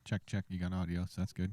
Check. You got audio, so that's good.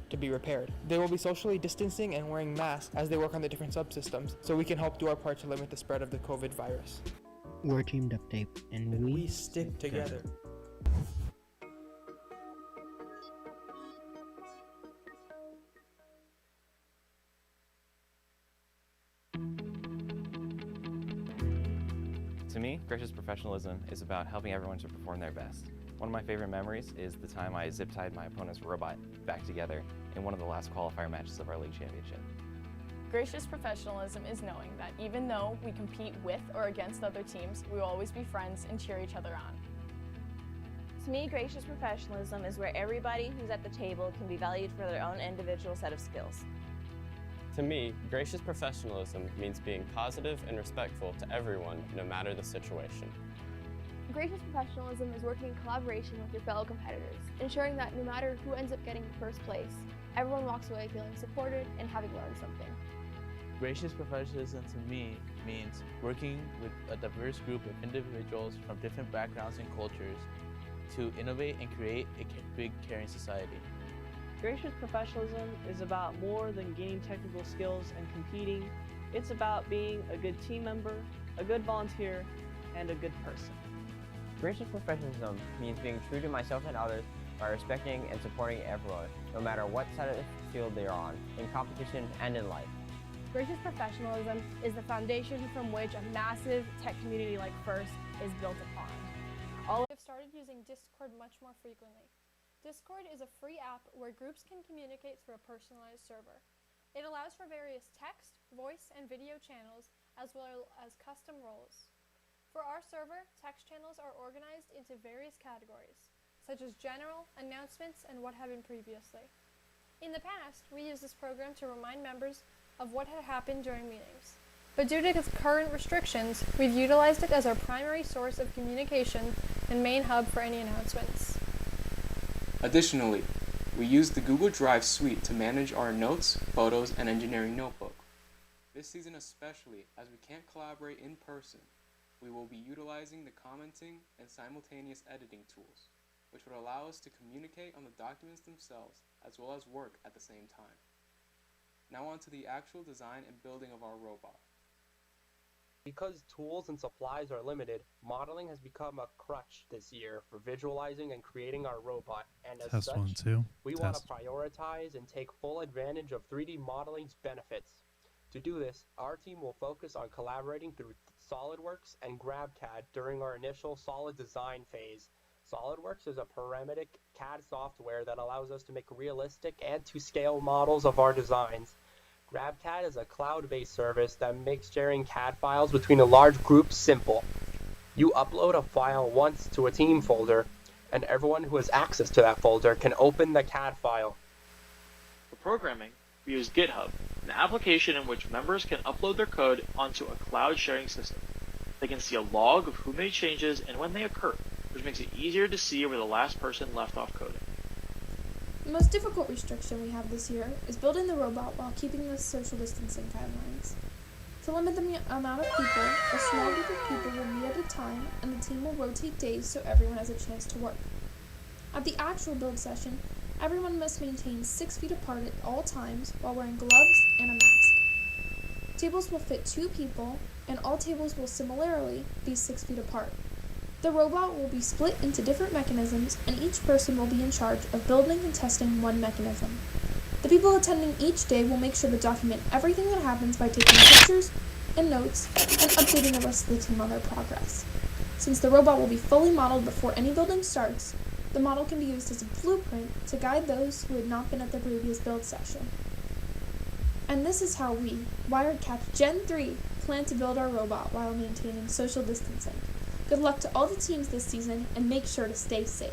To be repaired. They will be socially distancing and wearing masks as they work on the different subsystems, so we can help do our part to limit the spread of the COVID virus. We're Team Duct Tape, and we stick together. To me, gracious professionalism is about helping everyone to perform their best. One of my favorite memories is the time I zip-tied my opponent's robot back together in one of the last qualifier matches of our league championship. Gracious professionalism is knowing that even though we compete with or against other teams, we will always be friends and cheer each other on. To me, gracious professionalism is where everybody who's at the table can be valued for their own individual set of skills. To me, gracious professionalism means being positive and respectful to everyone, no matter the situation. Gracious professionalism is working in collaboration with your fellow competitors, ensuring that no matter who ends up getting first place, everyone walks away feeling supported and having learned something. Gracious professionalism to me means working with a diverse group of individuals from different backgrounds and cultures to innovate and create a big, caring society. Gracious professionalism is about more than gaining technical skills and competing. It's about being a good team member, a good volunteer, and a good person. Gracious professionalism means being true to myself and others by respecting and supporting everyone, no matter what side of the field they are on, in competition and in life. Gracious professionalism is the foundation from which a massive tech community like FIRST is built upon. I've started using Discord much more frequently. Discord is a free app where groups can communicate through a personalized server. It allows for various text, voice, and video channels, as well as custom roles. For our server, text channels are organized into various categories, such as general, announcements, and what had been previously. In the past, we used this program to remind members of what had happened during meetings. But due to the current restrictions, we've utilized it as our primary source of communication and main hub for any announcements. Additionally, we use the Google Drive suite to manage our notes, photos, and engineering notebook. This season especially, as we can't collaborate in person, we will be utilizing the commenting and simultaneous editing tools, which would allow us to communicate on the documents themselves as well as work at the same time. Now on to the actual design and building of our robot. Because tools and supplies are limited, modeling has become a crutch this year for visualizing and creating our robot, and as such, we want to prioritize and take full advantage of 3D modeling's benefits. To do this, our team will focus on collaborating through SolidWorks and GrabCAD during our initial solid design phase. SolidWorks is a parametric CAD software that allows us to make realistic and to scale models of our designs. GrabCAD is a cloud-based service that makes sharing CAD files between a large group simple. You upload a file once to a team folder, and everyone who has access to that folder can open the CAD file. For programming, we use GitHub, an application in which members can upload their code onto a cloud sharing system. They can see a log of who made changes and when they occur, which makes it easier to see where the last person left off coding. The most difficult restriction we have this year is building the robot while keeping the social distancing guidelines. To limit the amount of people, a small group of people will meet at a time and the team will rotate days so everyone has a chance to work. At the actual build session, everyone must maintain 6 feet apart at all times while wearing gloves and a mask. Tables will fit 2 people, and all tables will similarly be 6 feet apart. The robot will be split into different mechanisms, and each person will be in charge of building and testing one mechanism. The people attending each day will make sure to document everything that happens by taking pictures and notes and updating the rest of the team on their progress. Since the robot will be fully modeled before any building starts, the model can be used as a blueprint to guide those who had not been at the previous build session. And this is how we, Wirecap Gen 3, plan to build our robot while maintaining social distancing. Good luck to all the teams this season, and make sure to stay safe.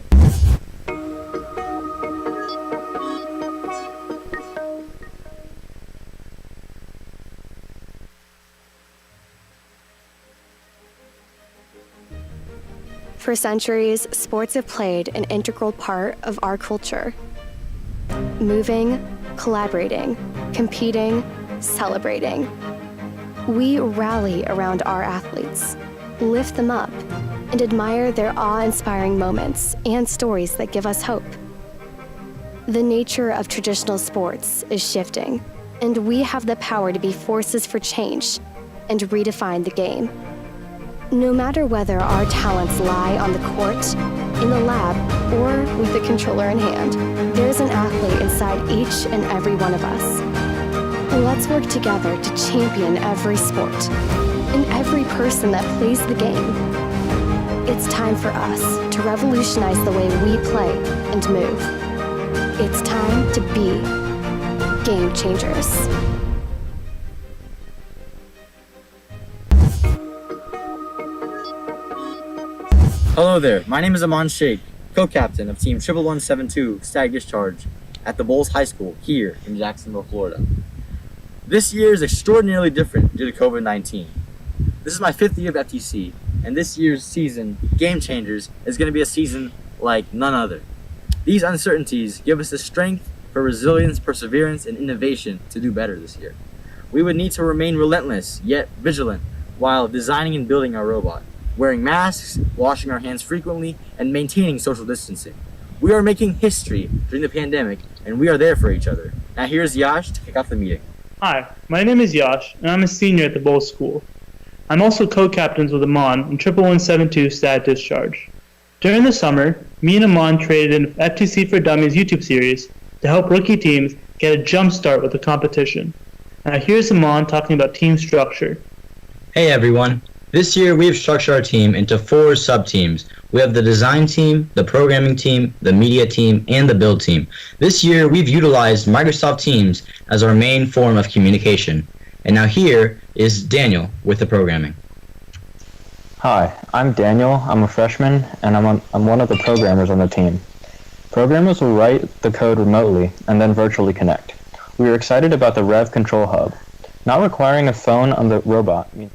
For centuries, sports have played an integral part of our culture. Moving, collaborating, competing, celebrating. We rally around our athletes, lift them up, and admire their awe-inspiring moments and stories that give us hope. The nature of traditional sports is shifting, and we have the power to be forces for change and redefine the game. No matter whether our talents lie on the court, in the lab, or with the controller in hand, there's an athlete inside each and every one of us. Let's work together to champion every sport and every person that plays the game. It's time for us to revolutionize the way we play and move. It's time to be game changers. Hello there, my name is Aman Sheikh, co-captain of Team 11172 Stag Discharge at the Bulls High School here in Jacksonville, Florida. This year is extraordinarily different due to COVID-19. This is my 5th year of FTC, and this year's season, Game Changers, is going to be a season like none other. These uncertainties give us the strength for resilience, perseverance, and innovation to do better this year. We would need to remain relentless, yet vigilant, while designing and building our robot, wearing masks, washing our hands frequently, and maintaining social distancing. We are making history during the pandemic, and we are there for each other. Now here's Yash to kick off the meeting. Hi, my name is Yash, and I'm a senior at the Bulls School. I'm also co-captains with Aman in 11172 Stat Discharge. During the summer, me and Aman traded an FTC for Dummies YouTube series to help rookie teams get a jump start with the competition. Now here's Aman talking about team structure. Hey everyone. This year, we've structured our team into 4 sub-teams. We have the design team, the programming team, the media team, and the build team. This year, we've utilized Microsoft Teams as our main form of communication. And now here is Daniel with the programming. Hi, I'm Daniel. I'm a freshman, and I'm one of the programmers on the team. Programmers will write the code remotely and then virtually connect. We are excited about the Rev Control Hub. Not requiring a phone on the robot means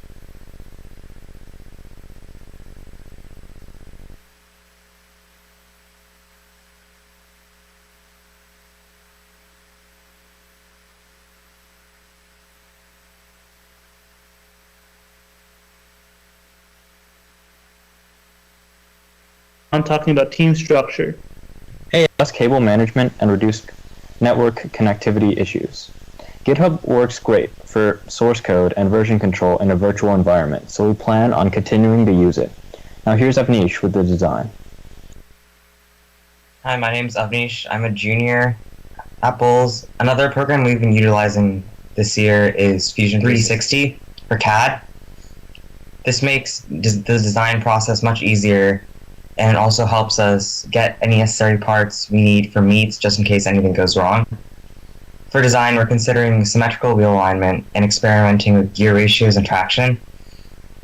I'm talking about team structure. Hey, less cable management and reduce network connectivity issues. GitHub works great for source code and version control in a virtual environment, so we plan on continuing to use it. Now here's Avnish with the design. Hi, my name's Avnish. I'm a junior at Bulls. Another program we've been utilizing this year is Fusion 360 for CAD. This makes the design process much easier, and it also helps us get any necessary parts we need for meets just in case anything goes wrong. For design, we're considering symmetrical wheel alignment and experimenting with gear ratios and traction.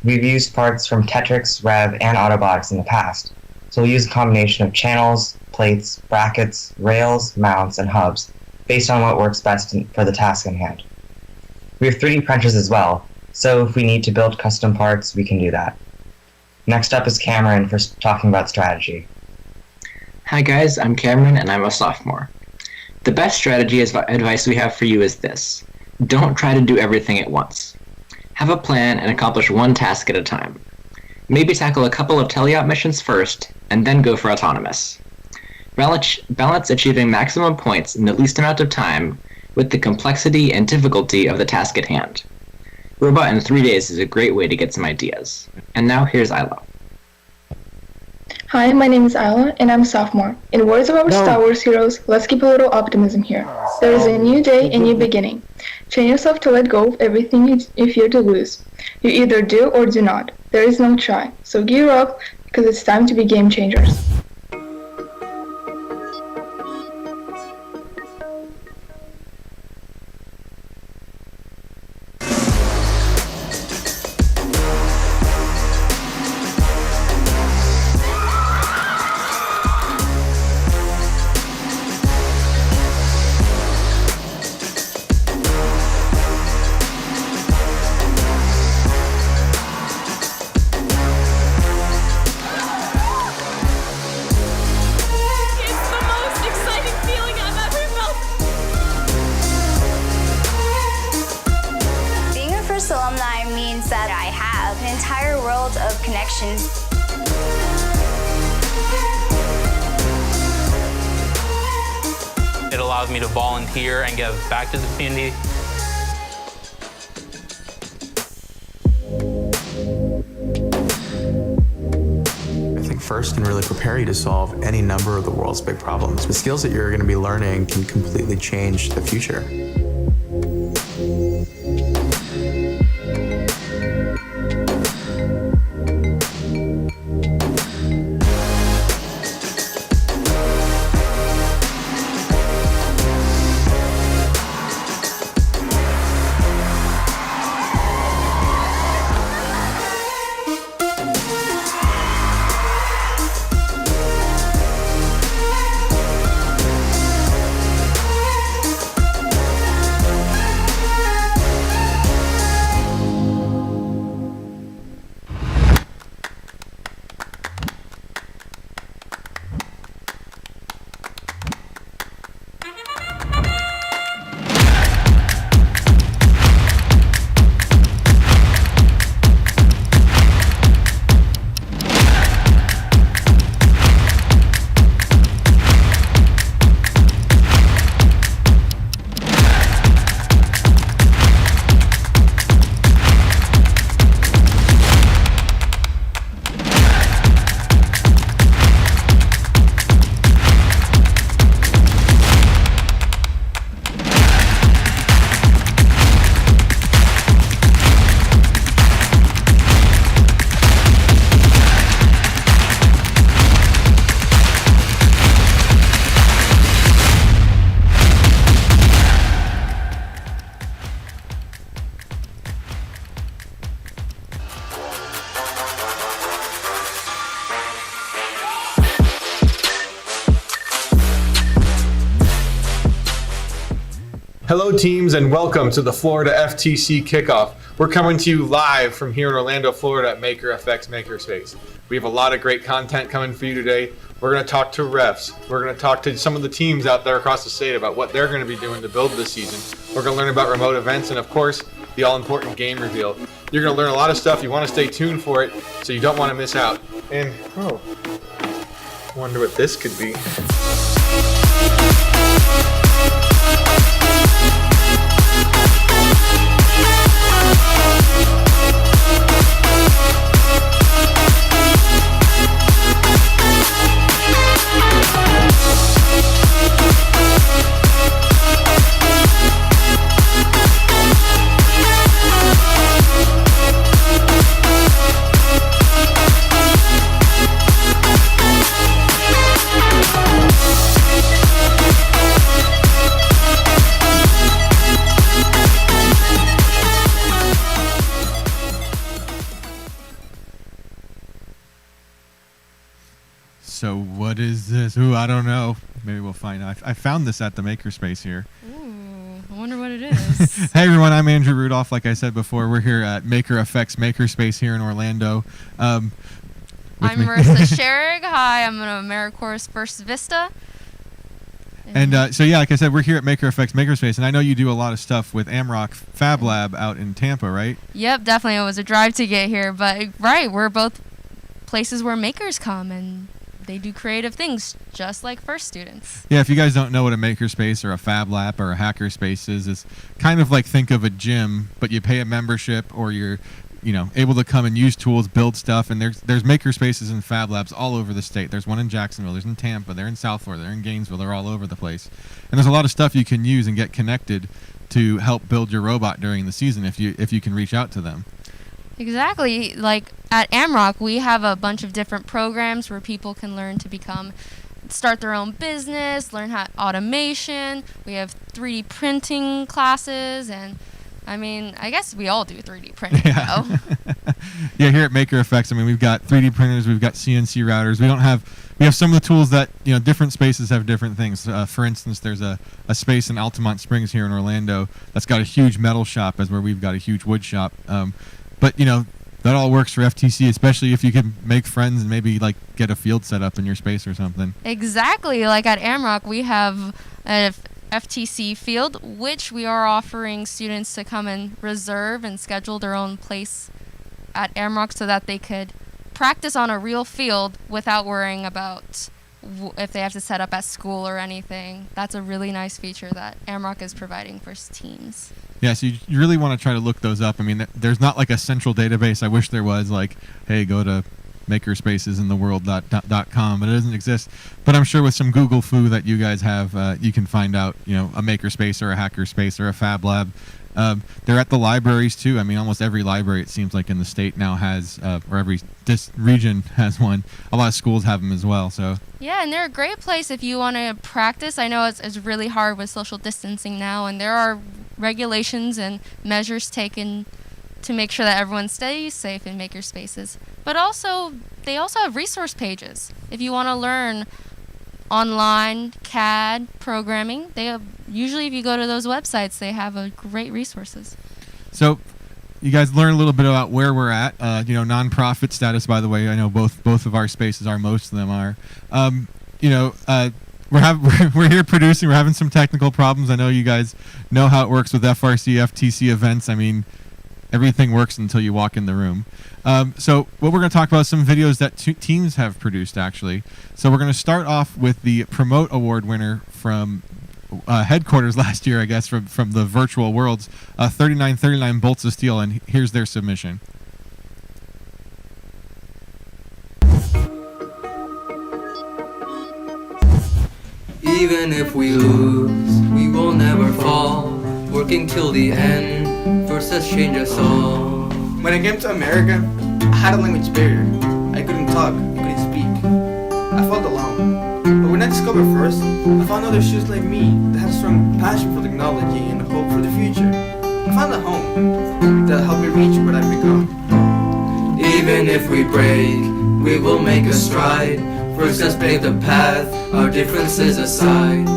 We've used parts from Tetrix, Rev, and Autobotics in the past, so we'll use a combination of channels, plates, brackets, rails, mounts, and hubs, based on what works best for the task in hand. We have 3D printers as well, so if we need to build custom parts, we can do that. Next up is Cameron for talking about strategy. Hi guys, I'm Cameron and I'm a sophomore. The best strategy advice we have for you is this. Don't try to do everything at once. Have a plan and accomplish one task at a time. Maybe tackle a couple of teleop missions first, and then go for autonomous. Balance achieving maximum points in the least amount of time with the complexity and difficulty of the task at hand. Robot in 3 days is a great way to get some ideas. And now here's Isla. Hi, my name is Isla, and I'm a sophomore. In words of our Star Wars heroes, let's keep a little optimism here. There is a new day, a new beginning. Train yourself to let go of everything you fear to lose. You either do or do not. There is no try. So gear up, because it's time to be game changers. Alumni means that I have an entire world of connections. It allows me to volunteer and give back to the community. I think first can really prepare you to solve any number of the world's big problems. The skills that you're going to be learning can completely change the future. Hello teams and welcome to the Florida FTC Kickoff. We're coming to you live from here in Orlando, Florida at MakerFX Makerspace. We have a lot of great content coming for you today. We're going to talk to refs. We're going to talk to some of the teams out there across the state about what they're going to be doing to build this season. We're going to learn about remote events and of course, the all-important game reveal. You're going to learn a lot of stuff. You want to stay tuned for it so you don't want to miss out. And, I wonder what this could be. So what is this? Ooh, I don't know. Maybe we'll find out. I found this at the Makerspace here. Ooh, I wonder what it is. Hey everyone, I'm Andrew Rudolph. Like I said before, we're here at MakerFX Makerspace here in Orlando. I'm Marissa Scherig. Hi, I'm an AmeriCorps First Vista. And so yeah, like I said, we're here at MakerFX Makerspace, and I know you do a lot of stuff with Amrock Fab Lab out in Tampa, right? Yep, definitely. It was a drive to get here, but right, we're both places where makers come, and they do creative things just like first students. Yeah, if you guys don't know what a makerspace or a fab lab or a hackerspace is, it's kind of like, think of a gym, but you pay a membership, or you're able to come and use tools, build stuff. And there's makerspaces and fab labs all over the state. There's one in Jacksonville, there's in Tampa, they're in South Florida, they're in Gainesville, they're all over the place. And there's a lot of stuff you can use and get connected to help build your robot during the season if you can reach out to them. Exactly. Like at AMROC, we have a bunch of different programs where people can learn to start their own business, learn how automation. We have 3D printing classes, and I guess we all do 3D printing. Yeah. Yeah, here at Maker FX, we've got 3D printers, we've got CNC routers. We have some of the tools that, different spaces have different things. For instance, there's a space in Altamont Springs here in Orlando that's got a huge metal shop, as where we've got a huge wood shop. But that all works for FTC, especially if you can make friends and maybe get a field set up in your space or something. Exactly. Like at AMROC, we have a FTC field, which we are offering students to come and reserve and schedule their own place at AMROC so that they could practice on a real field without worrying about if they have to set up at school or anything. That's a really nice feature that AMROC is providing for teams. Yeah, so you really want to try to look those up. There's not a central database. I wish there was, hey, go to makerspacesintheworld.com, but it doesn't exist. But I'm sure with some Google foo that you guys have, you can find out, a makerspace or a hackerspace or a fab lab. They're at the libraries too. Almost every library, it seems like, in the state now has, or every region has one. A lot of schools have them as well. So yeah, and they're a great place if you want to practice. I know it's really hard with social distancing now, and there are regulations and measures taken to make sure that everyone stays safe in makerspaces. But they also have resource pages. If you want to learn online CAD programming, usually if you go to those websites, they have great resources. So you guys learn a little bit about where we're at. Nonprofit status, by the way. I know both of our spaces are. Most of them are. We're here producing. We're having some technical problems. I know you guys know how it works with FRC, FTC events. Everything works until you walk in the room. So what we're going to talk about is some videos that teams have produced, actually. So we're going to start off with the Promote Award winner from headquarters last year, I guess, from the virtual worlds, 3939 Bolts of Steel, and here's their submission. Even if we lose, we will never fall. Working till the end, first has changed us all. When I came to America, I had a language barrier. I couldn't talk, I couldn't speak. I felt alone. But when I discovered First, I found others just like me that had a strong passion for technology and hope for the future. I found a home that helped me reach what I've become. Even if we break, we will make a stride. First has paved the path, our differences aside.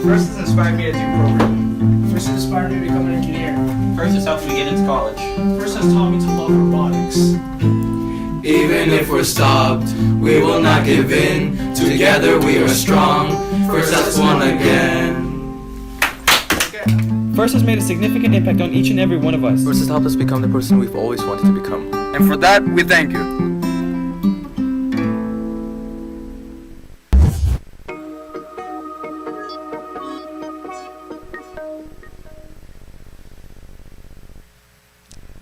First has inspired me to do programming. First has inspired me to become an engineer. First has helped me get into college. First has taught me to love robotics. Even if we're stopped, we will not give in. Together we are strong. First has won again. First has made a significant impact on each and every one of us. First has helped us become the person we've always wanted to become. And for that, we thank you.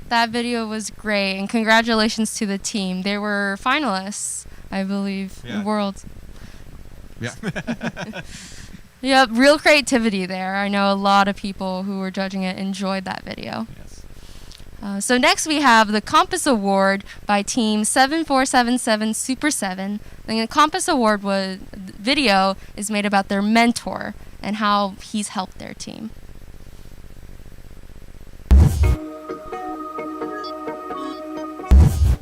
That video was great, and congratulations to the team. They were finalists, I believe, in Worlds. Yeah. Yeah, real creativity there. I know a lot of people who were judging it enjoyed that video. Yes. So next we have the Compass Award by Team 7477 Super 7. The Compass Award video is made about their mentor and how he's helped their team.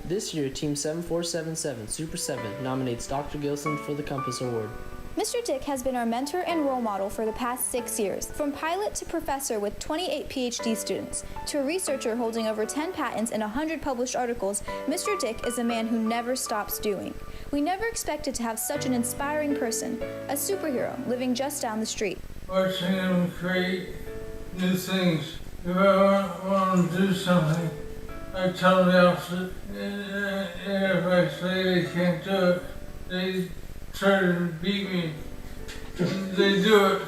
This year, Team 7477 Super 7 nominates Dr. Gilson for the Compass Award. Mr. Dick has been our mentor and role model for the past 6 years. From pilot to professor with 28 PhD students, to a researcher holding over 10 patents and 100 published articles, Mr. Dick is a man who never stops doing. We never expected to have such an inspiring person, a superhero living just down the street. Watching them create new things. If I want to do something, I tell the opposite. If I say they can't do it, try to beat me. They do it.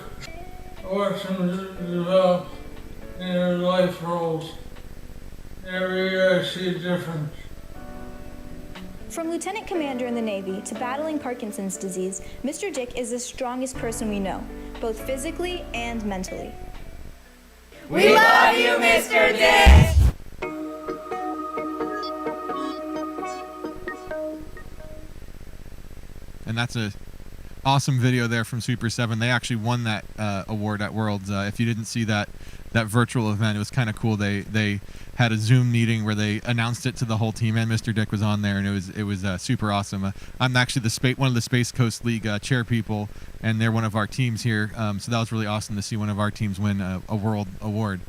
I watch them develop in their life roles. Every year I see a difference. From lieutenant commander in the Navy to battling Parkinson's disease, Mr. Dick is the strongest person we know, both physically and mentally. We love you, Mr. Dick! And that's a awesome video there from Super 7. They actually won that award at Worlds. If you didn't see that virtual event, it was kind of cool. They had a Zoom meeting where they announced it to the whole team, and Mr. Dick was on there, and it was super awesome. I'm actually one of the Space Coast League chair people, and they're one of our teams here. So that was really awesome to see one of our teams win a world award.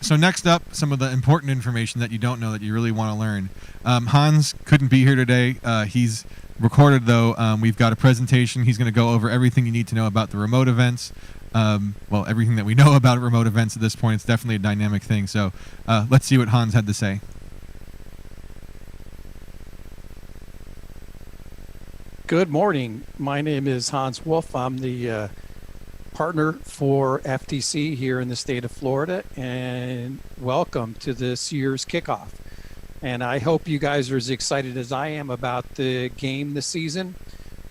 So next up, some of the important information that you don't know that you really want to learn. Hans couldn't be here today. He's recorded though. We've got a presentation. He's going to go over everything you need to know about the remote events. Well, everything that we know about remote events at this point. It's definitely a dynamic thing. So let's see what Hans had to say. Good morning. My name is Hans Wolf. I'm the partner for FTC here in the state of Florida, and welcome to this year's kickoff. And I hope you guys are as excited as I am about the game this season.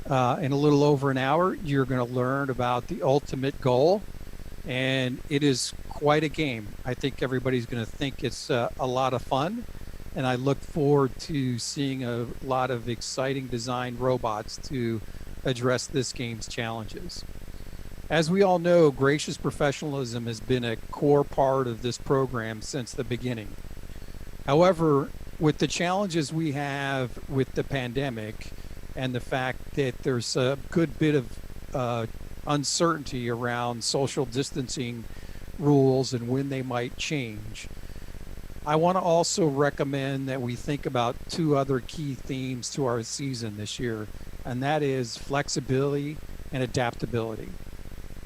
In a little over an hour, you're going to learn about the ultimate goal, and it is quite a game. I think everybody's going to think it's a lot of fun, and I look forward to seeing a lot of exciting design robots to address this game's challenges. As we all know, gracious professionalism has been a core part of this program since the beginning. However, with the challenges we have with the pandemic and the fact that there's a good bit of uncertainty around social distancing rules and when they might change, I want to also recommend that we think about two other key themes to our season this year, and that is flexibility and adaptability.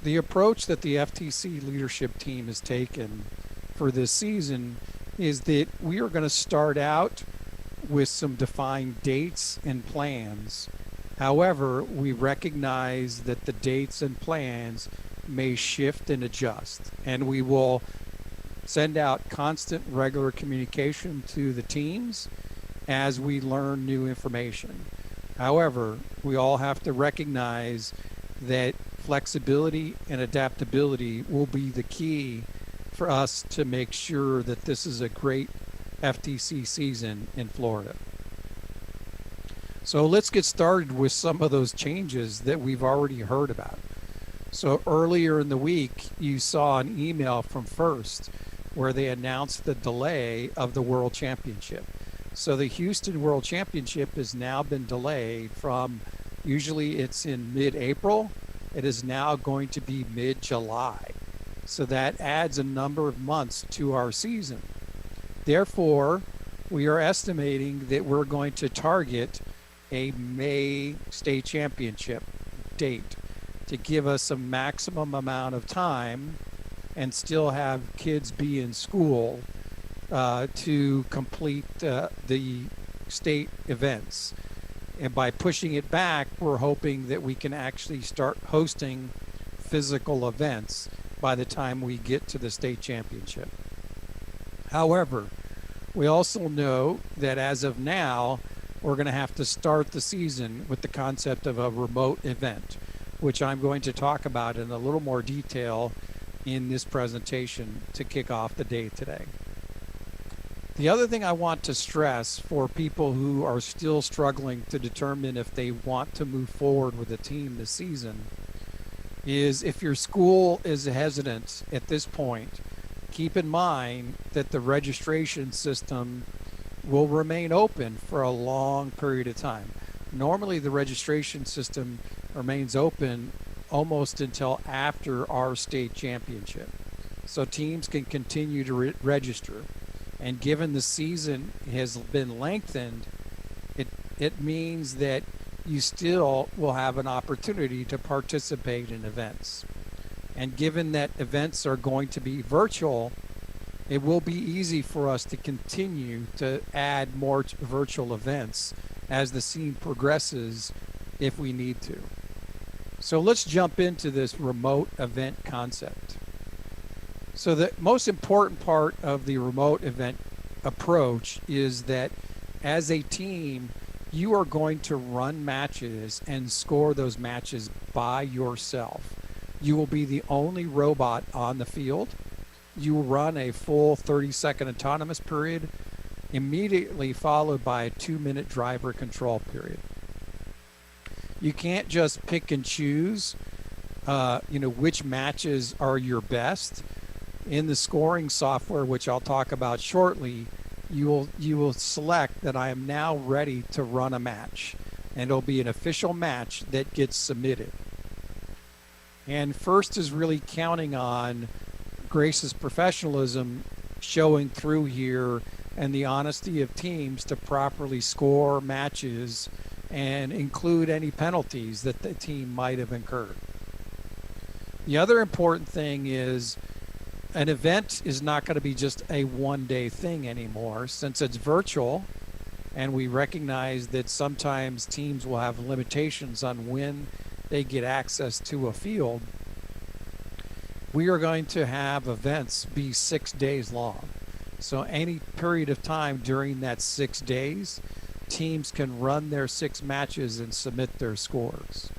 The approach that the FTC leadership team has taken for this season is that we are going to start out with some defined dates and plans. However, we recognize that the dates and plans may shift and adjust, and we will send out constant regular communication to the teams as we learn new information. However, we all have to recognize that flexibility and adaptability will be the key for us to make sure that this is a great FTC season in Florida. So let's get started with some of those changes that we've already heard about. So earlier in the week, you saw an email from First where they announced the delay of the World Championship. So the Houston World Championship has now been delayed from, usually it's in mid-April, it is now going to be mid-July. So that adds a number of months to our season. Therefore, we are estimating that we're going to target a May state championship date to give us a maximum amount of time and still have kids be in school to complete the state events. And by pushing it back, we're hoping that we can actually start hosting physical events by the time we get to the state championship. However, we also know that as of now, we're going to have to start the season with the concept of a remote event, which I'm going to talk about in a little more detail in this presentation to kick off the day today. The other thing I want to stress for people who are still struggling to determine if they want to move forward with a team this season is if your school is hesitant at this point, keep in mind that the registration system will remain open for a long period of time. Normally the registration system remains open almost until after our state championship. So teams can continue to register. And given the season has been lengthened, it means that you still will have an opportunity to participate in events. And given that events are going to be virtual, it will be easy for us to continue to add more virtual events as the scene progresses if we need to. So let's jump into this remote event concept. So the most important part of the remote event approach is that as a team, you are going to run matches and score those matches by yourself. You will be the only robot on the field. You will run a full 30-second autonomous period, immediately followed by a 2-minute driver control period. You can't just pick and choose, which matches are your best. In the scoring software, which I'll talk about shortly, you will select that I am now ready to run a match, and it'll be an official match that gets submitted. And first is really counting on Grace's professionalism showing through here and the honesty of teams to properly score matches and include any penalties that the team might have incurred. The other important thing is an event is not going to be just a one-day thing anymore. Since it's virtual and we recognize that sometimes teams will have limitations on when they get access to a field, we are going to have events be 6 days long. So any period of time during that 6 days, teams can run their 6 matches and submit their scores.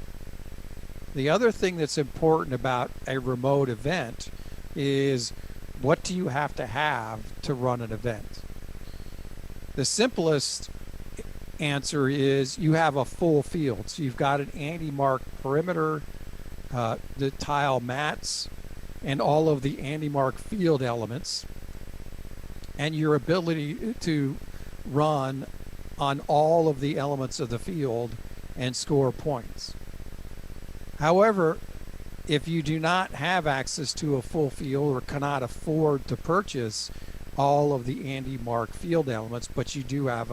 The other thing that's important about a remote event is, what do you have to run an event? The simplest answer is you have a full field. So you've got an anti-mark perimeter, the tile mats, and all of the anti-mark field elements, and your ability to run on all of the elements of the field and score points. However, if you do not have access to a full field or cannot afford to purchase all of the anti-mark field elements, but you do have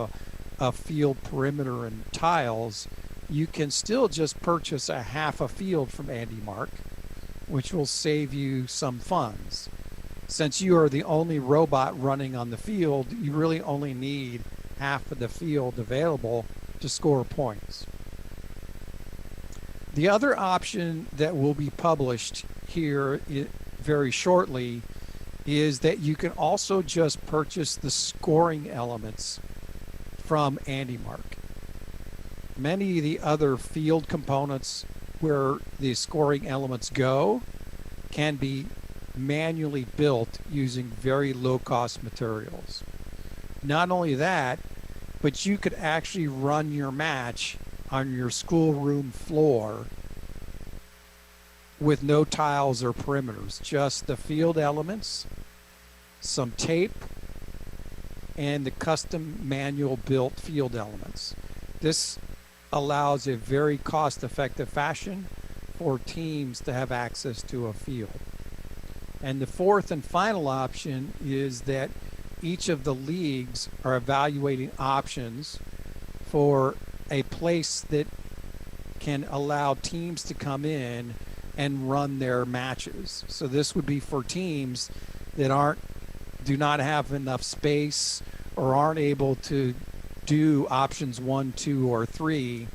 a field perimeter and tiles, you can still just purchase a half a field from anti-mark, which will save you some funds. Since you are the only robot running on the field, you really only need half of the field available to score points. The other option that will be published here very shortly is that you can also just purchase the scoring elements from AndyMark. Many of the other field components where the scoring elements go can be manually built using very low-cost materials. Not only that, but you could actually run your match on your schoolroom floor with no tiles or perimeters, just the field elements, some tape, and the custom manual built field elements. This allows a very cost-effective fashion for teams to have access to a field. And the fourth and final option is that each of the leagues are evaluating options for a place that can allow teams to come in and run their matches. So this would be for teams that do not have enough space or aren't able to do options 1, 2, or 3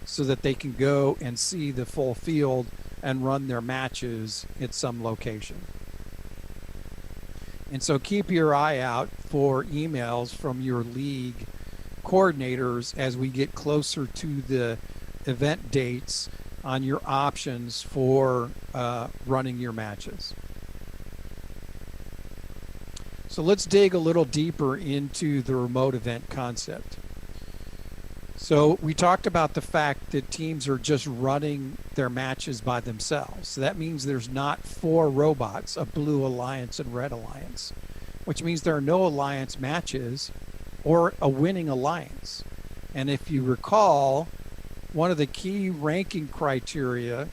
so that they can go and see the full field and run their matches at some location. And so keep your eye out for emails from your league coordinators as we get closer to the event dates on your options for running your matches. So let's dig a little deeper into the remote event concept. So we talked about the fact that teams are just running their matches by themselves. So that means there's not 4 robots, a blue alliance and red alliance, which means there are no alliance matches or a winning alliance. And if you recall, one of the key ranking criteria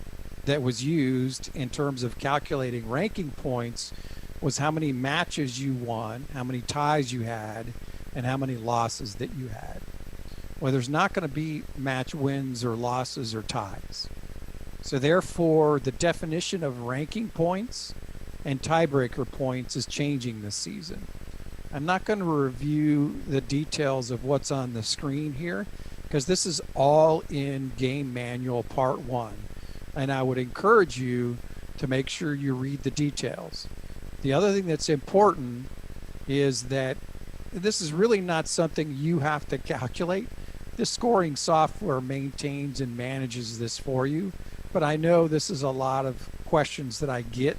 that was used in terms of calculating ranking points was how many matches you won, how many ties you had, and how many losses that you had. Well, there's not going to be match wins or losses or ties. So therefore, the definition of ranking points and tiebreaker points is changing this season. I'm not going to review the details of what's on the screen here, because this is all in Game Manual Part 1. And I would encourage you to make sure you read the details. The other thing that's important is that this is really not something you have to calculate. The scoring software maintains and manages this for you. But I know this is a lot of questions that I get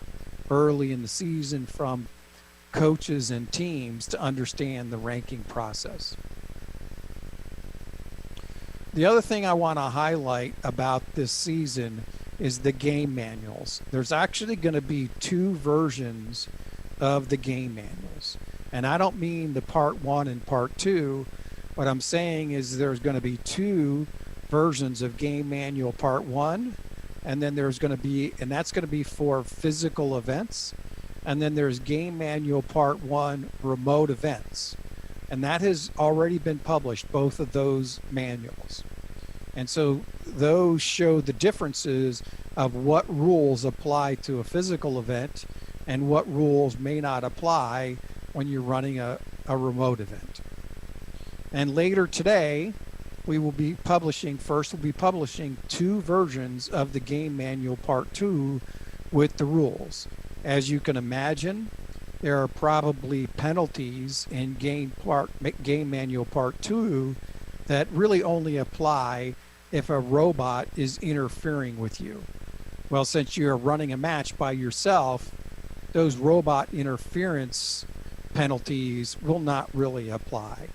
early in the season from coaches and teams to understand the ranking process. The other thing I want to highlight about this season is the game manuals. There's actually going to be 2 versions of the game manuals. And I don't mean the part 1 and part 2. What I'm saying is there's going to be 2 versions of game manual part 1, and then there's going to be, and that's going to be for physical events. And then there's Game Manual Part 1 remote events. And that has already been published, both of those manuals. And so those show the differences of what rules apply to a physical event and what rules may not apply when you're running a remote event. And later today, we will be publishing, first we'll be publishing 2 versions of the Game Manual Part 2 with the rules. As you can imagine, there are probably penalties in Game Manual Part 2 that really only apply if a robot is interfering with you. Well, since you're running a match by yourself, those robot interference penalties will not really apply.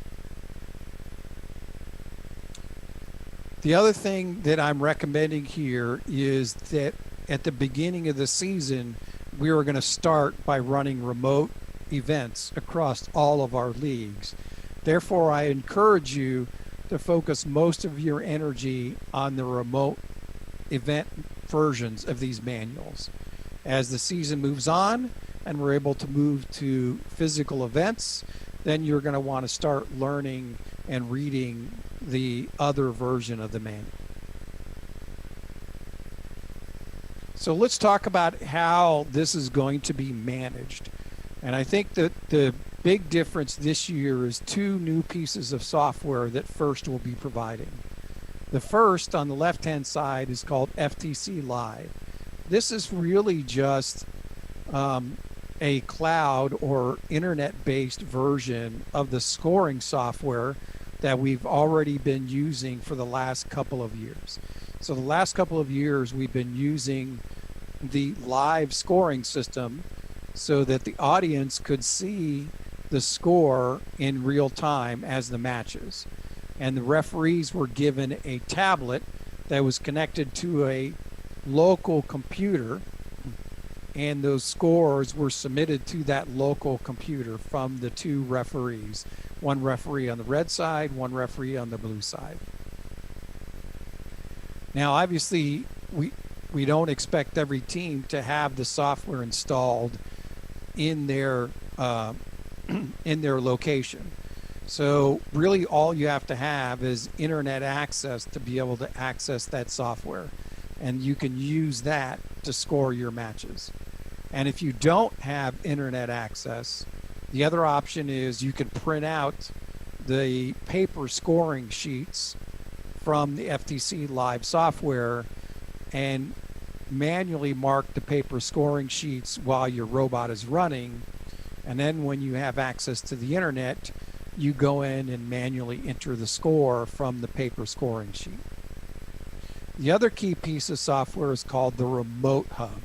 The other thing that I'm recommending here is that at the beginning of the season, we are going to start by running remote events across all of our leagues. Therefore, I encourage you to focus most of your energy on the remote event versions of these manuals. As the season moves on and we're able to move to physical events, then you're going to want to start learning and reading the other version of the manual. So let's talk about how this is going to be managed. And I think that the big difference this year is 2 new pieces of software that FIRST will be providing. The first on the left-hand side is called FTC Live. This is really just a cloud or internet-based version of the scoring software that we've already been using for the last couple of years. So the last couple of years we've been using the live scoring system so that the audience could see the score in real time as the matches. And the referees were given a tablet that was connected to a local computer, and those scores were submitted to that local computer from the 2 referees. One referee on the red side, one referee on the blue side. Now, obviously, we don't expect every team to have the software installed in their location. So really all you have to have is internet access to be able to access that software, and you can use that to score your matches. And if you don't have internet access, the other option is you can print out the paper scoring sheets from the FTC Live software and manually mark the paper scoring sheets while your robot is running. And then when you have access to the internet, you go in and manually enter the score from the paper scoring sheet. The other key piece of software is called the Remote Hub.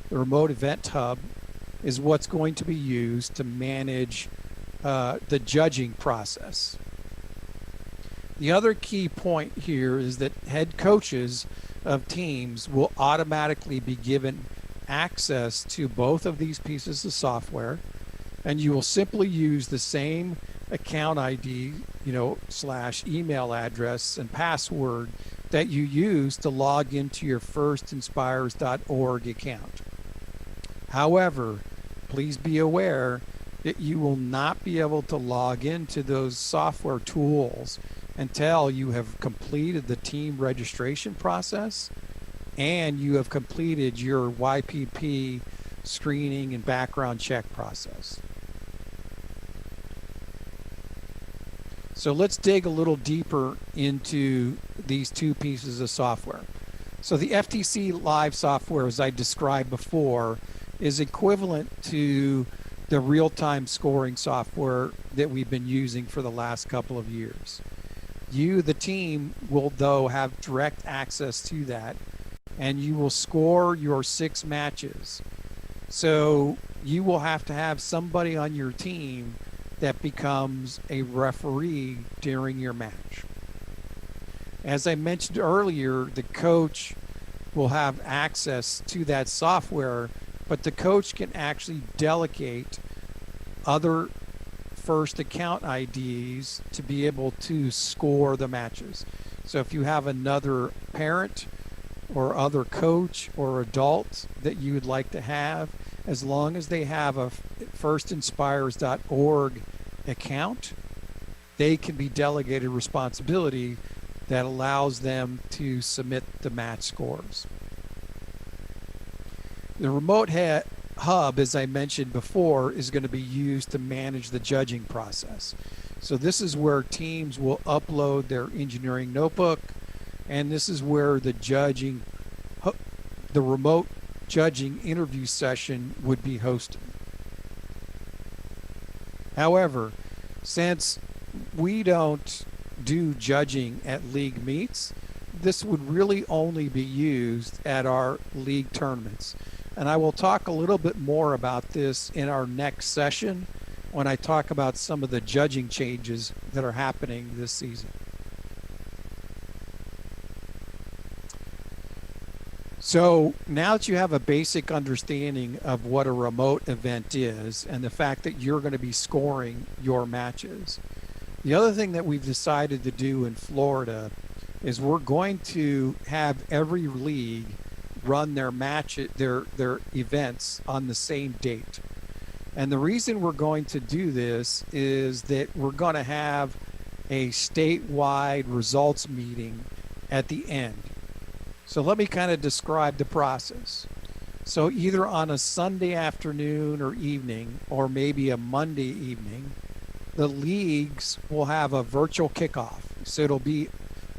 The Remote Event Hub is what's going to be used to manage the judging process. The other key point here is that head coaches of teams will automatically be given access to both of these pieces of software, and you will simply use the same account ID, / email address and password that you use to log into your firstinspires.org account. However, please be aware that you will not be able to log into those software tools until you have completed the team registration process and you have completed your YPP screening and background check process. So let's dig a little deeper into these two pieces of software. So the FTC Live software, as I described before, is equivalent to the real-time scoring software that we've been using for the last couple of years. You, the team, will though have direct access to that, and you will score your 6 matches. So you will have to have somebody on your team that becomes a referee during your match. As I mentioned earlier, the coach will have access to that software, but the coach can actually delegate other first account IDs to be able to score the matches. So if you have another parent or other coach or adult that you would like to have, as long as they have a firstinspires.org account, they can be delegated responsibility that allows them to submit the match scores. The remote hub, as I mentioned before, is going to be used to manage the judging process. So this is where teams will upload their engineering notebook, and this is where the remote judging interview session would be hosted. However, since we don't do judging at league meets, this would really only be used at our league tournaments. And I will talk a little bit more about this in our next session when I talk about some of the judging changes that are happening this season. So now that you have a basic understanding of what a remote event is and the fact that you're going to be scoring your matches, the other thing that we've decided to do in Florida is we're going to have every league run their events on the same date. And the reason we're going to do this is that we're going to have a statewide results meeting at the end. So let me kind of describe the process. So either on a Sunday afternoon or evening, or maybe a Monday evening, the leagues will have a virtual kickoff. So it'll be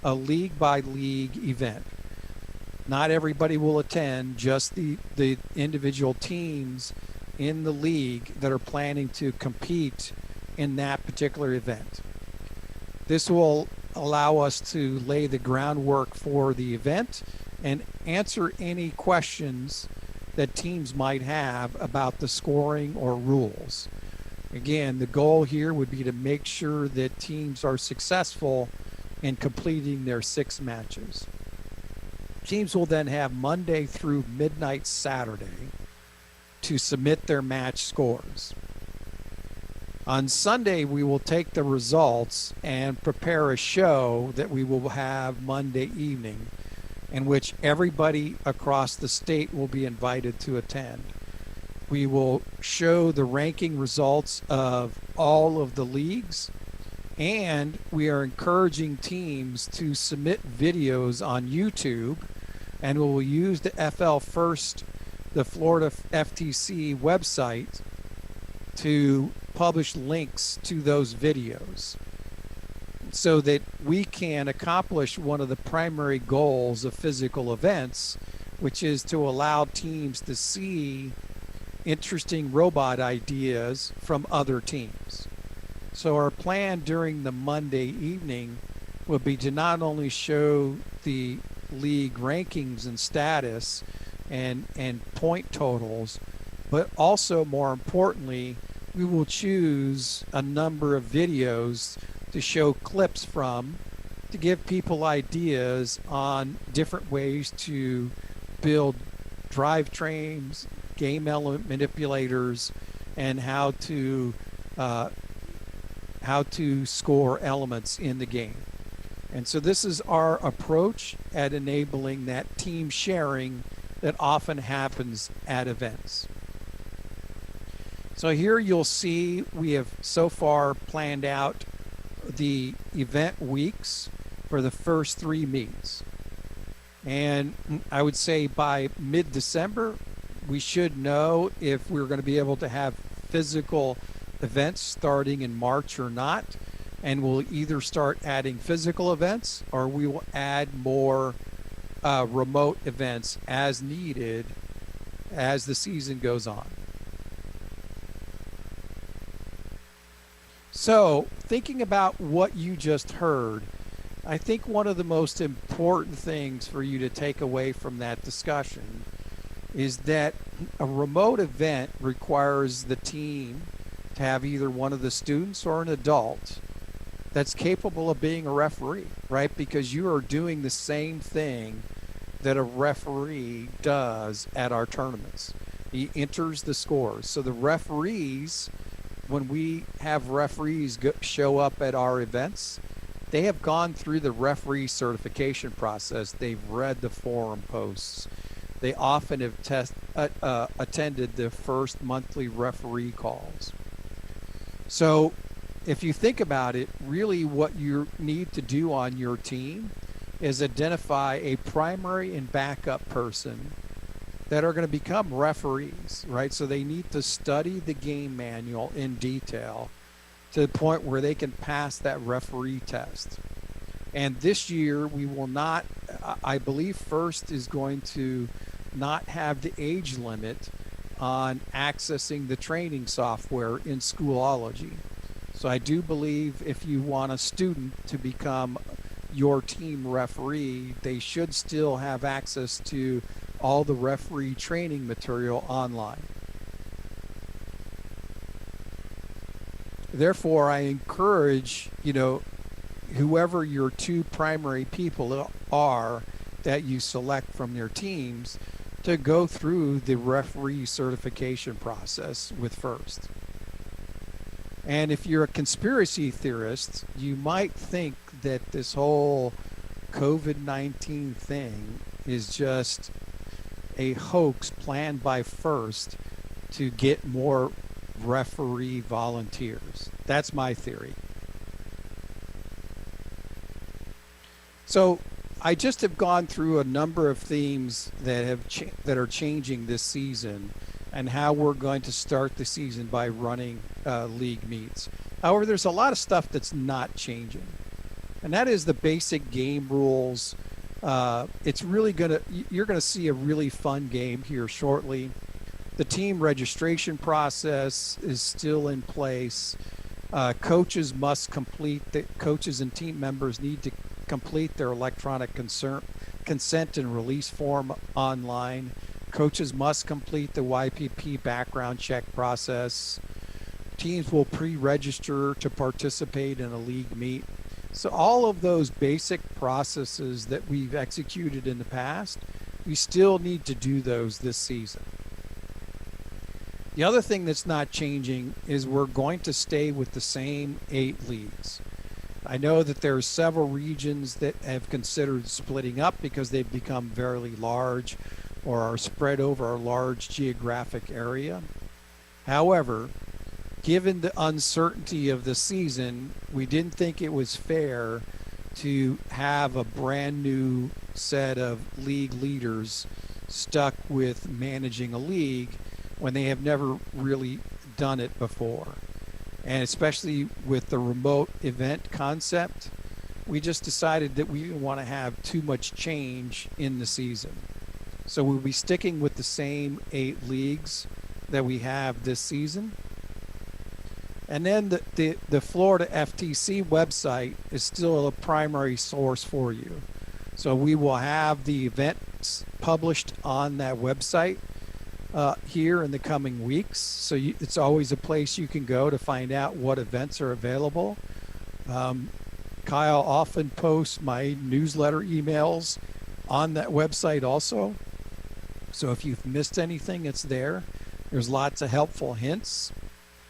a league by league event. Not everybody will attend, just the individual teams in the league that are planning to compete in that particular event. This will allow us to lay the groundwork for the event and answer any questions that teams might have about the scoring or rules. Again, the goal here would be to make sure that teams are successful in completing their 6 matches. Teams will then have Monday through midnight Saturday to submit their match scores. On Sunday, we will take the results and prepare a show that we will have Monday evening, in which everybody across the state will be invited to attend. We will show the ranking results of all of the leagues, and we are encouraging teams to submit videos on YouTube, and we will use the FL First, the Florida FTC website, to publish links to those videos so that we can accomplish one of the primary goals of physical events, which is to allow teams to see interesting robot ideas from other teams. So our plan during the Monday evening will be to not only show the league rankings and status and point totals, but also, more importantly, we will choose a number of videos to show clips from, to give people ideas on different ways to build drivetrains, game element manipulators, and how to score elements in the game. And so this is our approach at enabling that team sharing that often happens at events. So here you'll see we have so far planned out the event weeks for the first 3 meets. And I would say by mid-December, we should know if we're going to be able to have physical events starting in March or not. and we'll either start adding physical events or we will add more remote events as needed as the season goes on. So, thinking about what you just heard, I think one of the most important things for you to take away from that discussion is that a remote event requires the team to have either one of the students or an adult that's capable of being a referee, right? Because you are doing the same thing that a referee does at our tournaments. He enters the scores. So the referees, when we have referees show up at our events, they have gone through the referee certification process. They've read the forum posts. They often have attended the first monthly referee calls. So if you think about it, really what you need to do on your team is identify a primary and backup person that are going to become referees, right? So they need to study the game manual in detail to the point where they can pass that referee test. And this year we will not, I believe First is going to not have the age limit on accessing the training software in Schoolology. So I do believe if you want a student to become your team referee, they should still have access to all the referee training material online. Therefore, I encourage, whoever your two primary people are that you select from their teams to go through the referee certification process with First. And if you're a conspiracy theorist, you might think that this whole COVID-19 thing is just a hoax planned by First to get more referee volunteers. That's my theory. So I just have gone through a number of themes that that are changing this season and how we're going to start the season by running league meets. However, there's a lot of stuff that's not changing, and that is the basic game rules. It's really you're gonna see a really fun game here shortly. The team registration process is still in place. Coaches and team members need to complete their electronic consent and release form online. Coaches must complete the YPP background check process. Teams will pre-register to participate in a league meet. So all of those basic processes that we've executed in the past, we still need to do those this season. The other thing that's not changing is we're going to stay with the same 8 leagues. I know that there are several regions that have considered splitting up because they've become very large or are spread over a large geographic area. However, given the uncertainty of the season, we didn't think it was fair to have a brand new set of league leaders stuck with managing a league when they have never really done it before. And especially with the remote event concept, we just decided that we didn't want to have too much change in the season. So we'll be sticking with the same 8 leagues that we have this season. And then the Florida FTC website is still a primary source for you. So we will have the events published on that website here in the coming weeks. So it's always a place you can go to find out what events are available. Kyle often posts my newsletter emails on that website also. So if you've missed anything, it's there. There's lots of helpful hints.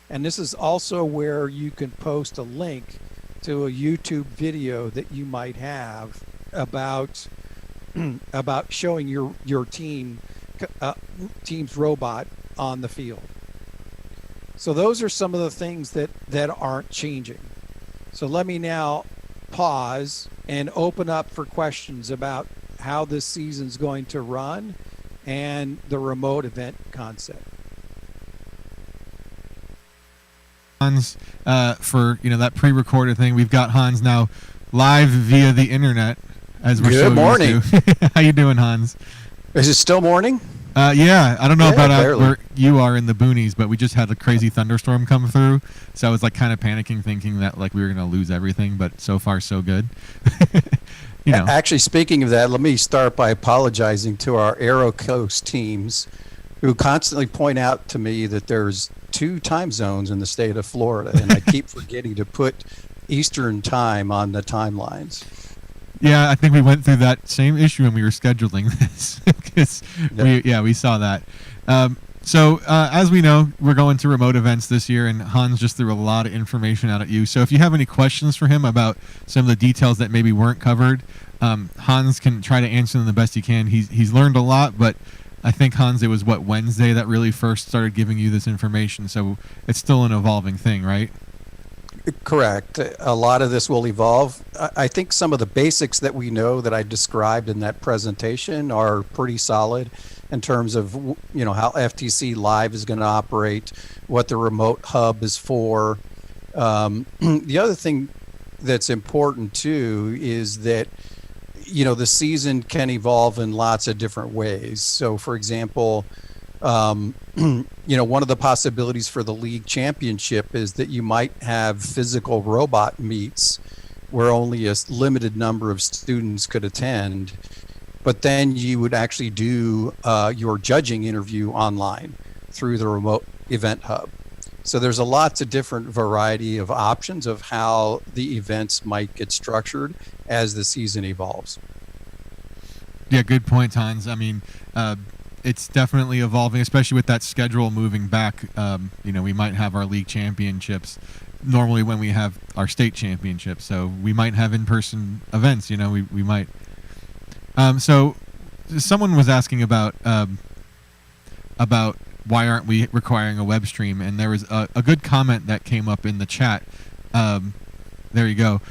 And this is also where you can post a link to a YouTube video that you might have about showing your team's robot on the field. So those are some of the things that aren't changing. So let me now pause and open up for questions about how this season's going to run and the remote event concept. Hans for that pre-recorded thing. We've got Hans now live via the internet as we're Good morning. How you doing, Hans? Is it still morning? Yeah, I don't know about barely. where you are in the boonies, but we just had a crazy thunderstorm come through, so I was like kind of panicking, thinking that like we were gonna lose everything. But so far, so good. Actually, speaking of that, let me start by apologizing to our Aero Coast teams, who constantly point out to me that there's 2 time zones in the state of Florida, and I keep forgetting to put Eastern time on the timelines. Yeah, I think we went through that same issue when we were scheduling this because we saw that. So as we know, we're going to remote events this year, and Hans just threw a lot of information out at you. So if you have any questions for him about some of the details that maybe weren't covered, Hans can try to answer them the best he can. He's learned a lot, but I think, Hans, it was Wednesday that really first started giving you this information. So it's still an evolving thing, right? Correct. A lot of this will evolve. I think some of the basics that we know that I described in that presentation are pretty solid in terms of how FTC Live is going to operate, what the remote hub is for. The other thing that's important too is that the season can evolve in lots of different ways. So, for example, one of the possibilities for the league championship is that you might have physical robot meets where only a limited number of students could attend, but then you would actually do your judging interview online through the remote event hub. So there's a lots of different variety of options of how the events might get structured as the season evolves. Yeah, good point, Hans. I mean, it's definitely evolving, especially with that schedule moving back. We might have our league championships normally when we have our state championships. So we might have in-person events, we might. So someone was asking about why aren't we requiring a web stream? And there was a good comment that came up in the chat. There you go.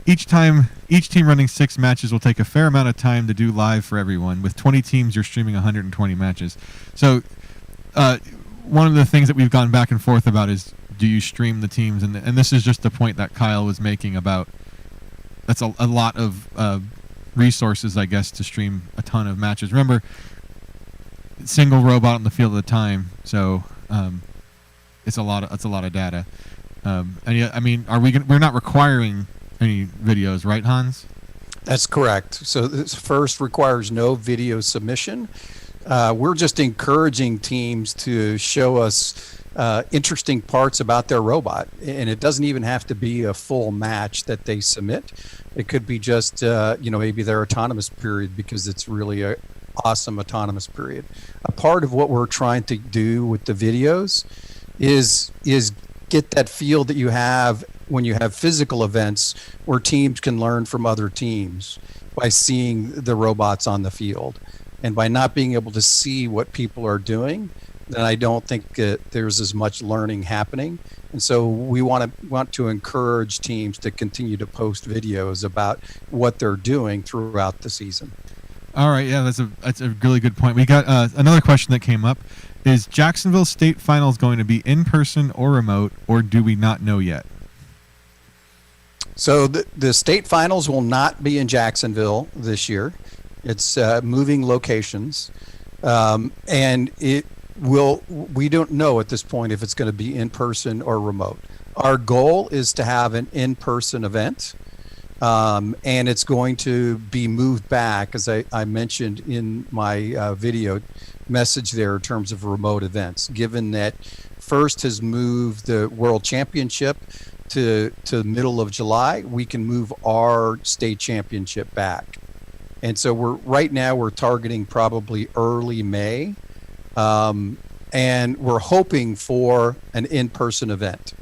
Each team running 6 matches will take a fair amount of time to do live for everyone. With 20 teams, you're streaming 120 matches. So one of the things that we've gone back and forth about is, do you stream the teams? And this is just the point that Kyle was making about that's a lot of resources, I guess, to stream a ton of matches. Remember, single robot on the field at a time, so it's a lot of data. And yeah, I mean, we're not requiring any videos, right, Hans? That's correct. So this first requires no video submission. We're just encouraging teams to show us interesting parts about their robot, and it doesn't even have to be a full match that they submit. It could be just maybe their autonomous period, because it's really a awesome autonomous period. A part of what we're trying to do with the videos is get that feel that you have when you have physical events where teams can learn from other teams by seeing the robots on the field. And by not being able to see what people are doing, then I don't think there's as much learning happening. And so we want to encourage teams to continue to post videos about what they're doing throughout the season. All right, yeah, that's a really good point. We got another question that came up. Is Jacksonville State Finals going to be in person or remote, or do we not know yet? So the state finals will not be in Jacksonville this year. It's moving locations, and we don't know at this point if it's going to be in person or remote. Our goal is to have an in-person event, and it's going to be moved back, as I mentioned in my video message there, in terms of remote events. Given that First has moved the World Championship to middle of July, we can move our state championship back. And so right now we're targeting probably early May, and we're hoping for an in-person event.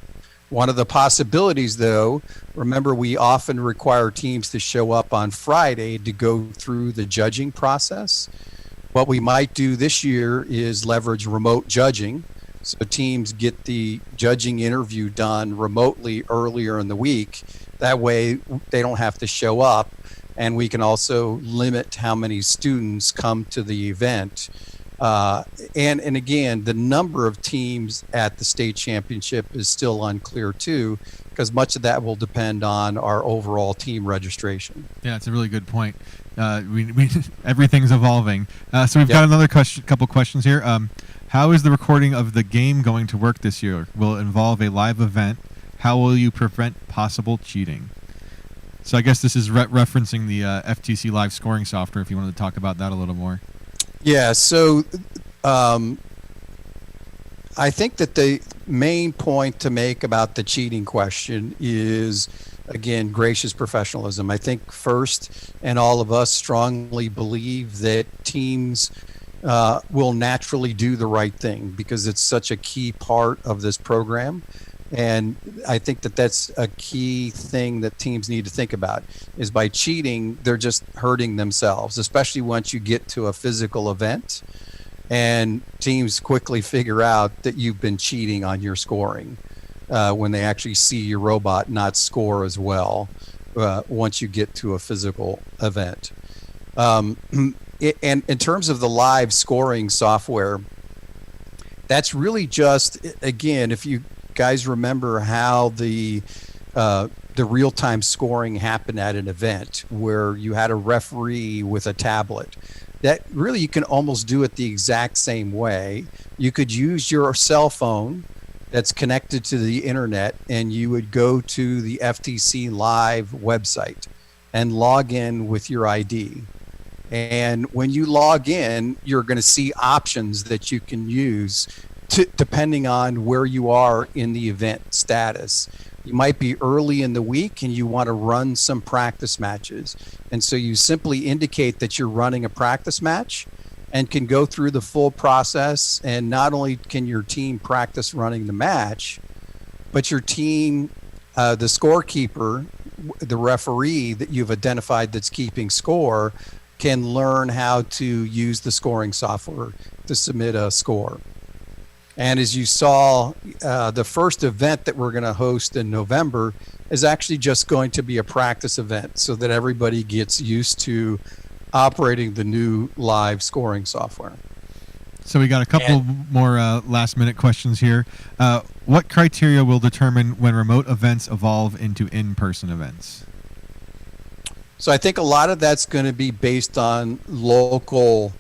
One of the possibilities, though, remember, we often require teams to show up on Friday to go through the judging process. What we might do this year is leverage remote judging, so teams get the judging interview done remotely earlier in the week. That way they don't have to show up, and we can also limit how many students come to the event And again, the number of teams at the state championship is still unclear too, because much of that will depend on our overall team registration. Yeah, it's a really good point. We everything's evolving. So we've got another couple questions here. How is the recording of the game going to work this year? Will it involve a live event? How will you prevent possible cheating? So I guess this is referencing the FTC live scoring software, if you wanted to talk about that a little more. Yeah, so I think that the main point to make about the cheating question is, again, gracious professionalism. I think first, and all of us strongly believe that teams will naturally do the right thing because it's such a key part of this program. And I think that that's a key thing that teams need to think about, is by cheating, they're just hurting themselves, especially once you get to a physical event and teams quickly figure out that you've been cheating on your scoring when they actually see your robot not score as well once you get to a physical event. And in terms of the live scoring software, that's really just, again, if you guys remember how the real-time scoring happened at an event where you had a referee with a tablet, that really you can almost do it the exact same way. You could use your cell phone that's connected to the internet, and you would go to the FTC Live website and log in with your ID. And when you log in, you're going to see options that you can use depending on where you are in the event status. You might be early in the week and you want to run some practice matches. And so you simply indicate that you're running a practice match and can go through the full process. And not only can your team practice running the match, but your team, the scorekeeper, the referee that you've identified that's keeping score, can learn how to use the scoring software to submit a score. And as you saw, the first event that we're going to host in November is actually just going to be a practice event so that everybody gets used to operating the new live scoring software. So we got a couple more last minute questions here. What criteria will determine when remote events evolve into in-person events? So I think a lot of that's going to be based on local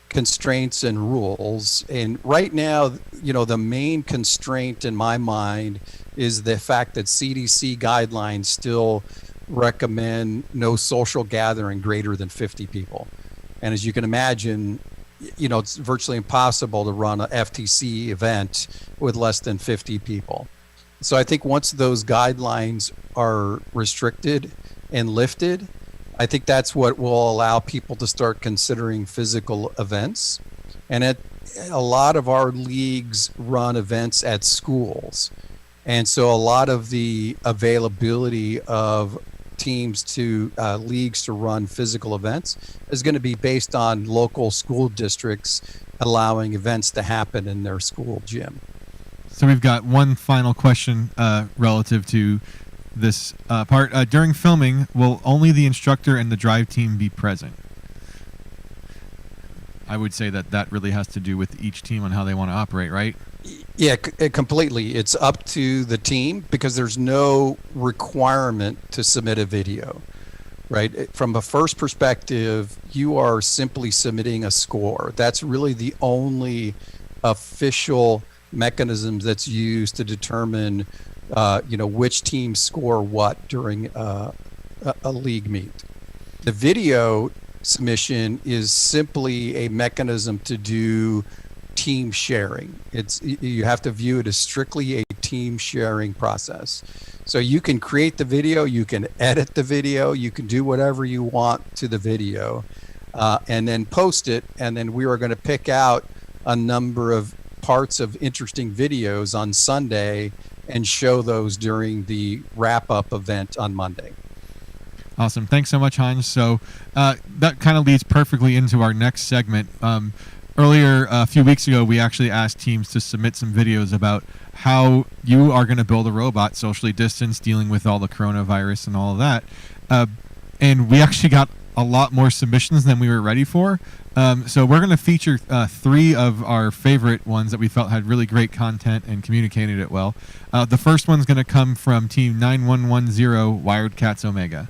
constraints and rules. And right now, you know, the main constraint in my mind is the fact that CDC guidelines still recommend no social gathering greater than 50 people. And as you can imagine, you know, it's virtually impossible to run an FTC event with less than 50 people. So I think once those guidelines are restricted and lifted, I think that's what will allow people to start considering physical events. And a lot of our leagues run events at schools. And so a lot of the availability of teams to leagues to run physical events is going to be based on local school districts allowing events to happen in their school gym. So we've got one final question relative to this part. During filming, will only the instructor and the drive team be present? I would say that really has to do with each team on how they want to operate, right? Yeah, completely. It's up to the team because there's no requirement to submit a video, right? From a first perspective, you are simply submitting a score. That's really the only official mechanism that's used to determine which teams score what during a league meet. The video submission is simply a mechanism to do team sharing. You have to view it as strictly a team sharing process. So you can create the video, you can edit the video, you can do whatever you want to the video, and then post it. And then we are going to pick out a number of parts of interesting videos on Sunday and show those during the wrap-up event on Monday. Awesome. Thanks so much, Hans. So that kind of leads perfectly into our next segment. Earlier, a few weeks ago, we actually asked teams to submit some videos about how you are going to build a robot socially distanced, dealing with all the coronavirus and all of that. And we actually got a lot more submissions than we were ready for. So we're going to feature 3 of our favorite ones that we felt had really great content and communicated it well. The first one's going to come from Team 9110 Wired Cats Omega.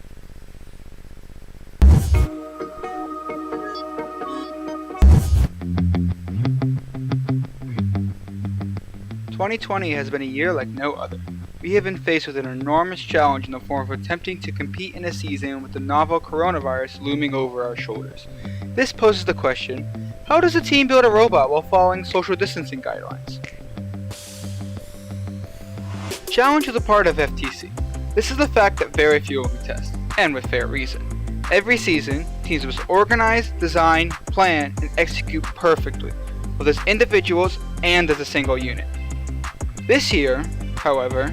2020 has been a year like no other. We have been faced with an enormous challenge in the form of attempting to compete in a season with the novel coronavirus looming over our shoulders. This poses the question, how does a team build a robot while following social distancing guidelines? Challenge is a part of FTC. This is the fact that very few will be tested, and with fair reason. Every season, teams must organize, design, plan, and execute perfectly, both as individuals and as a single unit. This year, however,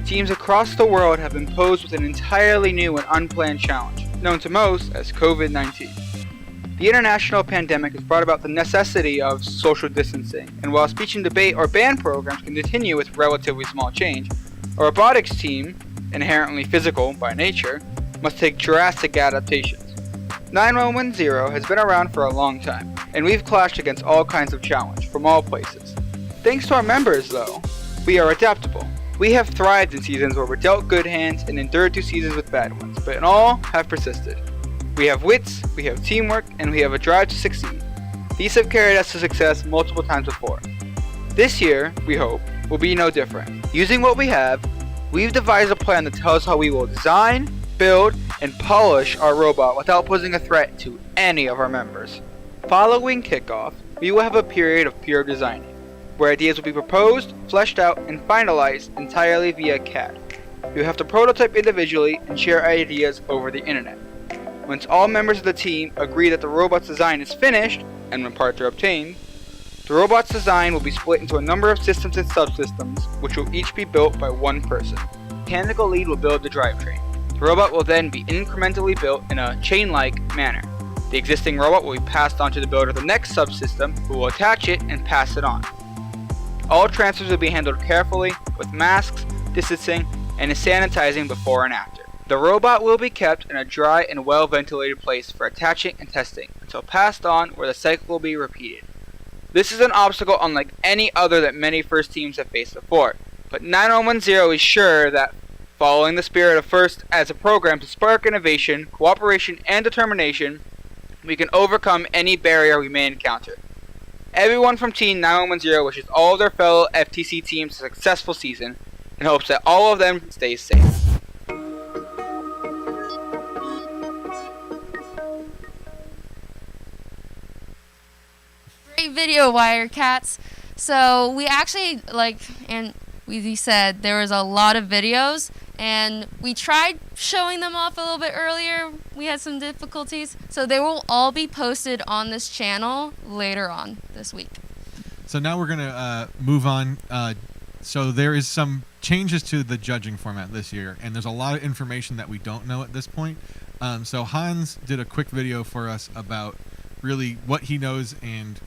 teams across the world have been posed with an entirely new and unplanned challenge, known to most as COVID-19. The international pandemic has brought about the necessity of social distancing, and while speech and debate or band programs can continue with relatively small change, a robotics team, inherently physical by nature, must take drastic adaptations. 9110 has been around for a long time, and we've clashed against all kinds of challenge from all places. Thanks to our members, though, we are adaptable. We have thrived in seasons where we're dealt good hands and endured through seasons with bad ones, but in all have persisted. We have wits, we have teamwork, and we have a drive to succeed. These have carried us to success multiple times before. This year, we hope, will be no different. Using what we have, we've devised a plan that tells how we will design, build, and polish our robot without posing a threat to any of our members. Following Kickoff, we will have a period of pure designing, where ideas will be proposed, fleshed out, and finalized entirely via CAD. We will have to prototype individually and share ideas over the internet. Once all members of the team agree that the robot's design is finished, and when parts are obtained, the robot's design will be split into a number of systems and subsystems, which will each be built by one person. The mechanical lead will build the drivetrain. The robot will then be incrementally built in a chain-like manner. The existing robot will be passed on to the builder of the next subsystem, who will attach it and pass it on. All transfers will be handled carefully, with masks, distancing, and sanitizing before and after. The robot will be kept in a dry and well-ventilated place for attaching and testing, until passed on where the cycle will be repeated. This is an obstacle unlike any other that many FIRST teams have faced before, but 9110 is sure that, following the spirit of FIRST as a program to spark innovation, cooperation, and determination, we can overcome any barrier we may encounter. Everyone from Team 9110 wishes all of their fellow FTC teams a successful season and hopes that all of them stay safe. Great video, Wirecats. So we actually, and we said, there was a lot of videos, and we tried showing them off a little bit earlier. We had some difficulties, so they will all be posted on this channel later on this week. So now we're going to move on. So there is some changes to the judging format this year, and there's a lot of information that we don't know at this point. So Hans did a quick video for us about really what he knows and,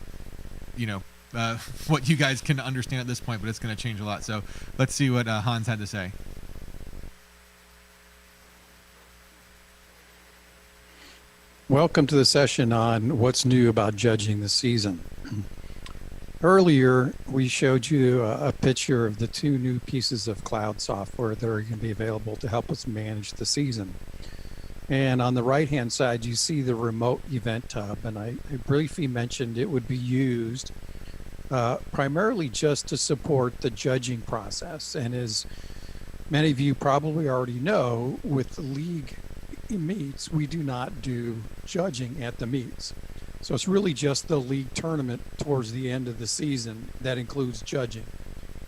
what you guys can understand at this point, but it's going to change a lot. So let's see what Hans had to say. Welcome to the session on what's new about judging the season. Earlier, we showed you a picture of the 2 new pieces of cloud software that are going to be available to help us manage the season. And on the right-hand side, you see the remote event hub, and I briefly mentioned it would be used primarily just to support the judging process. And as many of you probably already know, with the league meets, we do not do judging at the meets. So it's really just the league tournament towards the end of the season that includes judging.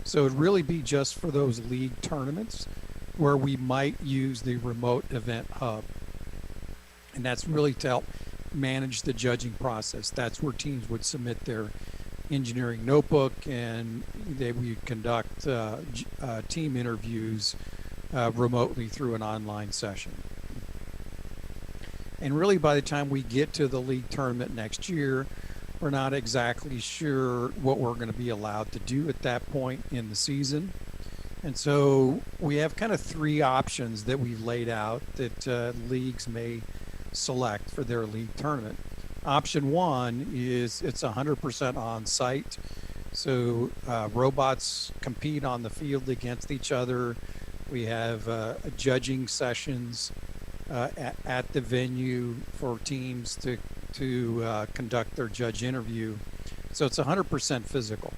So it'd really be just for those league tournaments where we might use the remote event hub. And that's really to help manage the judging process. That's where teams would submit their engineering notebook, and they would conduct team interviews remotely through an online session. And really, by the time we get to the league tournament next year, we're not exactly sure what we're going to be allowed to do at that point in the season. And so we have kind of 3 options that we've laid out that leagues may select for their league tournament. Option one is it's 100% on site. So robots compete on the field against each other. We have judging sessions at the venue for teams to conduct their judge interview. So it's 100% physical.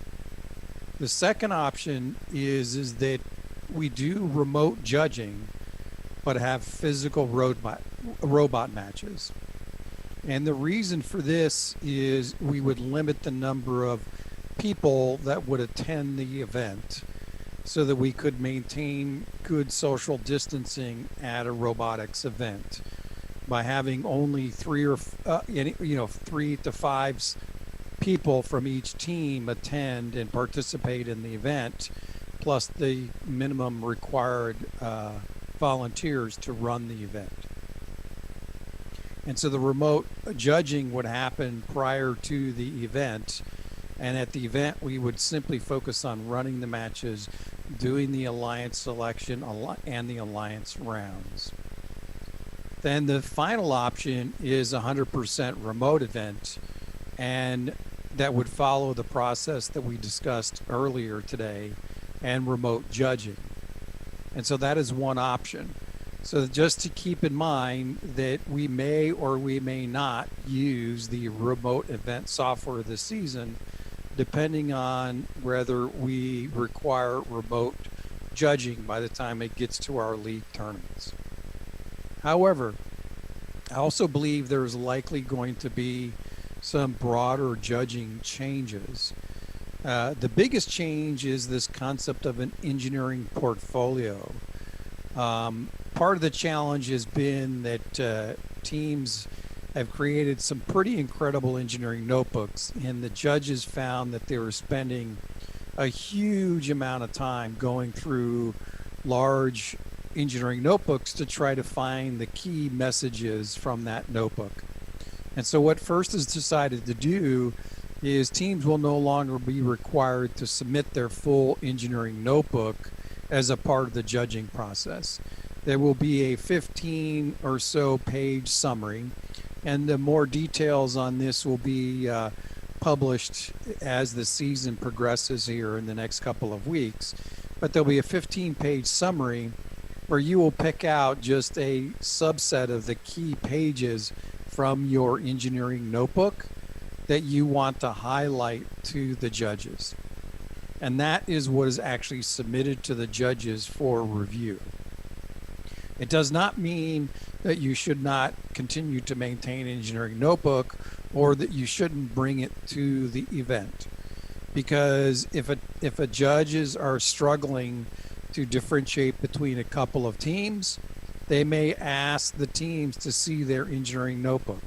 The second option is that we do remote judging, but have physical robot matches. And the reason for this is we would limit the number of people that would attend the event so that we could maintain good social distancing at a robotics event by having only 3 to 5 people from each team attend and participate in the event, plus the minimum required volunteers to run the event. And so the remote judging would happen prior to the event, and at the event we would simply focus on running the matches, doing the alliance selection and the alliance rounds. Then the final option is 100% remote event, and that would follow the process that we discussed earlier today, and remote judging. And so that is one option. So just to keep in mind that we may or we may not use the remote event software this season, depending on whether we require remote judging by the time it gets to our league tournaments. However, I also believe there's likely going to be some broader judging changes. The biggest change is this concept of an engineering portfolio. Part of the challenge has been that teams have created some pretty incredible engineering notebooks, and the judges found that they were spending a huge amount of time going through large engineering notebooks to try to find the key messages from that notebook. And so what FIRST has decided to do is teams will no longer be required to submit their full engineering notebook as a part of the judging process. There will be a 15 or so page summary, and the more details on this will be published as the season progresses here in the next couple of weeks. But there'll be a 15-page summary where you will pick out just a subset of the key pages from your engineering notebook that you want to highlight to the judges. And that is what is actually submitted to the judges for review. It does not mean that you should not continue to maintain an engineering notebook or that you shouldn't bring it to the event. Because if a judges are struggling to differentiate between a couple of teams, they may ask the teams to see their engineering notebook.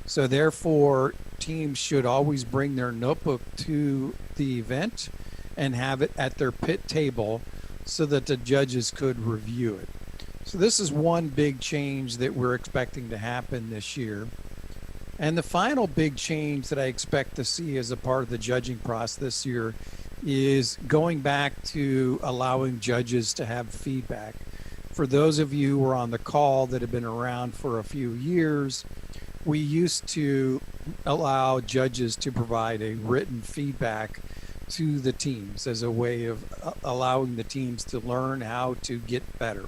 So therefore, teams should always bring their notebook to the event and have it at their pit table so that the judges could review it. So this is one big change that we're expecting to happen this year. And the final big change that I expect to see as a part of the judging process this year is going back to allowing judges to have feedback. For those of you who are on the call that have been around for a few years, we used to allow judges to provide a written feedback to the teams as a way of allowing the teams to learn how to get better.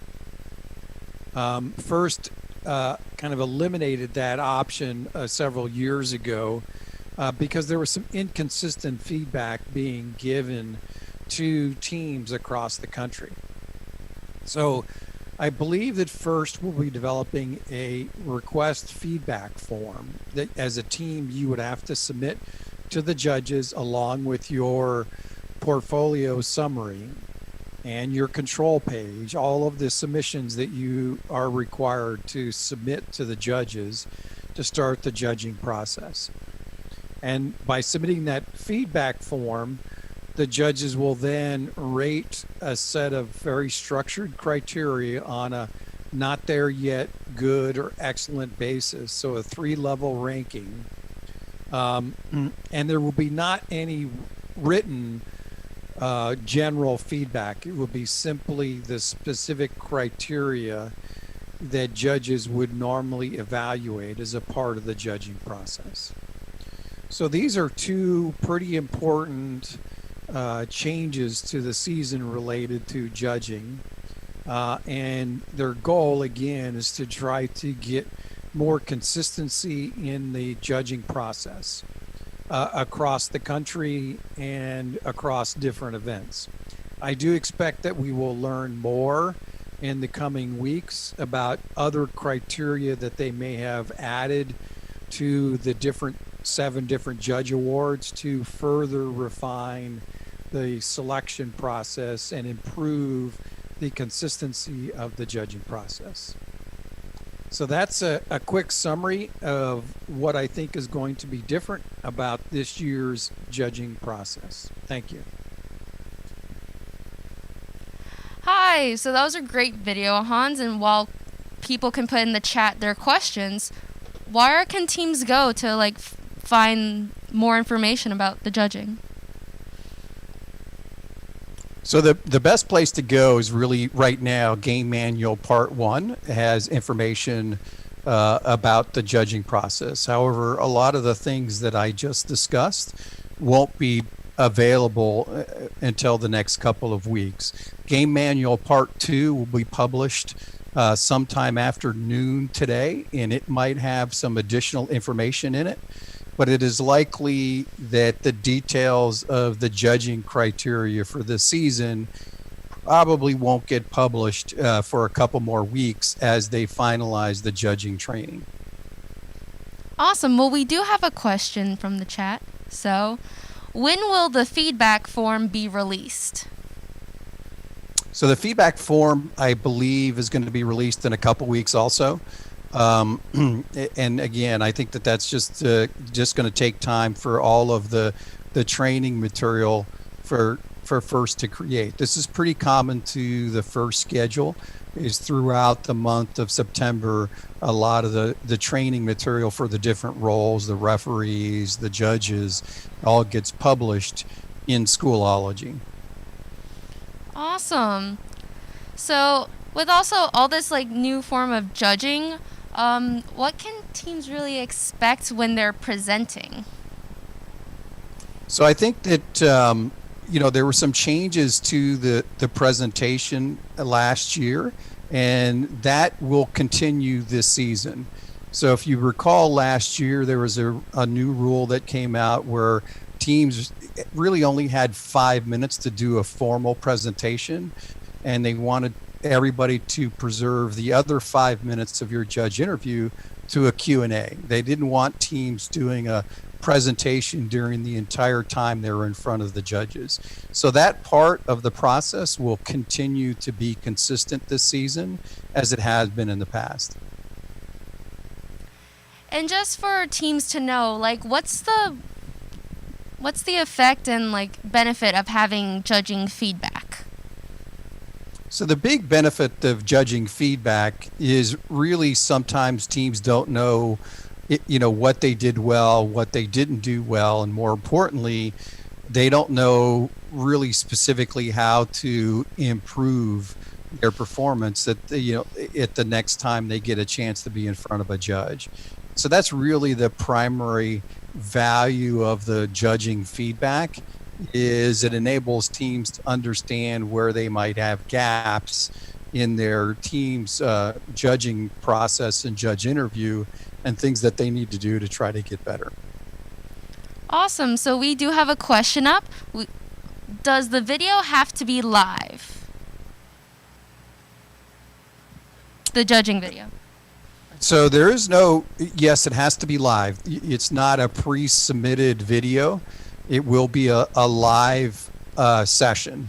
FIRST kind of eliminated that option several years ago because there was some inconsistent feedback being given to teams across the country. So I believe that FIRST will be developing a request feedback form that as a team you would have to submit to the judges along with your portfolio summary and your control page, all of the submissions that you are required to submit to the judges to start the judging process. And by submitting that feedback form, the judges will then rate a set of very structured criteria on a not there yet, good, or excellent basis. So a 3-level ranking. And there will be not any written general feedback. It will be simply the specific criteria that judges would normally evaluate as a part of the judging process. So these are two pretty important changes to the season related to judging. And their goal, again, is to try to get more consistency in the judging process across the country and across different events. I do expect that we will learn more in the coming weeks about other criteria that they may have added to the 7 different judge awards to further refine the selection process and improve the consistency of the judging process. So that's a quick summary of what I think is going to be different about this year's judging process. Thank you. Hi, so that was a great video, Hans, and while people can put in the chat their questions, where can teams go to find more information about the judging? So the best place to go is really right now, Game Manual Part 1 has information about the judging process. However, a lot of the things that I just discussed won't be available until the next couple of weeks. Game Manual Part 2 will be published sometime after noon today, and it might have some additional information in it. But it is likely that the details of the judging criteria for this season probably won't get published for a couple more weeks as they finalize the judging training. Awesome. Well, we do have a question from the chat. So, when will the feedback form be released? So the feedback form, I believe, is going to be released in a couple weeks also. And again, I think that that's just going to take time for all of the training material for FIRST to create. This is pretty common to the FIRST schedule. Is throughout the month of September, a lot of the training material for the different roles, the referees, the judges, all gets published in Schoolology. Awesome. So with also all this new form of judging, what can teams really expect when they're presenting? So I think that there were some changes to the presentation last year, and that will continue this season. So if you recall last year, there was a new rule that came out where teams really only had 5 minutes to do a formal presentation, and they wanted everybody to preserve the other 5 minutes of your judge interview to a Q&A. They didn't want teams doing a presentation during the entire time they were in front of the judges. So that part of the process will continue to be consistent this season as it has been in the past. And just for teams to know, what's the effect and benefit of having judging feedback? So the big benefit of judging feedback is really sometimes teams don't know, what they did well, what they didn't do well, and more importantly, they don't know really specifically how to improve their performance at the next time they get a chance to be in front of a judge. So that's really the primary value of the judging feedback, is it enables teams to understand where they might have gaps in their team's judging process and judge interview and things that they need to do to try to get better. Awesome. So we do have a question up. Does the video have to be live? The judging video. So there is no, yes, it has to be live. It's not a pre-submitted video. It will be a live session.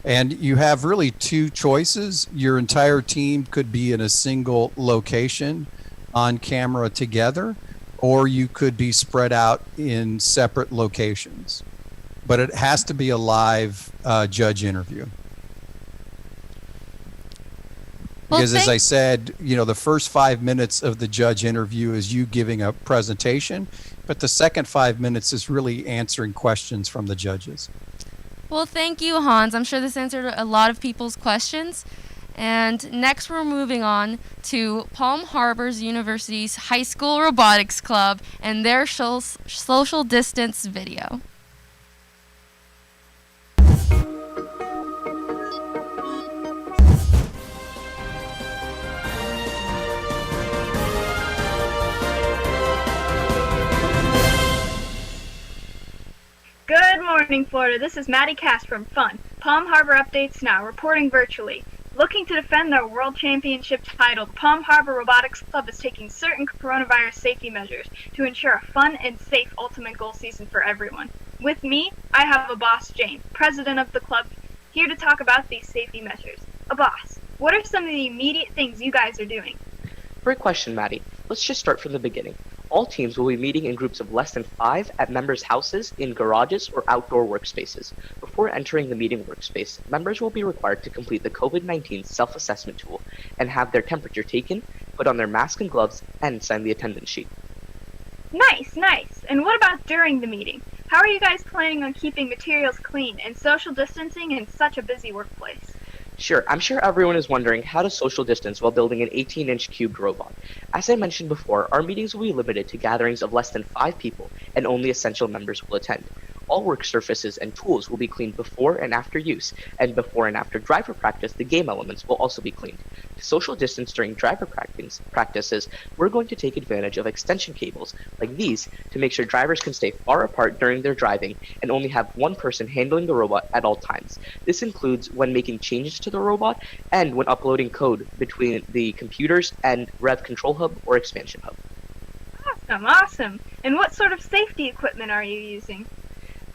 And you have really two choices. Your entire team could be in a single location on camera together, or you could be spread out in separate locations. But it has to be a live judge interview. Because as I said, the first 5 minutes of the judge interview is you giving a presentation, but the second 5 minutes is really answering questions from the judges. Well, thank you, Hans. I'm sure this answered a lot of people's questions. And next we're moving on to Palm Harbor University's High School Robotics Club and their social distance video. Good morning, Florida. This is Maddie Cass from FUN. Palm Harbor Updates Now, reporting virtually. Looking to defend their World Championship title, the Palm Harbor Robotics Club is taking certain coronavirus safety measures to ensure a fun and safe ultimate goal season for everyone. With me, I have Abbas Jain, president of the club, here to talk about these safety measures. Abbas, what are some of the immediate things you guys are doing? Great question, Maddie. Let's just start from the beginning. All teams will be meeting in groups of less than 5 at members' houses, in garages, or outdoor workspaces. Before entering the meeting workspace, members will be required to complete the COVID-19 self-assessment tool and have their temperature taken, put on their mask and gloves, and sign the attendance sheet. Nice, nice. And what about during the meeting? How are you guys planning on keeping materials clean and social distancing in such a busy workplace? Sure, I'm sure everyone is wondering how to social distance while building an 18-inch cubed robot. As I mentioned before, our meetings will be limited to gatherings of less than 5 people, and only essential members will attend. All work surfaces and tools will be cleaned before and after use, and before and after driver practice, the game elements will also be cleaned. To social distance during driver practices, we're going to take advantage of extension cables like these to make sure drivers can stay far apart during their driving and only have one person handling the robot at all times. This includes when making changes to the robot and when uploading code between the computers and Rev Control Hub or Expansion Hub. Awesome, awesome. And what sort of safety equipment are you using?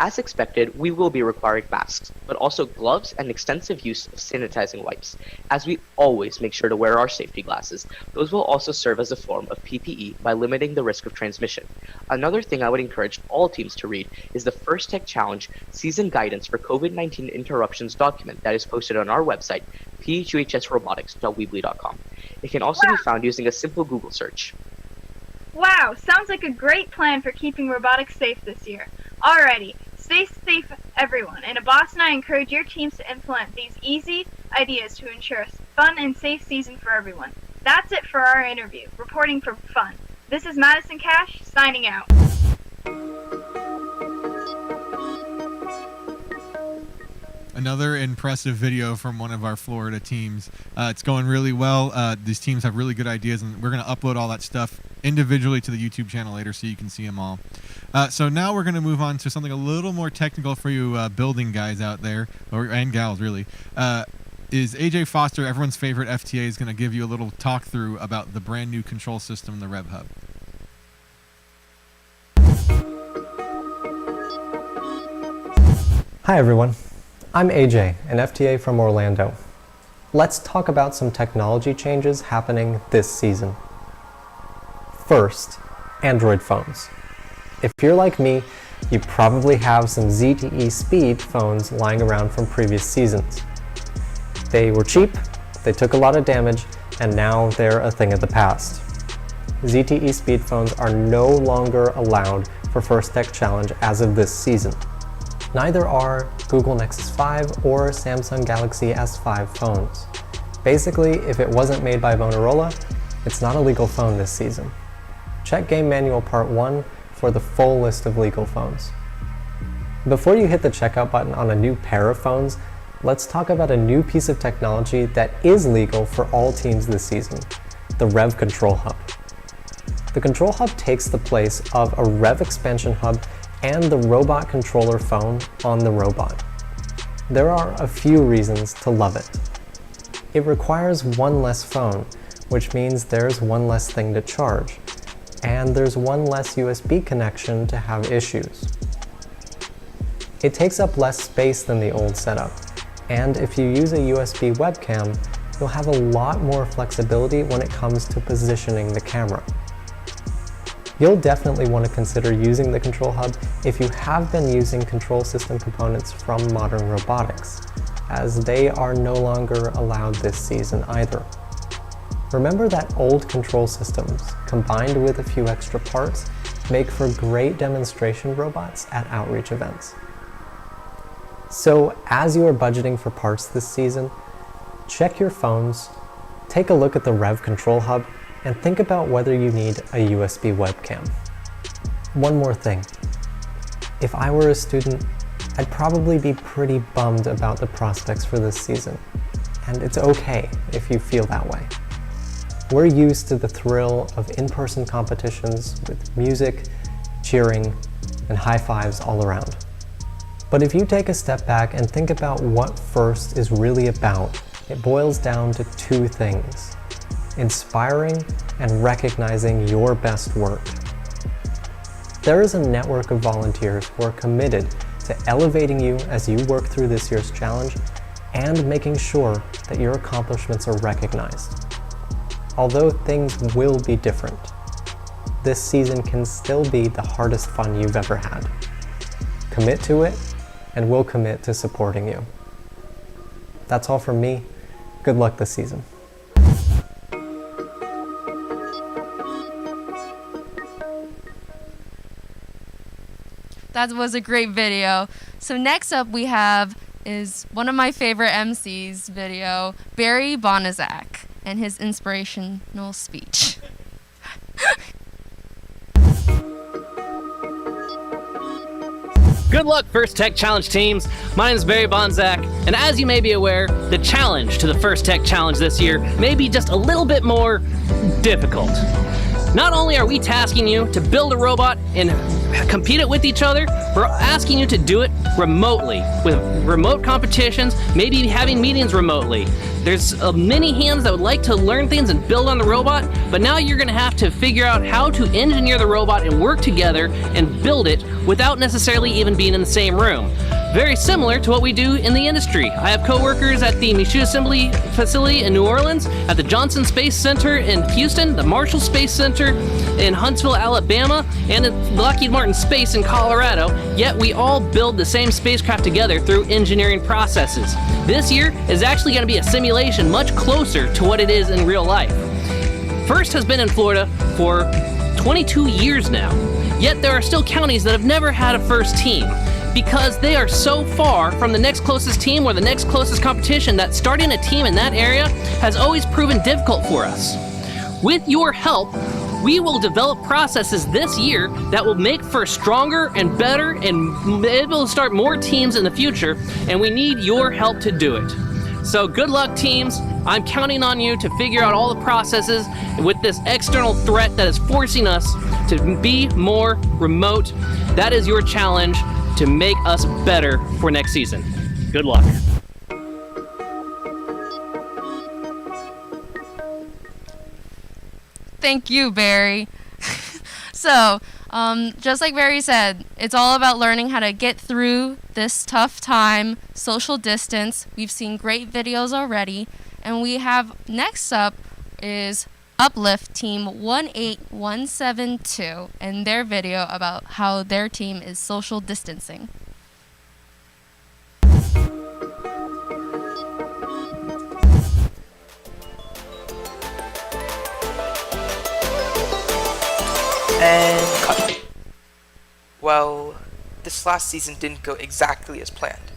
As expected, we will be requiring masks, but also gloves and extensive use of sanitizing wipes. As we always make sure to wear our safety glasses, those will also serve as a form of PPE by limiting the risk of transmission. Another thing I would encourage all teams to read is the First Tech Challenge Season Guidance for COVID-19 Interruptions document that is posted on our website, phusrobotics.weebly.com. It can also be found using a simple Google search. Wow, sounds like a great plan for keeping robotics safe this year. Alrighty, stay safe everyone, and Abbas and I encourage your teams to implement these easy ideas to ensure a fun and safe season for everyone. That's it for our interview. Reporting for FUN. This is Madison Cash, signing out. Another impressive video from one of our Florida teams. It's going really well. These teams have really good ideas, and we're going to upload all that stuff individually to the YouTube channel later so you can see them all. So now we're going to move on to something a little more technical for you building guys out there, and gals really. Is AJ Foster, everyone's favorite FTA, is going to give you a little talk through about the brand new control system, the Rev Hub. Hi everyone. I'm AJ, an FTA from Orlando. Let's talk about some technology changes happening this season. First, Android phones. If you're like me, you probably have some ZTE Speed phones lying around from previous seasons. They were cheap, they took a lot of damage, and now they're a thing of the past. ZTE Speed phones are no longer allowed for First Tech Challenge as of this season. Neither are Google Nexus 5 or Samsung Galaxy S5 phones. Basically, if it wasn't made by Motorola, it's not a legal phone this season. Check Game Manual Part 1 for the full list of legal phones. Before you hit the checkout button on a new pair of phones, let's talk about a new piece of technology that is legal for all teams this season, the Rev Control Hub. The Control Hub takes the place of a Rev Expansion Hub and the robot controller phone on the robot. There are a few reasons to love it. It requires one less phone, which means there's one less thing to charge, and there's one less USB connection to have issues. It takes up less space than the old setup, and if you use a USB webcam, you'll have a lot more flexibility when it comes to positioning the camera. You'll definitely want to consider using the Control Hub if you have been using control system components from Modern Robotics, as they are no longer allowed this season either. Remember that old control systems, combined with a few extra parts, make for great demonstration robots at outreach events. So as you are budgeting for parts this season, check your phones, take a look at the Rev Control Hub, and think about whether you need a USB webcam. One more thing. If I were a student, I'd probably be pretty bummed about the prospects for this season. And it's okay if you feel that way. We're used to the thrill of in-person competitions with music, cheering, and high fives all around. But if you take a step back and think about what FIRST is really about, it boils down to two things: inspiring and recognizing your best work. There is a network of volunteers who are committed to elevating you as you work through this year's challenge and making sure that your accomplishments are recognized. Although things will be different, this season can still be the hardest fun you've ever had. Commit to it, and we'll commit to supporting you. That's all from me. Good luck this season. That was a great video. So next up we have is one of my favorite MCs video, Barry Bonizak, and his inspirational speech. Good luck, First Tech Challenge teams. My name is Barry Bonzak, and as you may be aware, the challenge to the First Tech Challenge this year may be just a little bit more difficult. Not only are we tasking you to build a robot and compete it with each other, we're asking you to do it remotely, with remote competitions, maybe having meetings remotely. There's many hands that would like to learn things and build on the robot, but now you're going to have to figure out how to engineer the robot and work together and build it without necessarily even being in the same room. Very similar to what we do in the industry. I have coworkers at the Michoud Assembly Facility in New Orleans, at the Johnson Space Center in Houston, the Marshall Space Center in Huntsville, Alabama, and at Lockheed Martin Space in Colorado, yet we all build the same spacecraft together through engineering processes. This year is actually going to be a simulation much closer to what it is in real life. FIRST has been in Florida for 22 years now, yet there are still counties that have never had a FIRST team, because they are so far from the next closest team or the next closest competition that starting a team in that area has always proven difficult for us. With your help, we will develop processes this year that will make FIRST stronger and better and be able to start more teams in the future, and we need your help to do it. So good luck, teams. I'm counting on you to figure out all the processes with this external threat that is forcing us to be more remote. That is your challenge to make us better for next season. Good luck. Thank you, Barry. So, just like Barry said, it's all about learning how to get through this tough time, social distance. We've seen great videos already, and we have next up is Uplift Team 18172 and their video about how their team is social distancing. And cut. Well, this last season didn't go exactly as planned.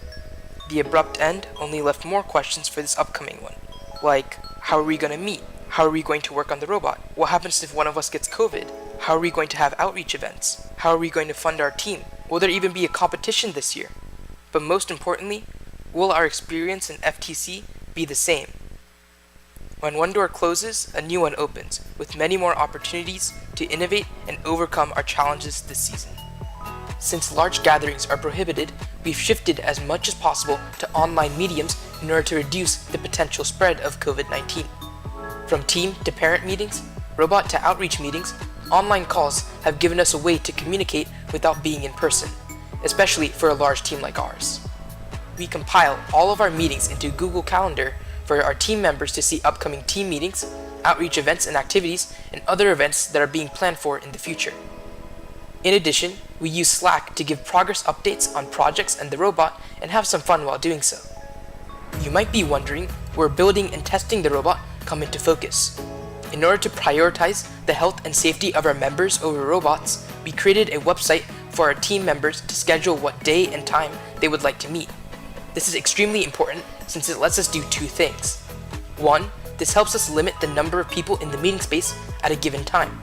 The abrupt end only left more questions for this upcoming one, like, how are we going to meet? How are we going to work on the robot? What happens if one of us gets COVID? How are we going to have outreach events? How are we going to fund our team? Will there even be a competition this year? But most importantly, will our experience in FTC be the same? When one door closes, a new one opens, with many more opportunities to innovate and overcome our challenges this season. Since large gatherings are prohibited, we've shifted as much as possible to online mediums in order to reduce the potential spread of COVID-19. From team to parent meetings, robot to outreach meetings, online calls have given us a way to communicate without being in person, especially for a large team like ours. We compile all of our meetings into Google Calendar for our team members to see upcoming team meetings, outreach events and activities, and other events that are being planned for in the future. In addition, we use Slack to give progress updates on projects and the robot and have some fun while doing so. You might be wondering where building and testing the robot come into focus. In order to prioritize the health and safety of our members over robots, we created a website for our team members to schedule what day and time they would like to meet. This is extremely important since it lets us do two things: 1. This helps us limit the number of people in the meeting space at a given time.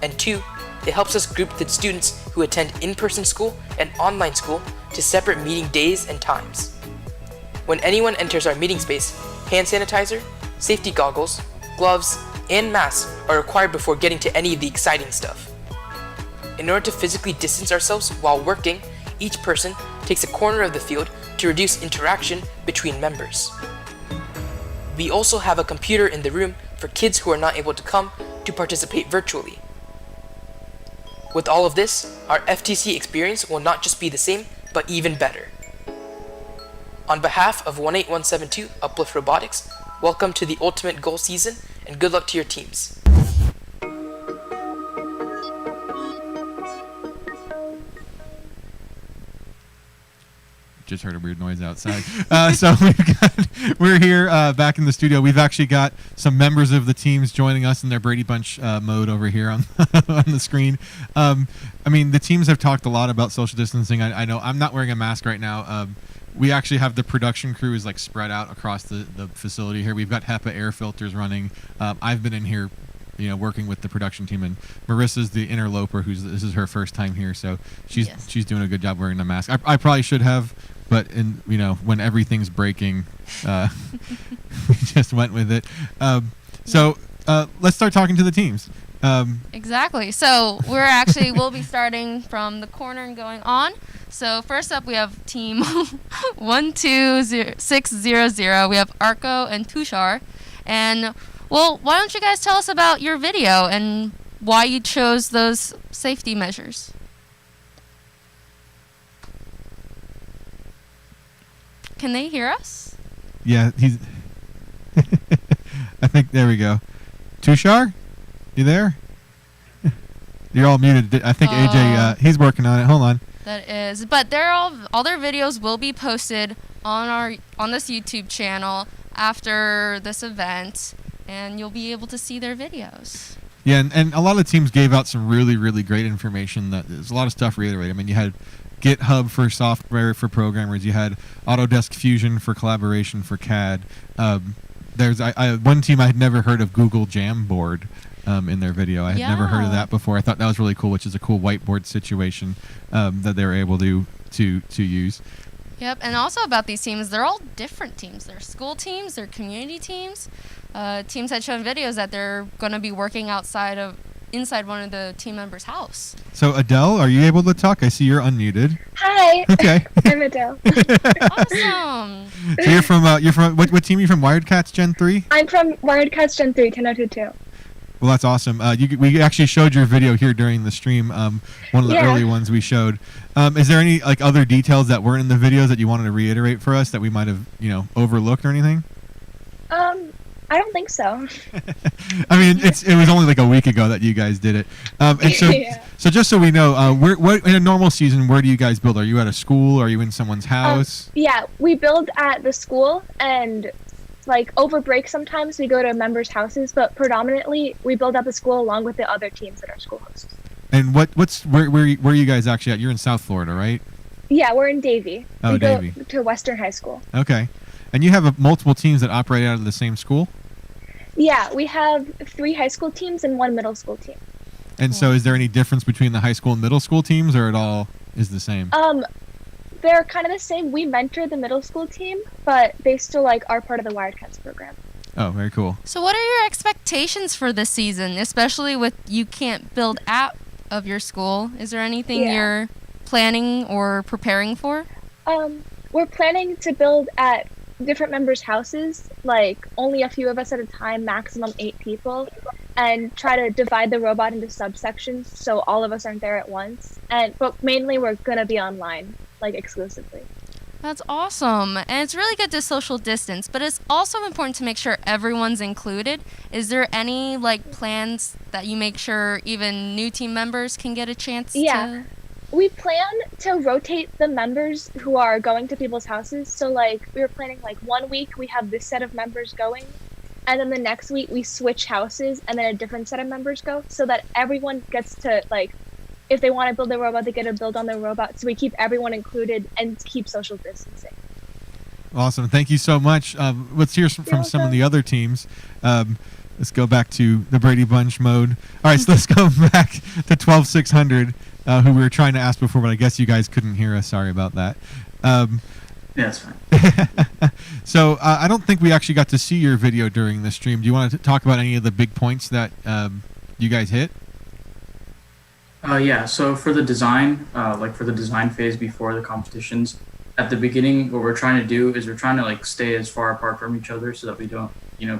And 2. It helps us group the students who attend in-person school and online school to separate meeting days and times. When anyone enters our meeting space, hand sanitizer, safety goggles, gloves, and masks are required before getting to any of the exciting stuff. In order to physically distance ourselves while working, each person takes a corner of the field to reduce interaction between members. We also have a computer in the room for kids who are not able to come to participate virtually. With all of this, our FTC experience will not just be the same, but even better. On behalf of 18172 Uplift Robotics, welcome to the ultimate goal season and good luck to your teams. Just heard a weird noise outside. So we're here back in the studio. We've actually got some members of the teams joining us in their Brady Bunch mode over here on on the screen. I mean, the teams have talked a lot about social distancing. I know I'm not wearing a mask right now. We actually have the production crew is like spread out across the facility here. We've got HEPA air filters running. I've been in here, working with the production team, and Marissa's the interloper. This is her first time here, so she's doing a good job wearing the mask. I probably should have. But when everything's breaking, we just went with it. So let's start talking to the teams. Exactly. So we'll be starting from the corner and going on. So first up, we have team 12600. We have Arco and Tushar. And why don't you guys tell us about your video and why you chose those safety measures? Can they hear us? Yeah, he's. I think there we go. Tushar, you there? You're all muted. I think AJ. He's working on it. Hold on. That is, but all their videos will be posted on this YouTube channel after this event, and you'll be able to see their videos. Yeah, and a lot of teams gave out some really, really great information. There's a lot of stuff reiterated. I mean, you had GitHub for software for programmers. You had Autodesk Fusion for collaboration for CAD. There's one team I had never heard of Google Jamboard in their video. I had never heard of that before. I thought that was really cool, which is a cool whiteboard situation that they were able to use. Yep, and also about these teams, they're all different teams. They're school teams, they're community teams. Teams had shown videos that they're going to be working inside one of the team members' house. So Adele, are you able to talk? I see you're unmuted. Hi. Okay. I'm Adele. Awesome. So you're from what team are you from? Wiredcats Gen 3? I'm from Wiredcats Gen 3, 10022. Well, that's awesome. We actually showed your video here during the stream, one of the early ones we showed. Is there any other details that weren't in the videos that you wanted to reiterate for us that we might have overlooked or anything? I don't think so. I mean, it was only like a week ago that you guys did it, and so so just so we know, what in a normal season, where do you guys build? Are you at a school? Are you in someone's house? Yeah, we build at the school, and over break sometimes we go to members' houses, but predominantly we build at the school along with the other teams that our school hosts. And where are you guys actually at? You're in South Florida, right? Yeah, we're in Davie. Oh, we Davie. go to Western High School. Okay, and you have multiple teams that operate out of the same school? Yeah, we have 3 high school teams and 1 middle school team. And so is there any difference between the high school and middle school teams, or it all is the same? They're kind of the same. We mentor the middle school team, but they still are part of the Wirecats program. Oh, very cool. So what are your expectations for this season, especially with you can't build out of your school? Is there anything you're planning or preparing for? We're planning to build at different members' houses, only a few of us at a time, maximum 8 people, and try to divide the robot into subsections so all of us aren't there at once. But mainly we're gonna be online, exclusively. That's awesome. And it's really good to social distance, but it's also important to make sure everyone's included. Is there any plans that you make sure even new team members can get a chance to? We plan to rotate the members who are going to people's houses. So we were planning 1 week we have this set of members going, and then the next week we switch houses and then a different set of members go, so that everyone gets to if they want to build their robot, they get to build on their robot. So we keep everyone included and keep social distancing. Awesome. Thank you so much. Let's hear from some of the other teams. Let's go back to the Brady Bunch mode. All right, so let's go back to 12600, who we were trying to ask before, but I guess you guys couldn't hear us. Sorry about that. Yeah, that's fine. So I don't think we actually got to see your video during the stream. Do you want to talk about any of the big points that you guys hit? Yeah, so for the design, like for the design phase before the competitions, at the beginning, what we're trying to do is we're trying to like stay as far apart from each other so that we don't,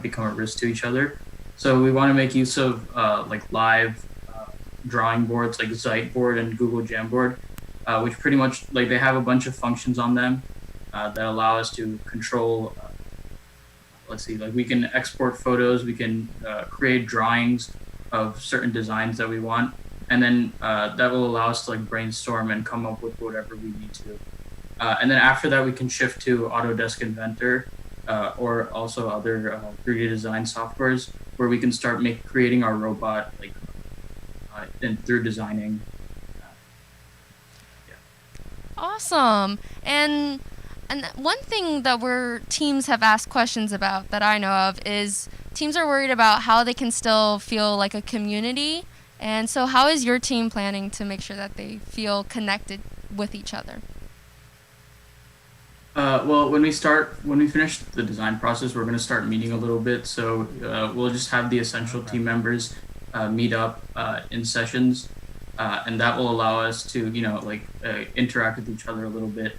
become a risk to each other. So we want to make use of like live drawing boards like Ziteboard and Google Jamboard, which pretty much like they have a bunch of functions on them that allow us to control. Let's see, like we can export photos, we can create drawings of certain designs that we want, and then that will allow us to like brainstorm and come up with whatever we need to. And then after that, we can shift to Autodesk Inventor or also other 3D design softwares where we can start creating our robot like through designing. Awesome. And one thing that teams have asked questions about that I know of is teams are worried about how they can still feel like a community. And so how is your team planning to make sure that they feel connected with each other? Well, when we finish the design process, we're going to start meeting a little bit. So we'll just have the essential team members meet up in sessions, and that will allow us to, interact with each other a little bit,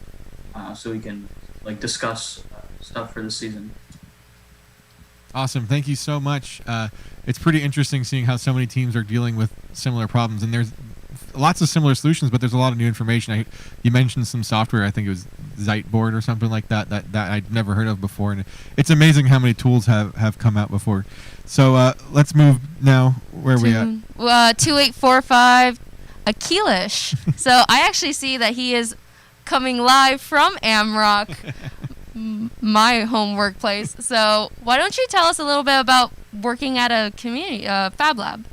so we can like discuss stuff for the season. Awesome. Thank you so much. It's pretty interesting seeing how so many teams are dealing with similar problems, and there's lots of similar solutions, but there's a lot of new information. You mentioned some software, I think it was Ziteboard or something like that I'd never heard of before, and it's amazing how many tools have come out before. So let's move now. Where are we at? 2845 Akilish. So I actually see that he is coming live from Amrock, my home workplace. So why don't you tell us a little bit about working at a community Fab Lab?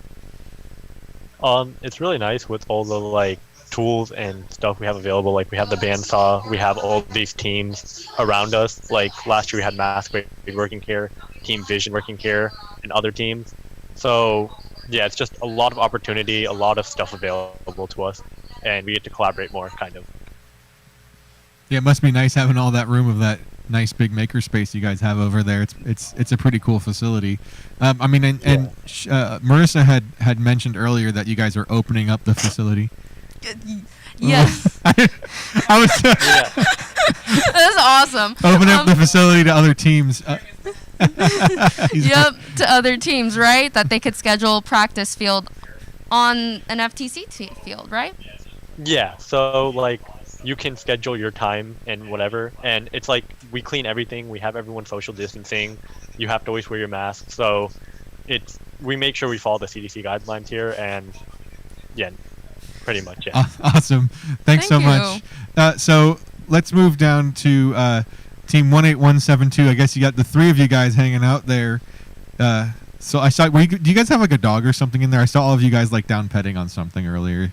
It's really nice with all the tools and stuff we have available. Like we have the bandsaw, we have all these teams around us. Like last year we had Masquerade working here, Team Vision working here, and other teams. So yeah, it's just a lot of opportunity, a lot of stuff available to us, and we get to collaborate more, kind of. Yeah, it must be nice having all that room of that nice big makerspace you guys have over there. It's a pretty cool facility. Marissa had mentioned earlier that you guys are opening up the facility. Yes. I was. That's awesome. Open up the facility to other teams. Yep, to other teams, right? That they could schedule practice field on an FTC field, right? Yeah. So you can schedule your time and whatever, and it's we clean everything. We have everyone social distancing. You have to always wear your mask. So we make sure we follow the CDC guidelines here, and yeah, pretty much. Yeah. Awesome. Thanks so much. So let's move down to Team 18172. I guess you got the three of you guys hanging out there. So I saw. Do you guys have a dog or something in there? I saw all of you guys down petting on something earlier.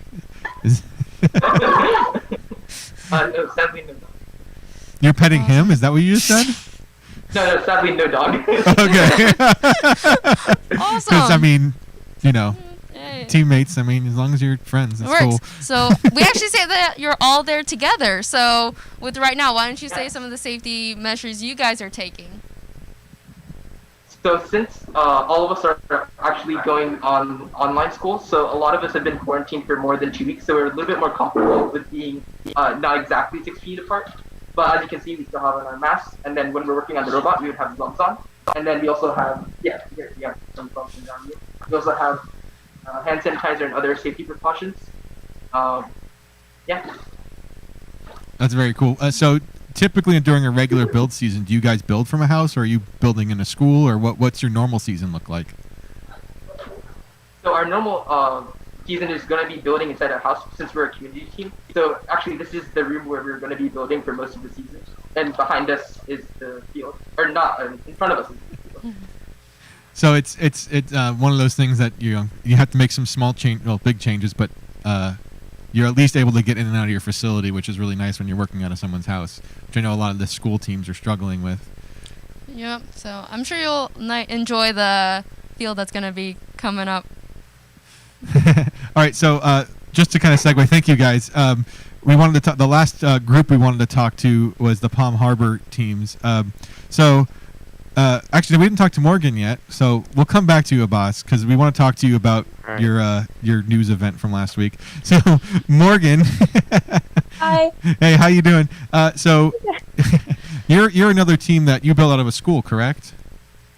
No, sadly no dog. You're petting him? Is that what you just said? No, sadly no dog. Okay. Awesome. Because teammates. As long as you're friends, it's cool. So we actually say that you're all there together. So with right now, why don't you say some of the safety measures you guys are taking? So since all of us are actually going on online school, so a lot of us have been quarantined for more than 2 weeks, so we're a little bit more comfortable with being not exactly 6 feet apart. But as you can see, we still have on our masks, and then when we're working on the robot, we would have gloves on. And then we also have, some gloves down here. We also have hand sanitizer and other safety precautions. That's very cool. So typically during a regular build season, do you guys build from a house, or are you building in a school, or what's your normal season look like? So our normal season is going to be building inside our house since we're a community team. So actually this is the room where we're going to be building for most of the season. And behind us is the field. Or not, in front of us is the field. So it's one of those things that you have to make some big changes, but you're at least able to get in and out of your facility, which is really nice when you're working out of someone's house, which I know a lot of the school teams are struggling with. Yep. So I'm sure you'll enjoy the field that's going to be coming up. All right. So just to kind of segue, thank you guys. We wanted to talk. The last group we wanted to talk to was the Palm Harbor teams. Actually, we didn't talk to Morgan yet, so we'll come back to you, Abbas, because we want to talk to you about your news event from last week. So, Morgan. Hi. Hey, how you doing? So, you're another team that you built out of a school, correct?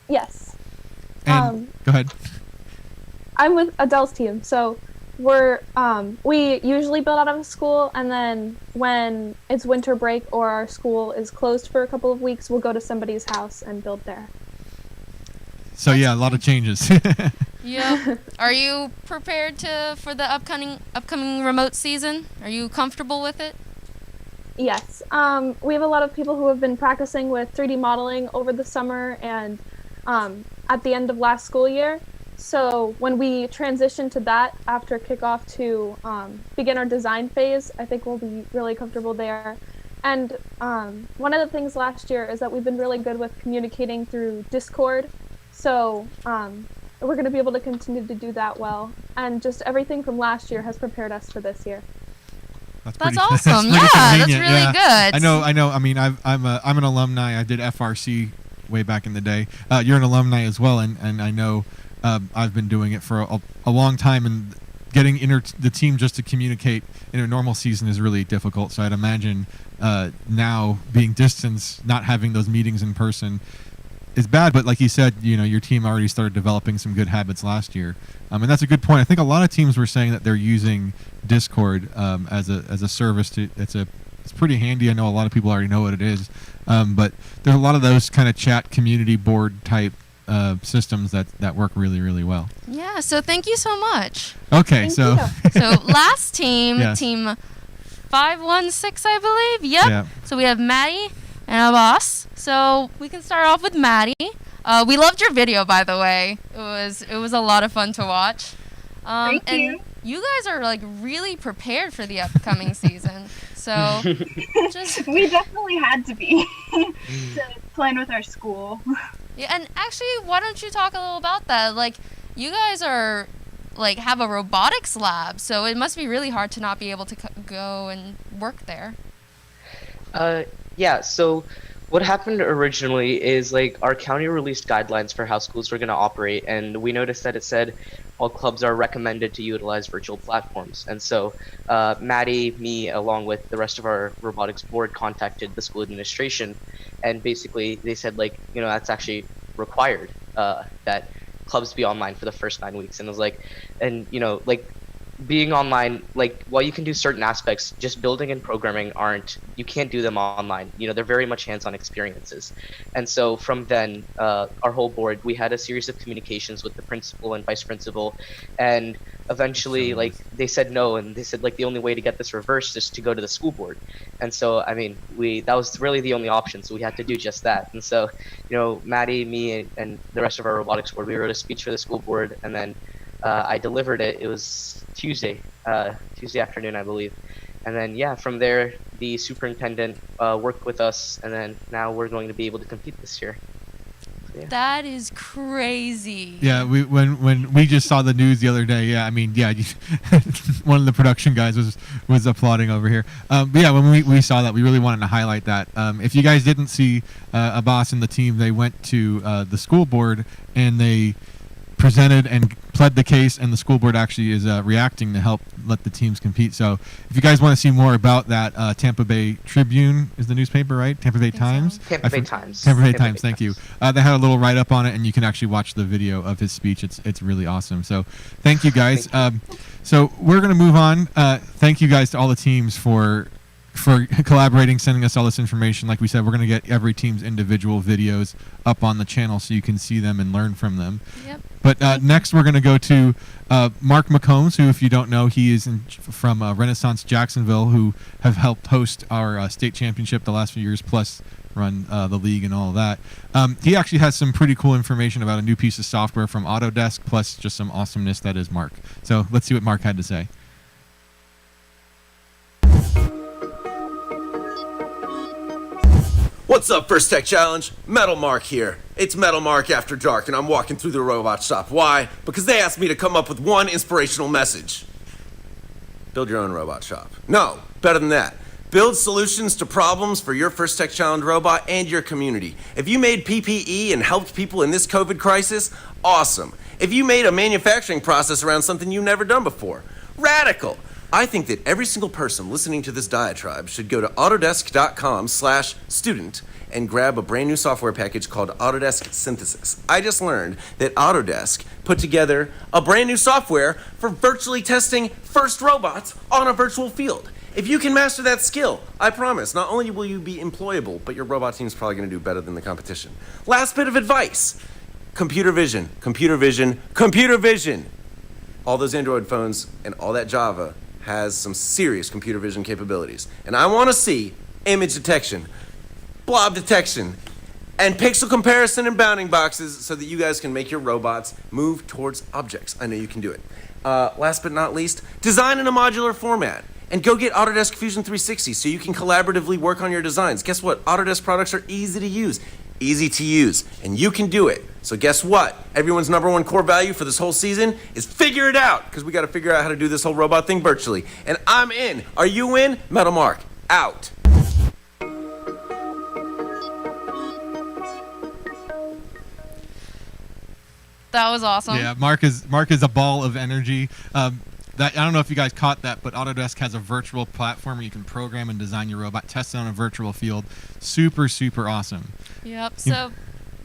Yes. And go ahead. I'm with Adele's team, so we usually build out of a school, and then when it's winter break or our school is closed for a couple of weeks, we'll go to somebody's house and build there. So yeah, a lot of changes. Yep. Are you prepared for the upcoming remote season? Are you comfortable with it? Yes. We have a lot of people who have been practicing with 3D modeling over the summer and at the end of last school year. So when we transition to that after kickoff to begin our design phase, I think we'll be really comfortable there. And one of the things last year is that we've been really good with communicating through Discord. So we're going to be able to continue to do that well. And just everything from last year has prepared us for this year. That's awesome. That's really good. I know. I mean, I'm an alumni. I did FRC way back in the day. You're an alumni as well, and I know. I've been doing it for a long time, and getting the team just to communicate in a normal season is really difficult. So I'd imagine now being distance, not having those meetings in person is bad. But like you said, your team already started developing some good habits last year, and that's a good point. I think a lot of teams were saying that they're using Discord as a service. It's pretty handy. I know a lot of people already know what it is, but there's a lot of those kind of chat community board type systems that work really, really well. Yeah, so thank you so much. Okay, so last team, yes. Team 516, I believe. Yep. Yeah. So we have Maddie and Abbas. So we can start off with Maddie. We loved your video, by the way. It was a lot of fun to watch. Thank you. And you guys are like really prepared for the upcoming season. So we definitely had to be to plan with our school. Yeah, and actually, why don't you talk a little about that? Like, you guys are have a robotics lab, so it must be really hard to not be able to go and work there. Yeah. So what happened originally is our county released guidelines for how schools were going to operate, and we noticed that it said all clubs are recommended to utilize virtual platforms. And so Maddie, me, along with the rest of our robotics board, contacted the school administration, and basically they said that's actually required that clubs be online for the first 9 weeks. And it was being online, while you can do certain aspects, just building and programming you can't do them online. They're very much hands-on experiences. And so from then, our whole board, we had a series of communications with the principal and vice principal, and eventually they said no, and they said the only way to get this reversed is to go to the school board. And so that was really the only option, so we had to do just that. And so Maddie, me, and the rest of our robotics board, we wrote a speech for the school board, and then I delivered it. It was Tuesday afternoon, I believe. And then from there the superintendent worked with us, and then now we're going to be able to compete this year. So, yeah. That is crazy. Yeah, when we just saw the news the other day, one of the production guys was applauding over here. But yeah, when we saw that, we really wanted to highlight that. If you guys didn't see Abbas and the team, they went to the school board and they presented and pled the case, and the school board actually is reacting to help let the teams compete. So if you guys want to see more about that, Tampa Bay Tribune is the newspaper, right? Tampa Bay Times? Tampa Bay Times. Tampa Bay Times, thank you. They had a little write-up on it, and you can actually watch the video of his speech. It's really awesome. So thank you, guys. So we're going to move on. Thank you, guys, to all the teams for collaborating, sending us all this information. Like we said, we're going to get every team's individual videos up on the channel so you can see them and learn from them. Yep. But next we're going to go to Mark McCombs, who, if you don't know, he is from Renaissance Jacksonville, who have helped host our state championship the last few years, plus run the league and all of that. He actually has some pretty cool information about a new piece of software from Autodesk, plus just some awesomeness that is Mark. So let's see what Mark had to say. What's up, First Tech Challenge? Metal Mark here. It's Metal Mark After Dark, and I'm walking through the robot shop. Why? Because they asked me to come up with one inspirational message. Build your own robot shop. No, better than that. Build solutions to problems for your First Tech Challenge robot and your community. If you made PPE and helped people in this COVID crisis, awesome. If you made a manufacturing process around something you've never done before, radical. I think that every single person listening to this diatribe should go to autodesk.com/student and grab a brand new software package called Autodesk Synthesis. I just learned that Autodesk put together a brand new software for virtually testing first robots on a virtual field. If you can master that skill, I promise, not only will you be employable, but your robot team's probably gonna do better than the competition. Last bit of advice, computer vision, computer vision, computer vision. All those Android phones and all that Java has some serious computer vision capabilities. And I wanna see image detection, blob detection, and pixel comparison and bounding boxes so that you guys can make your robots move towards objects. I know you can do it. Last but not least, design in a modular format. And go get Autodesk Fusion 360 so you can collaboratively work on your designs. Guess what? Autodesk products are easy to use, and you can do it. So guess what? Everyone's number one core value for this whole season is figure it out, because we got to figure out how to do this whole robot thing virtually. And I'm in. Are you in? Metal Mark, out. That was awesome. Yeah, Mark is a ball of energy. I don't know if you guys caught that, but Autodesk has a virtual platform where you can program and design your robot, test it on a virtual field. Super, super awesome. Yep. So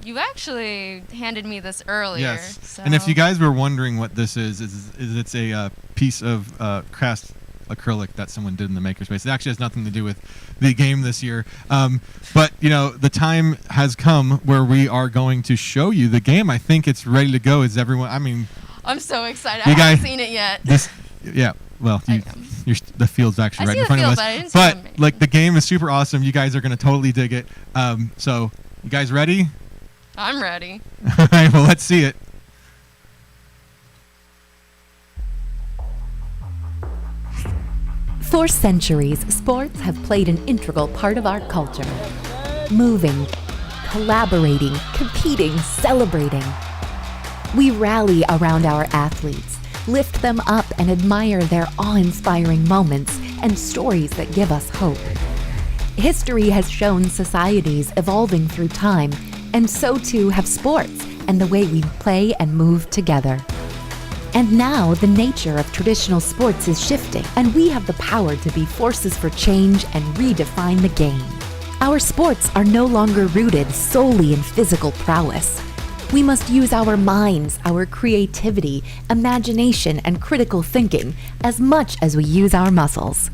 you actually handed me this earlier. Yes. So. And if you guys were wondering what this is it's a piece of cast acrylic that someone did in the makerspace. It actually has nothing to do with the game this year. But, the time has come where we are going to show you the game. I think it's ready to go. Is everyone, I'm so excited. I haven't seen it yet. The field's actually right in front of us. But the game is super awesome. You guys are going to totally dig it. So, you guys ready? I'm ready. All right, well, let's see it. For centuries, sports have played an integral part of our culture. Moving, collaborating, competing, celebrating. We rally around our athletes, lift them up and admire their awe-inspiring moments and stories that give us hope. History has shown societies evolving through time, and so too have sports and the way we play and move together. And now the nature of traditional sports is shifting, and we have the power to be forces for change and redefine the game. Our sports are no longer rooted solely in physical prowess. We must use our minds, our creativity, imagination, and critical thinking as much as we use our muscles.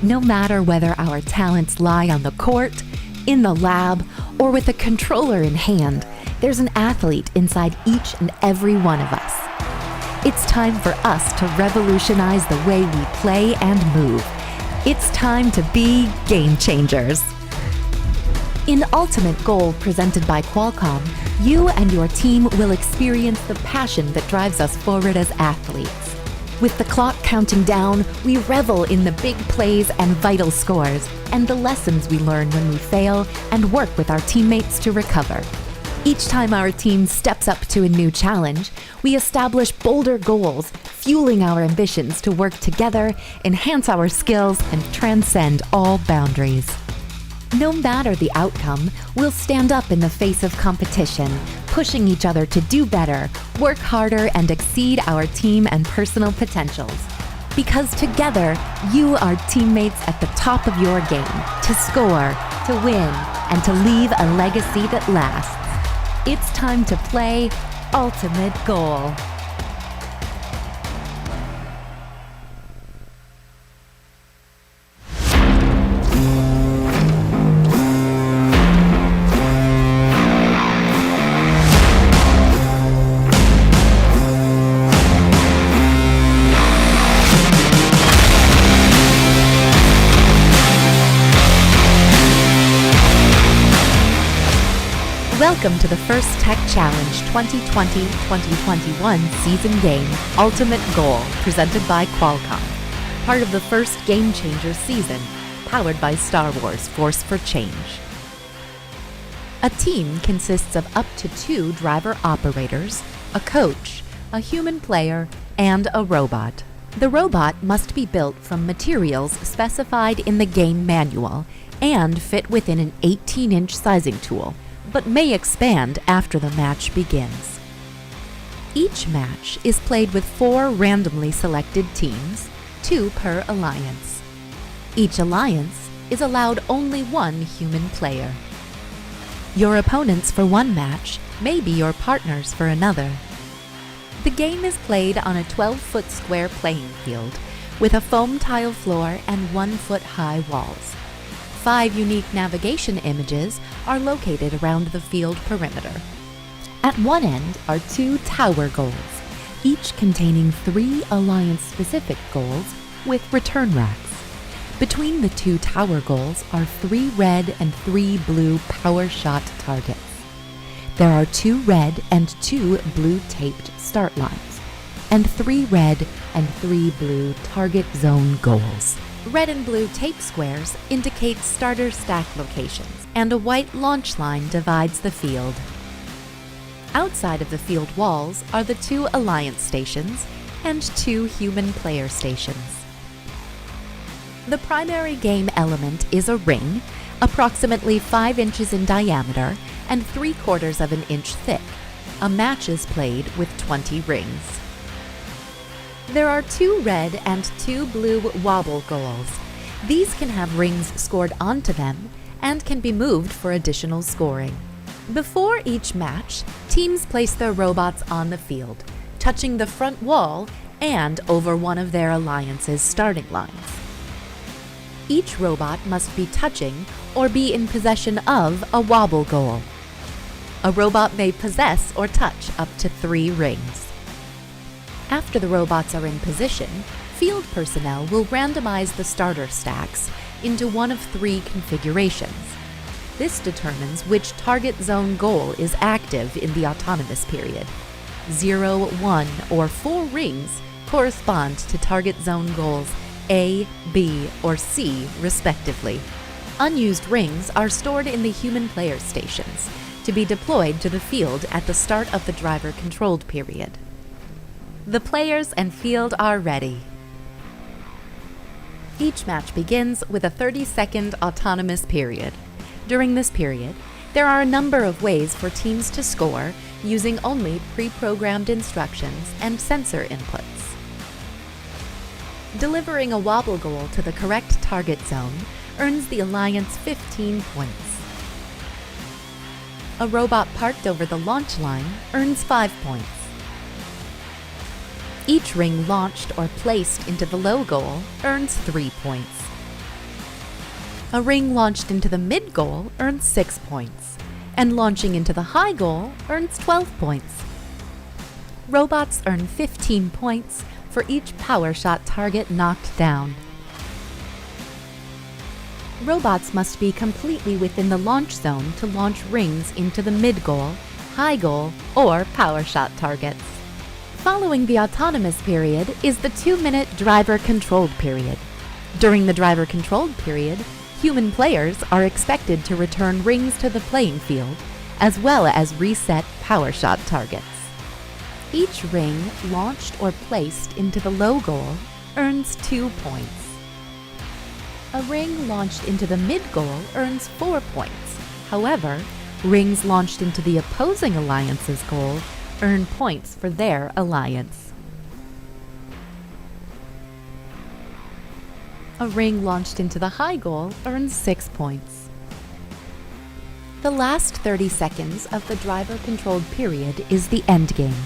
No matter whether our talents lie on the court, in the lab, or with a controller in hand, there's an athlete inside each and every one of us. It's time for us to revolutionize the way we play and move. It's time to be game changers. In Ultimate Goal presented by Qualcomm, you and your team will experience the passion that drives us forward as athletes. With the clock counting down, we revel in the big plays and vital scores, and the lessons we learn when we fail and work with our teammates to recover. Each time our team steps up to a new challenge, we establish bolder goals, fueling our ambitions to work together, enhance our skills, and transcend all boundaries. No matter the outcome, we'll stand up in the face of competition, pushing each other to do better, work harder, and exceed our team and personal potentials. Because together, you are teammates at the top of your game, to score, to win, and to leave a legacy that lasts. It's time to play Ultimate Goal. Welcome to the First Tech Challenge 2020-2021 season game, Ultimate Goal, presented by Qualcomm. Part of the first Game Changers season, powered by Star Wars Force for Change. A team consists of up to 2 driver operators, a coach, a human player, and a robot. The robot must be built from materials specified in the game manual and fit within an 18-inch sizing tool, but may expand after the match begins. Each match is played with 4 randomly selected teams, 2 per alliance. Each alliance is allowed only 1 human player. Your opponents for one match may be your partners for another. The game is played on a 12-foot square playing field with a foam tile floor and 1-foot-high walls. 5 unique navigation images are located around the field perimeter. At one end are 2 tower goals, each containing 3 alliance-specific goals with return racks. Between the 2 tower goals are 3 red and 3 blue power shot targets. There are 2 red and 2 blue taped start lines, and 3 red and 3 blue target zone goals. Red and blue tape squares indicate starter stack locations, and a white launch line divides the field. Outside of the field walls are the 2 alliance stations and 2 human player stations. The primary game element is a ring, approximately 5 inches in diameter and 3/4 of an inch thick. A match is played with 20 rings. There are 2 red and 2 blue wobble goals. These can have rings scored onto them and can be moved for additional scoring. Before each match, teams place their robots on the field, touching the front wall and over one of their alliance's starting lines. Each robot must be touching or be in possession of a wobble goal. A robot may possess or touch up to 3 rings. After the robots are in position, field personnel will randomize the starter stacks into one of 3 configurations. This determines which target zone goal is active in the autonomous period. 0, 1, or 4 rings correspond to target zone goals A, B, or C, respectively. Unused rings are stored in the human player stations to be deployed to the field at the start of the driver-controlled period. The players and field are ready. Each match begins with a 30-second autonomous period. During this period, there are a number of ways for teams to score using only pre-programmed instructions and sensor inputs. Delivering a wobble goal to the correct target zone earns the alliance 15 points. A robot parked over the launch line earns 5 points. Each ring launched or placed into the low goal earns 3 points. A ring launched into the mid goal earns 6 points, and launching into the high goal earns 12 points. Robots earn 15 points for each power shot target knocked down. Robots must be completely within the launch zone to launch rings into the mid goal, high goal, or power shot targets. Following the autonomous period is the 2-minute driver-controlled period. During the driver-controlled period, human players are expected to return rings to the playing field, as well as reset power shot targets. Each ring launched or placed into the low goal earns 2 points. A ring launched into the mid goal earns 4 points. However, rings launched into the opposing alliance's goal earn points for their alliance. A ring launched into the high goal earns 6 points. The last 30 seconds of the driver-controlled period is the endgame.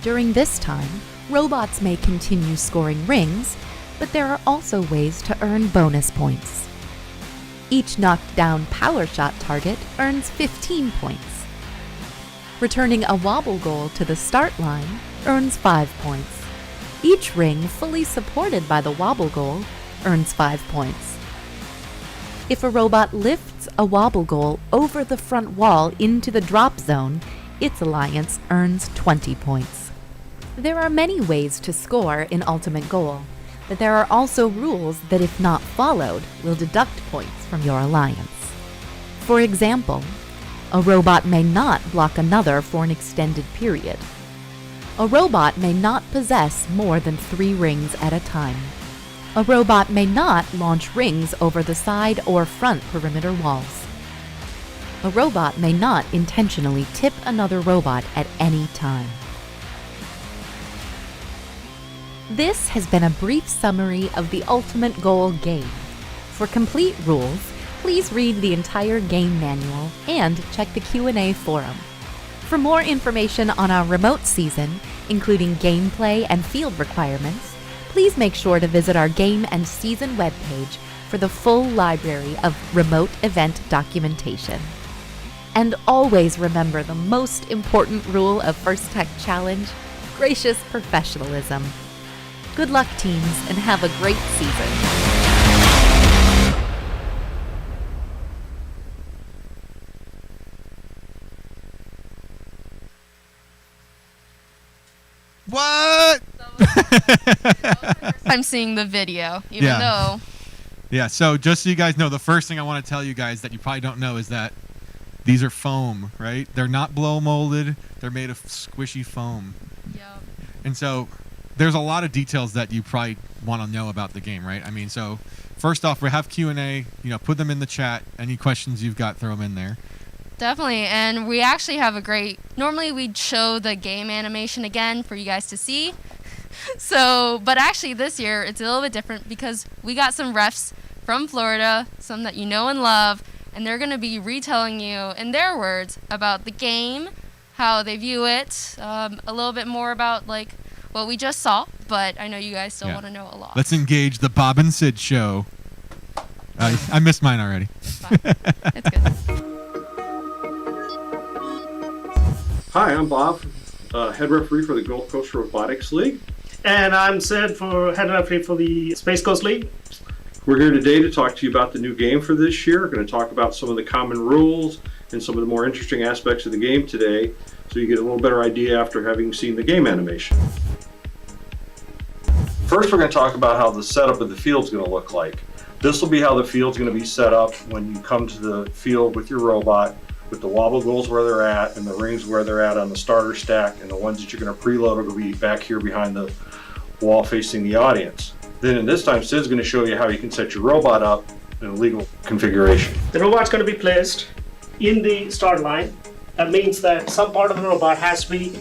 During this time, robots may continue scoring rings, but there are also ways to earn bonus points. Each knocked down power shot target earns 15 points. Returning a wobble goal to the start line earns 5 points. Each ring fully supported by the wobble goal earns 5 points. If a robot lifts a wobble goal over the front wall into the drop zone, its alliance earns 20 points. There are many ways to score in Ultimate Goal, but there are also rules that, if not followed, will deduct points from your alliance. For example, A robot may not block another for an extended period. A robot may not possess more than 3 rings at a time. A robot may not launch rings over the side or front perimeter walls. A robot may not intentionally tip another robot at any time. This has been a brief summary of the Ultimate Goal game. For complete rules, please read the entire game manual and check the Q&A forum. For more information on our remote season, including gameplay and field requirements, please make sure to visit our game and season webpage for the full library of remote event documentation. And always remember the most important rule of First Tech Challenge: gracious professionalism. Good luck, teams, and have a great season. What? I'm seeing the video, even Yeah. though. Yeah, so just so you guys know, the first thing I want to tell you guys that you probably don't know is that these are foam, right? They're not blow molded. They're made of squishy foam. Yep. And so there's a lot of details that you probably want to know about the game, right? I mean, so first off, we have Q&A. Put them in the chat. Any questions you've got, throw them in there. Definitely, and we actually have a great. Normally, we'd show the game animation again for you guys to see. But actually, this year it's a little bit different because we got some refs from Florida, some that you know and love, and they're going to be retelling you in their words about the game, how they view it, a little bit more about like what we just saw. But I know you guys still want to know a lot. Let's engage the Bob and Sid show. I missed mine already. It's fine. It's good. Hi, I'm Bob, head referee for the Gulf Coast Robotics League. And I'm Sid, for head referee for the Space Coast League. We're here today to talk to you about the new game for this year. We're going to talk about some of the common rules and some of the more interesting aspects of the game today, so you get a little better idea after having seen the game animation. First, we're going to talk about how the setup of the field is going to look like. This will be how the field's going to be set up when you come to the field with your robot, with the wobble goals where they're at and the rings where they're at on the starter stack, and the ones that you're going to preload will be back here behind the wall facing the audience. Then in this time, Sid's going to show you how you can set your robot up in a legal configuration. The robot's going to be placed in the start line. That means that some part of the robot has to be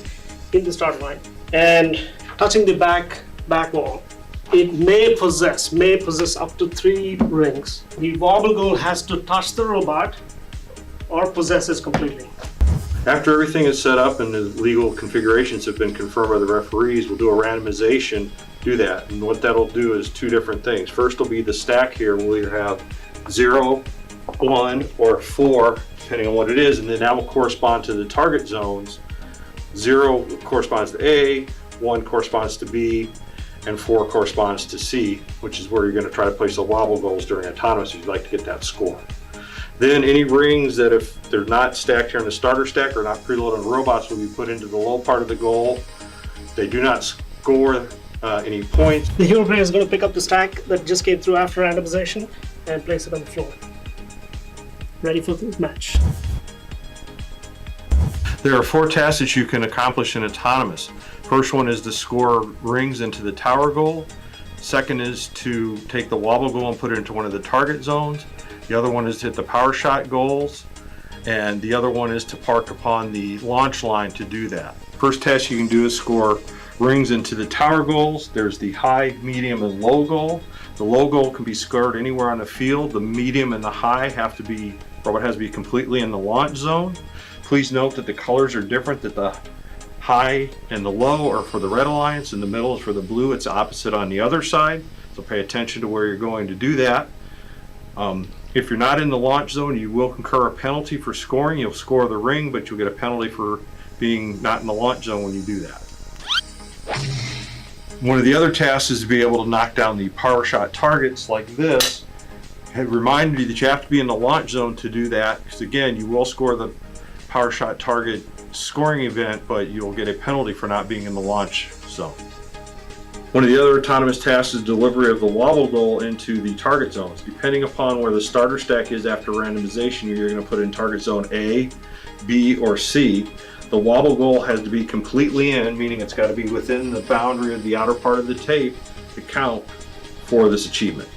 in the start line and touching the back wall. It may possess up to 3 rings. The wobble goal has to touch the robot or possess it completely. After everything is set up and the legal configurations have been confirmed by the referees, we'll do a randomization, do that. And what that'll do is 2 different things. First will be the stack here. We'll either have 0, 1, or 4, depending on what it is, and then that will correspond to the target zones. 0 corresponds to A, 1 corresponds to B, and 4 corresponds to C, which is where you're going to try to place the wobble goals during autonomous if you'd like to get that score. Then any rings that, if they're not stacked here in the starter stack or not preloaded on robots, will be put into the low part of the goal. They do not score any points. The hero player is going to pick up the stack that just came through after randomization and place it on the floor. Ready for the match. There are 4 tasks that you can accomplish in autonomous. First one is to score rings into the tower goal. Second is to take the wobble goal and put it into one of the target zones. The other one is to hit the power shot goals. And the other one is to park upon the launch line to do that. First task you can do is score rings into the tower goals. There's the high, medium, and low goal. The low goal can be scored anywhere on the field. The medium and the high have to be, robot has to be completely in the launch zone. Please note that the colors are different, that the high and the low are for the Red Alliance and the middle is for the blue. It's opposite on the other side, so pay attention to where you're going to do that. If you're not in the launch zone, you will incur a penalty for scoring. You'll score the ring, but you'll get a penalty for being not in the launch zone when you do that. One of the other tasks is to be able to knock down the power shot targets like this. I remind you that you have to be in the launch zone to do that, because again, you will score the power shot target scoring event, but you'll get a penalty for not being in the launch zone. One of the other autonomous tasks is delivery of the wobble goal into the target zones. Depending upon where the starter stack is after randomization, you're going to put in target zone A, B, or C. The wobble goal has to be completely in, meaning it's got to be within the boundary of the outer part of the tape to count for this achievement.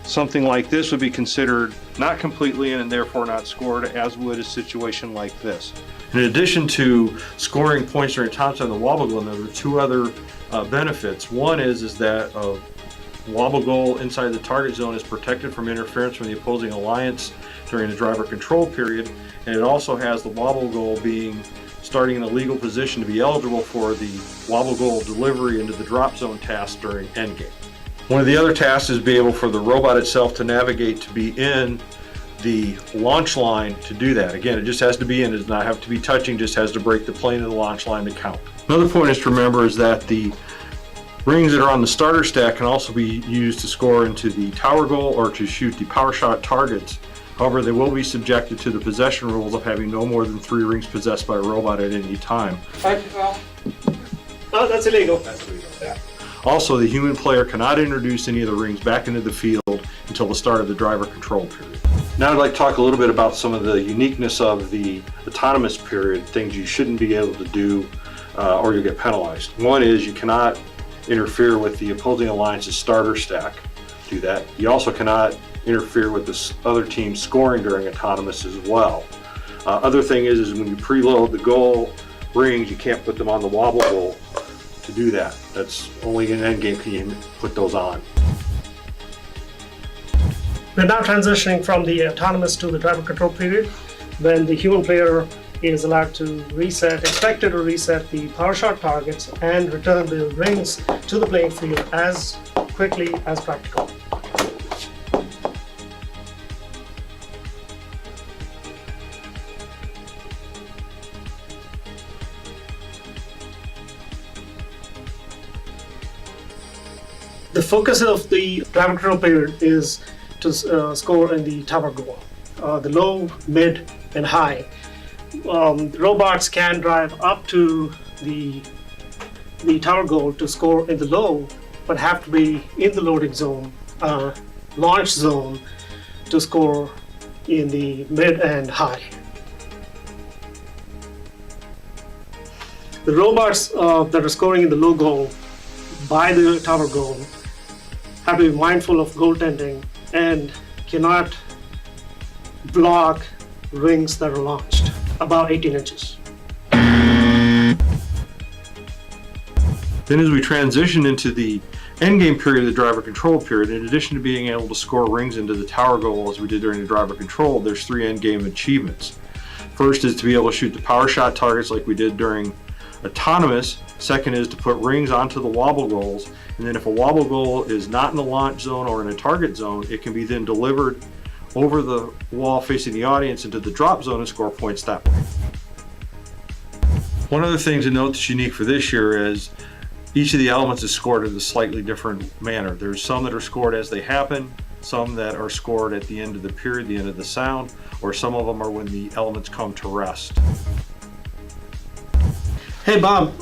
Something like this would be considered not completely in and therefore not scored, as would a situation like this. In addition to scoring points during time on the wobble goal, there are two other benefits. One is that a wobble goal inside the target zone is protected from interference from the opposing alliance during the driver control period, and it also has the wobble goal being starting in a legal position to be eligible for the wobble goal delivery into the drop zone task during endgame. One of the other tasks is be able for the robot itself to navigate to be in the launch line to do that. Again, it just has to be in, it does not have to be touching, just has to break the plane of the launch line to count. Another point is to remember is that the rings that are on the starter stack can also be used to score into the tower goal or to shoot the power shot targets. However, they will be subjected to the possession rules of having no more than 3 rings possessed by a robot at any time. Oh, that's illegal. That's illegal. Yeah. Also, the human player cannot introduce any of the rings back into the field until the start of the driver control period. Now I'd like to talk a little bit about some of the uniqueness of the autonomous period, things you shouldn't be able to do or you'll get penalized. One is you cannot interfere with the opposing alliance's starter stack. Do that. You also cannot interfere with this other team's scoring during autonomous as well. Other thing is when you preload the goal rings, you can't put them on the wobble goal to do that. That's only in endgame can you put those on. We're now transitioning from the autonomous to the driver control period, when the human player is allowed to expected to reset the power shot targets and return the rings to the playing field as quickly as practical. The focus of the driver control period is to score in the tower goal, the low, mid, and high. Robots can drive up to the tower goal to score in the low, but have to be in the loading zone, launch zone, to score in the mid and high. The robots that are scoring in the low goal by the tower goal have to be mindful of goaltending and cannot block rings that are launched about 18 inches. Then as we transition into the endgame period of the driver control period, in addition to being able to score rings into the tower goal as we did during the driver control, there's 3 endgame achievements. First is to be able to shoot the power shot targets like we did during autonomous. Second is to put rings onto the wobble goals, and then if a wobble goal is not in the launch zone or in a target zone, it can be then delivered over the wall facing the audience into the drop zone and score points that way. One other thing to note that's unique for this year is each of the elements is scored in a slightly different manner. There's some that are scored as they happen, some that are scored at the end of the period, the end of the sound, or some of them are when the elements come to rest. Hey Bob,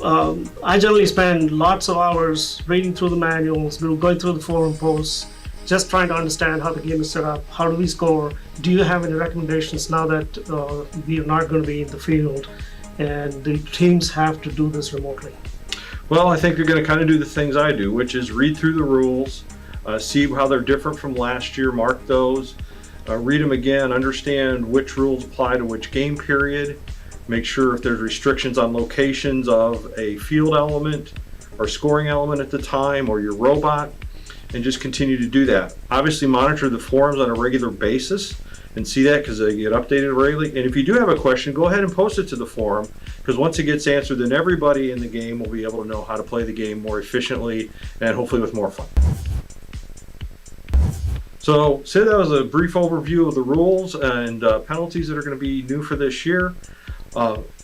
I generally spend lots of hours reading through the manuals, going through the forum posts, just trying to understand how the game is set up. How do we score? Do you have any recommendations now that we are not going to be in the field and the teams have to do this remotely? Well, I think you're going to kind of do the things I do, which is read through the rules, see how they're different from last year, mark those, read them again, understand which rules apply to which game period. Make sure if there's restrictions on locations of a field element or scoring element at the time or your robot, and just continue to do that. Obviously monitor the forums on a regular basis and see that because they get updated regularly. And if you do have a question, go ahead and post it to the forum, because once it gets answered, then everybody in the game will be able to know how to play the game more efficiently and hopefully with more fun. So, Sid, that was a brief overview of the rules and penalties that are going to be new for this year.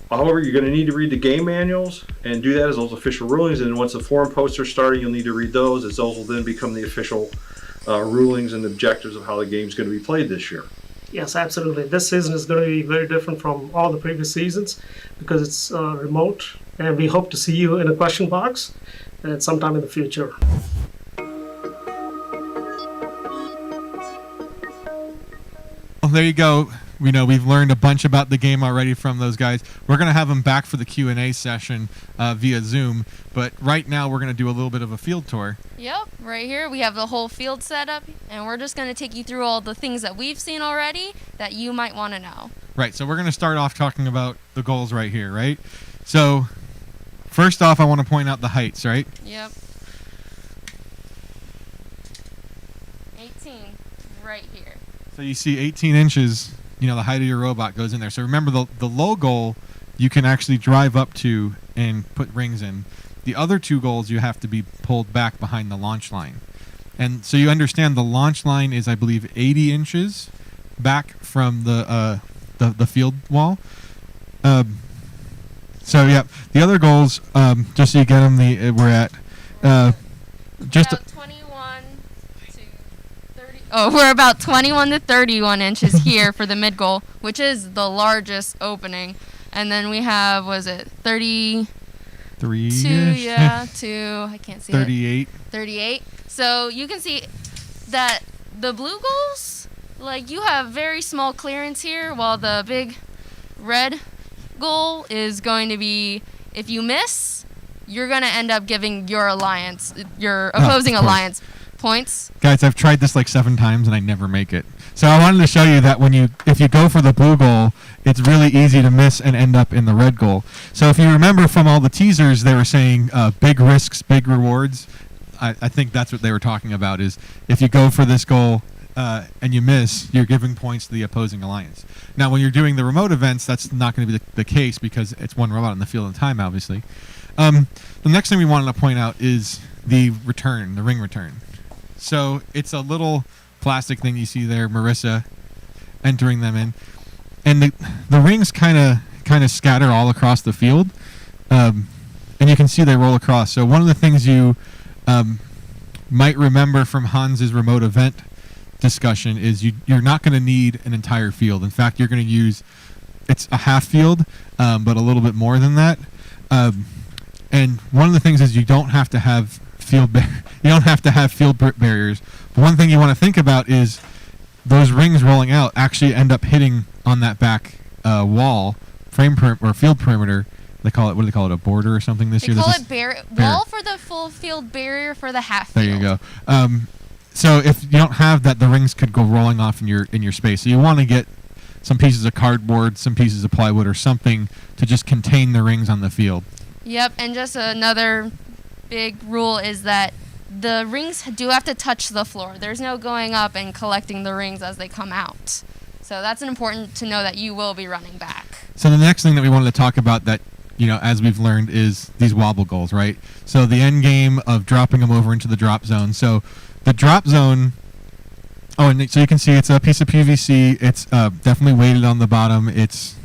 However, you're going to need to read the game manuals and do that as those official rulings, and once the forum posts are starting, you'll need to read those, as those will then become the official rulings and objectives of how the game's going to be played this year. Yes, absolutely. This season is going to be very different from all the previous seasons because it's remote And we hope to see you in a question box at sometime in the future. Well, there you go. We know we've learned a bunch about the game already from those guys. We're going to have them back for the Q&A session via Zoom, but right now we're going to do a little bit of a field tour. Yep, right here we have the whole field set up, and we're just going to take you through all the things that we've seen already that you might want to know. Right, so we're going to start off talking about the goals right here, right? So first off, I want to point out the heights, right? Yep. 18, right here. So you see 18 inches, you know, the height of your robot goes in there. So remember, the low goal you can actually drive up to and put rings in. The other two goals you have to be pulled back behind the launch line. And so you understand the launch line is, I believe, 80 inches back from the field wall. So yeah, the other goals, just so you get them, we're at just about 21 to 30. Oh, we're about 21 to 31 inches here for the mid goal, which is the largest opening. And then we have, was it 33? Yeah, to I can't see 38. 38. So you can see that the blue goals, like, you have very small clearance here, while the big red goal is going to be, if you miss, you're going to end up giving your opposing alliance points. Guys, I've tried this like 7 times and I never make it. So I wanted to show you that if you go for the blue goal, it's really easy to miss and end up in the red goal. So if you remember from all the teasers, they were saying big risks, big rewards. I think that's what they were talking about, is if you go for this goal and you miss, you're giving points to the opposing alliance. Now, when you're doing the remote events, that's not going to be the case, because it's one robot in the field at a time, obviously. The next thing we wanted to point out is the ring return. So it's a little plastic thing you see there, Marissa entering them in. And the rings kind of scatter all across the field. And you can see they roll across. So one of the things you might remember from Hans's remote event discussion is you're not going to need an entire field. In fact, you're going to use, it's a half field, but a little bit more than that. And one of the things is you don't have to have field barriers. But one thing you want to think about is those rings rolling out actually end up hitting on that back wall, or field perimeter. They call it, what do they call it, a border or something this year? They call it wall for the full field, barrier for the half field. There you go. So if you don't have that, the rings could go rolling off in your space. So you want to get some pieces of cardboard, some pieces of plywood, or something to just contain the rings on the field. Yep, and just another big rule is that the rings do have to touch the floor. There's no going up and collecting the rings as they come out. So that's important to know, that you will be running back. So the next thing that we wanted to talk about that, you know, as we've learned, is these wobble goals, right? So the end game of dropping them over into the drop zone. So the drop zone, and so you can see it's a piece of PVC. It's definitely weighted on the bottom. It's,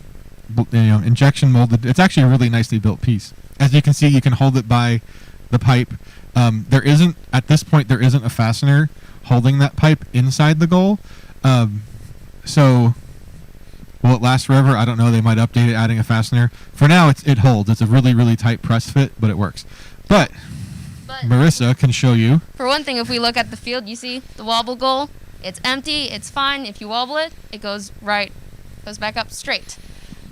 injection molded. It's actually a really nicely built piece. As you can see, you can hold it by the pipe. There isn't a fastener holding that pipe inside the goal. So will it last forever? I don't know. They might update it, adding a fastener. For now, it holds. It's a really, really tight press fit, but it works. But Marissa can show you. For one thing, if we look at the field, you see the wobble goal. It's empty. It's fine. If you wobble it, it goes back up straight.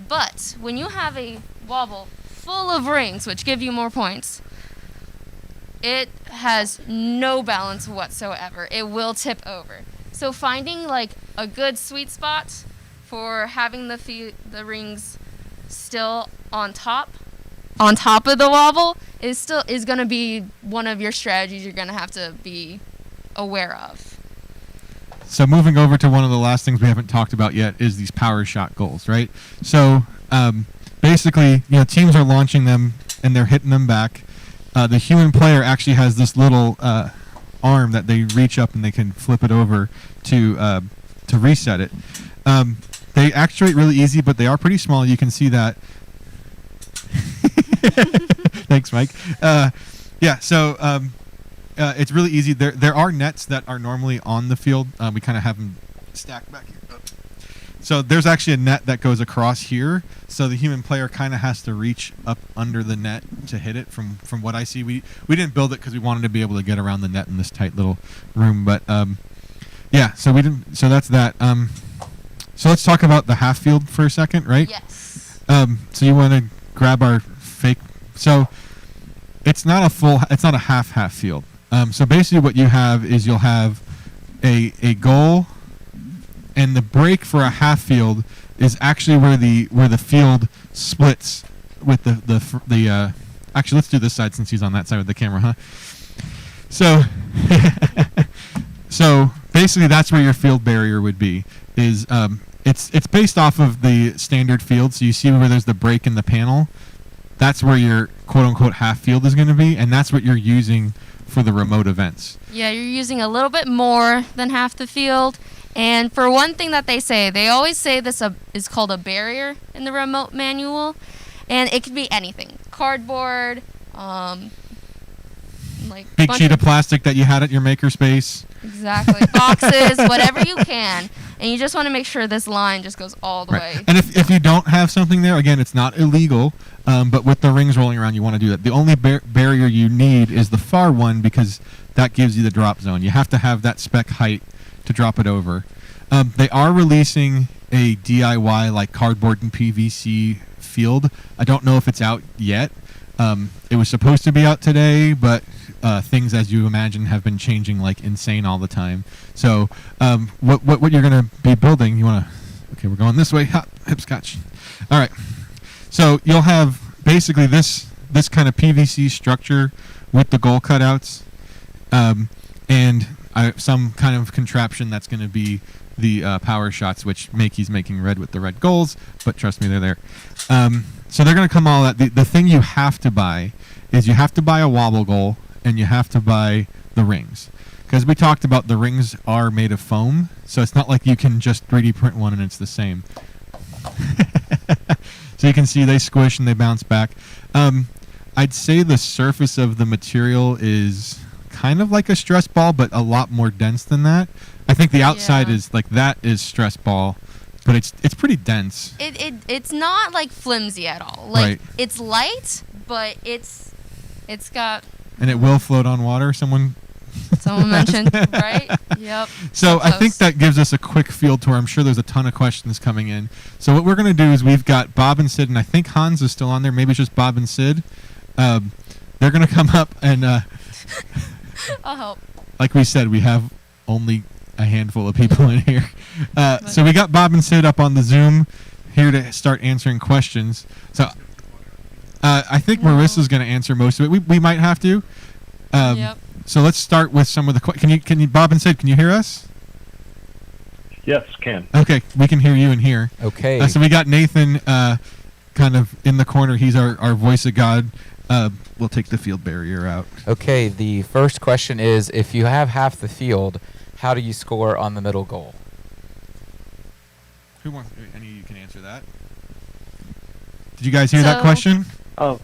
But when you have a wobble full of rings, which give you more points, it has no balance whatsoever. It will tip over. So finding like a good sweet spot for having the rings still on top of the wobble is going to be one of your strategies you're going to have to be aware of. So moving over to one of the last things we haven't talked about yet is these power shot goals, right? So basically, teams are launching them and they're hitting them back. The human player actually has this little arm that they reach up and they can flip it over to reset it. They actuate really easy, but they are pretty small. You can see that. Thanks, Mike. It's really easy. There are nets that are normally on the field. We kind of have them stacked back here. So there's actually a net that goes across here. So the human player kind of has to reach up under the net to hit it. From what I see, we didn't build it because we wanted to be able to get around the net in this tight little room. But yeah, so we didn't. So that's that. So let's talk about the half field for a second, right? Yes. So you want to grab our fake. So it's not a full. It's not a half field. So basically, what you have is you'll have a goal, and the break for a half field is actually where the field splits with the. Actually, let's do this side since he's on that side of the camera, huh? So, so basically, that's where your field barrier would be. Is it's based off of the standard field. So you see where there's the break in the panel. That's where your quote unquote half field is going to be, and that's what you're using for the remote events. Yeah, you're using a little bit more than half the field. And for one thing that they always say this is called a barrier in the remote manual. And it could be anything. Cardboard, like big sheet of plastic that you had at your makerspace. Exactly. Boxes, whatever you can. And you just want to make sure this line just goes all the way. And if you don't have something there, again, it's not illegal, but with the rings rolling around, you want to do that. The only barrier you need is the far one because that gives you the drop zone. You have to have that spec height to drop it over. They are releasing a DIY like cardboard and PVC field. I don't know if it's out yet. It was supposed to be out today, but things, as you imagine, have been changing like insane all the time. So what you're going to be building, you want to, okay, we're going this way, hopscotch. All right. So you'll have basically this kind of PVC structure with the goal cutouts, and some kind of contraption that's going to be the power shots, which he's making red with the red goals, but trust me, they're there. So they're going to come all that. The thing you have to buy is you have to buy a wobble goal, and you have to buy the rings. Because we talked about the rings are made of foam, so it's not like you can just 3D print one and it's the same. So you can see they squish and they bounce back. I'd say the surface of the material is kind of like a stress ball, but a lot more dense than that. I think the outside is like that is stress ball, but it's pretty dense. It's not like flimsy at all. Like Right. it's light, but it's got. And it will float on water. Someone mentioned, right? Yep. So I think that gives us a quick field tour. I'm sure there's a ton of questions coming in. So what we're going to do is we've got Bob and Sid, and I think Hans is still on there. Maybe it's just Bob and Sid. They're going to come up and, I'll help. like we said, we have only a handful of people in here. So we got Bob and Sid up on the Zoom here to start answering questions. So I think Marissa's going to answer most of it. We might have to. Yep. So let's start with some of the can you Bob and Sid, can you hear us? Yes, can. Okay, we can hear you in here. Okay. So we got Nathan kind of in the corner. He's our voice of God. We'll take the field barrier out. Okay, the first question is, if you have half the field, how do you score on the middle goal? Who wants? Any of you can answer that. Did you guys hear that question? Oh,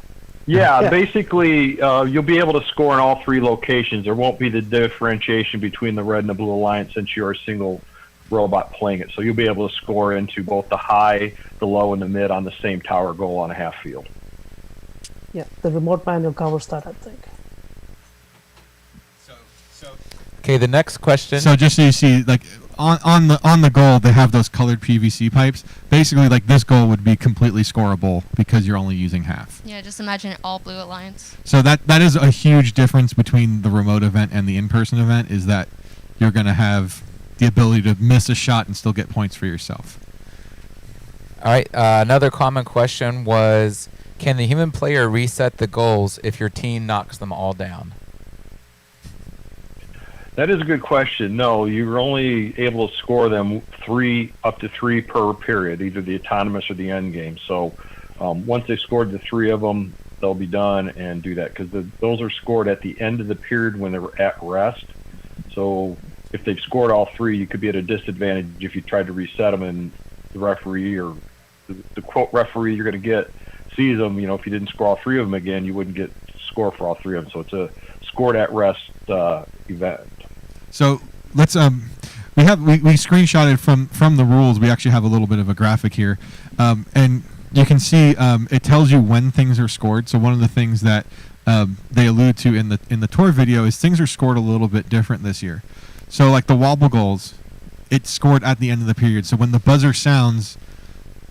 yeah. Basically, you'll be able to score in all three locations. There won't be the differentiation between the red and the blue alliance since you're a single robot playing it. So you'll be able to score into both the high, the low, and the mid on the same tower goal on a half field. Yeah, the remote manual covers that, I think. Okay, the next question. So just so you see, like on the goal, they have those colored PVC pipes. Basically, like this goal would be completely scoreable because you're only using half. Yeah, just imagine it all blue alliance. So that is a huge difference between the remote event and the in-person event, is that you're going to have the ability to miss a shot and still get points for yourself. All right, another common question was, can the human player reset the goals if your team knocks them all down? That is a good question. No, you're only able to score them up to three per period, either the autonomous or the endgame. So once they've scored the three of them, they'll be done and do that, because those are scored at the end of the period when they're at rest. So if they've scored all three, you could be at a disadvantage if you tried to reset them and the referee or the quote referee you're going to get sees them. You know, if you didn't score all three of them again, you wouldn't get score for all three of them. So it's a scored at rest event. So let's we screenshotted from the rules. We actually have a little bit of a graphic here, and you can see it tells you when things are scored. So one of the things that they allude to in the tour video is things are scored a little bit different this year. So like the wobble goals, it's scored at the end of the period. So when the buzzer sounds,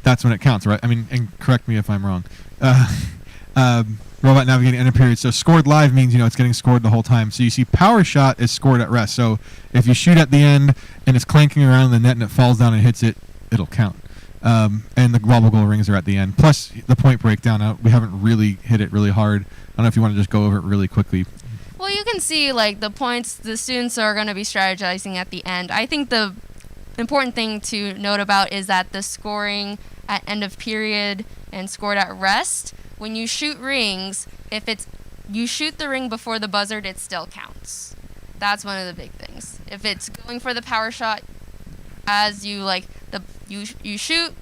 that's when it counts, right? I mean, and correct me if I'm wrong. Robot navigating end of period. So scored live means, it's getting scored the whole time. So you see power shot is scored at rest. So if you shoot at the end and it's clanking around the net and it falls down and hits it, it'll count. And the wobble goal rings are at the end. Plus the point breakdown. We haven't really hit it really hard. I don't know if you want to just go over it really quickly. Well, you can see like the points the students are going to be strategizing at the end. I think the important thing to note about is that the scoring at end of period and scored at rest, when you shoot rings, if you shoot the ring before the buzzer, it still counts. That's one of the big things. If it's going for the power shot, as you you shoot,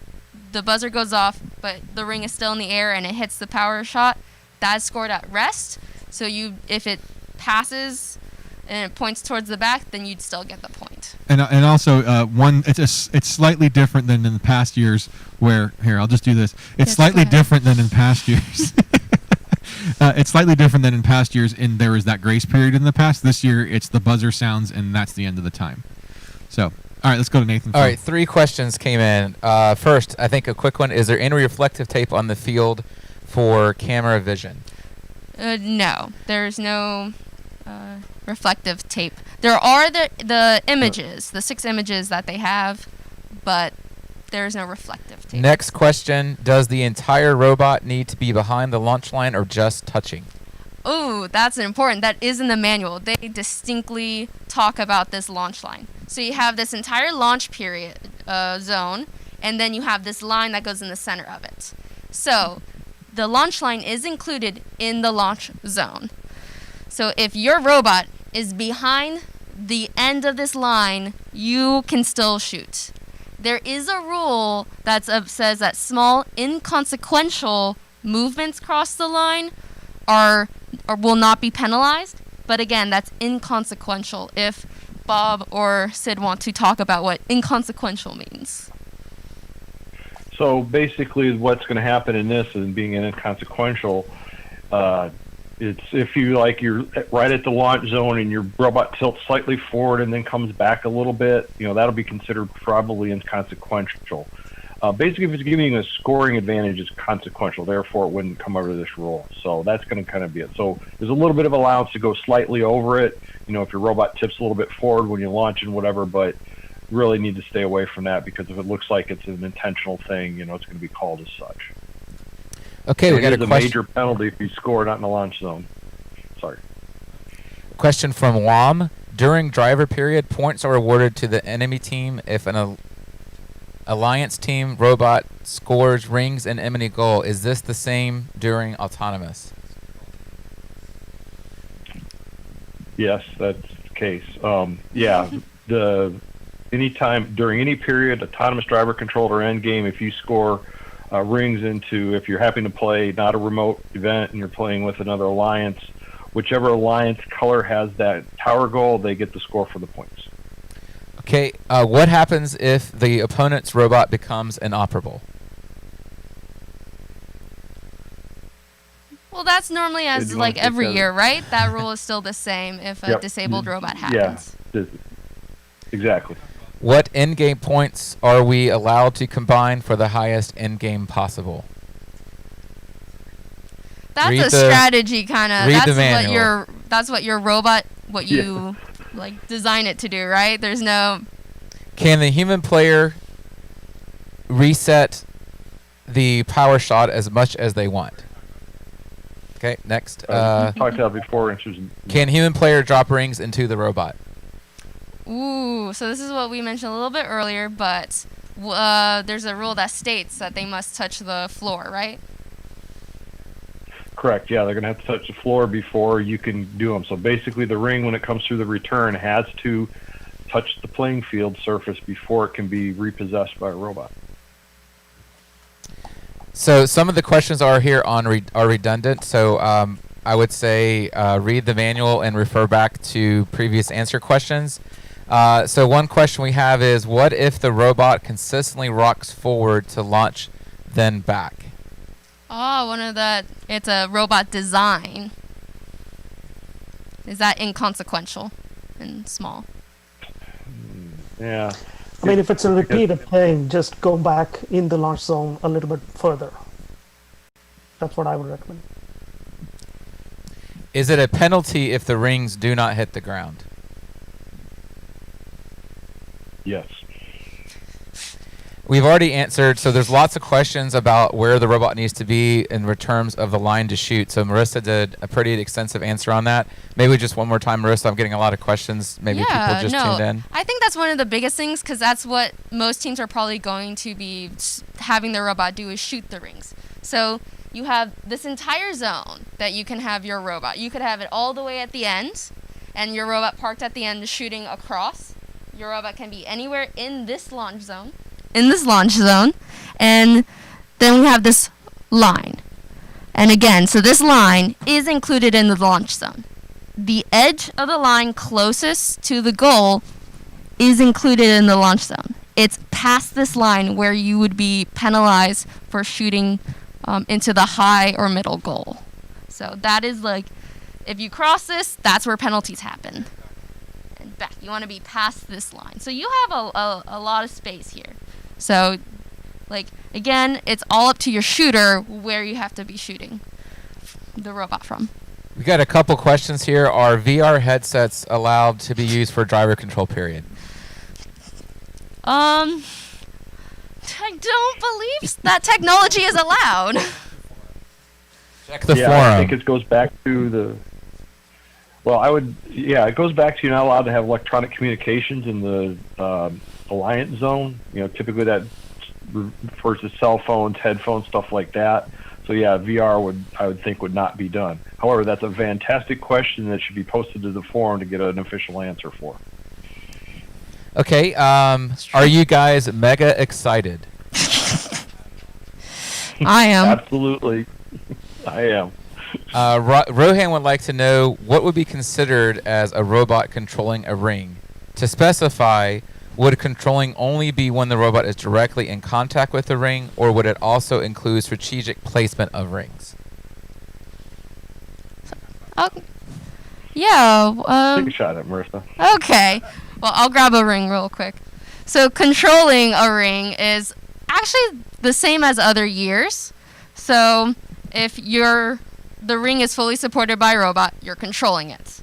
the buzzer goes off, but the ring is still in the air and it hits the power shot, that's scored at rest. So if it passes and it points towards the back, then you'd still get the point. And also it's slightly different than in the past years where I'll just do this. It's slightly different than in past years. It's slightly different than in past years. There was that grace period in the past. This year it's the buzzer sounds and that's the end of the time. So all right, let's go to Nathan. All right, 3 questions came in. First, I think a quick one: is there any reflective tape on the field for camera vision? No, there's no reflective tape. There are the images, the 6 images that they have, but there's no reflective tape. Next question: does the entire robot need to be behind the launch line or just touching? Oh, that's important. That is in the manual. They distinctly talk about this launch line. So you have this entire launch period zone, and then you have this line that goes in the center of it. So the launch line is included in the launch zone. So if your robot is behind the end of this line, you can still shoot. There is a rule that says that small, inconsequential movements across the line will not be penalized. But again, that's inconsequential if Bob or Sid want to talk about what inconsequential means. So basically what's going to happen in this and being inconsequential, it's if you're right at the launch zone and your robot tilts slightly forward and then comes back a little bit, that'll be considered probably inconsequential. Basically, if it's giving you a scoring advantage, it's consequential. Therefore, it wouldn't come under this rule. So that's going to kind of be it. So there's a little bit of allowance to go slightly over it. If your robot tips a little bit forward when you launch and whatever, but really need to stay away from that because if it looks like it's an intentional thing, it's going to be called as such. Okay, we got a question. Major penalty if you score not in the launch zone. Sorry. Question from Wam. During driver period, points are awarded to the enemy team if an Alliance team robot scores rings and enemy goal. Is this the same during autonomous? Yes, that's the case. Anytime during any period, autonomous driver controlled or endgame, if you score rings into, if you're having to play not a remote event and you're playing with another alliance, whichever alliance color has that tower goal, they get the score for the points. Okay, what happens if the opponent's robot becomes inoperable? Well, that's normally as every year, right? That rule is still the same if a disabled robot happens. Yeah, exactly. What endgame points are we allowed to combine for the highest endgame possible? That's strategy kind of. That's what your robot, you design it to do, right? There's no. Can the human player reset the power shot as much as they want? Okay, next. Talked about before. Can human player drop rings into the robot? Ooh, so this is what we mentioned a little bit earlier, but there's a rule that states that they must touch the floor, right? Correct, yeah, they're going to have to touch the floor before you can do them. So basically the ring, when it comes through the return, has to touch the playing field surface before it can be repossessed by a robot. So some of the questions are here are redundant, so I would say read the manual and refer back to previous answer questions. So one question we have is, what if the robot consistently rocks forward to launch, then back? Oh, it's a robot design. Is that inconsequential and small? Yeah. I mean, if it's a repeated thing, just go back in the launch zone a little bit further. That's what I would recommend. Is it a penalty if the rings do not hit the ground? Yes. We've already answered, so there's lots of questions about where the robot needs to be in terms of the line to shoot. So Marissa did a pretty extensive answer on that. Maybe just one more time, Marissa. I'm getting a lot of questions. Maybe people just tuned in. I think that's one of the biggest things, because that's what most teams are probably going to be having their robot do, is shoot the rings. So you have this entire zone that you can have your robot. You could have it all the way at the end, and your robot parked at the end shooting across. Your robot can be anywhere in this launch zone. And then we have this line. And again, so this line is included in the launch zone. The edge of the line closest to the goal is included in the launch zone. It's past this line where you would be penalized for shooting into the high or middle goal. So that is like, if you cross this, that's where penalties happen. And back, you want to be past this line. So you have a lot of space here. So, like, again, it's all up to your shooter where you have to be shooting the robot from. We got a couple questions here. Are VR headsets allowed to be used for driver control period? I don't believe that technology is allowed. Check the forum. I think it goes back to the. Well, it goes back to you're not allowed to have electronic communications in the Alliance zone. Typically that refers to cell phones, headphones, stuff like that. So yeah, VR I would think would not be done. However, that's a fantastic question that should be posted to the forum to get an official answer for. Okay, are you guys mega excited? I am. Absolutely. I am. Rohan would like to know what would be considered as a robot controlling a ring. To specify, would controlling only be when the robot is directly in contact with the ring, or would it also include strategic placement of rings? Yeah. Take a shot at Marissa. Okay. Well, I'll grab a ring real quick. So controlling a ring is actually the same as other years. So if the ring is fully supported by a robot, you're controlling it.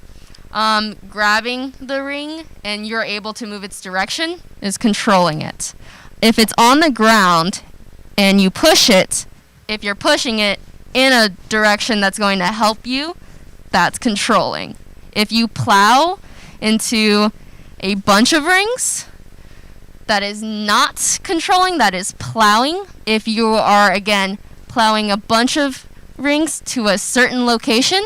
Grabbing the ring and you're able to move its direction is controlling it. If it's on the ground and you push it, if you're pushing it in a direction that's going to help you, that's controlling. If you plow into a bunch of rings, that is not controlling, that is plowing. If you are, again, plowing a bunch of rings to a certain location,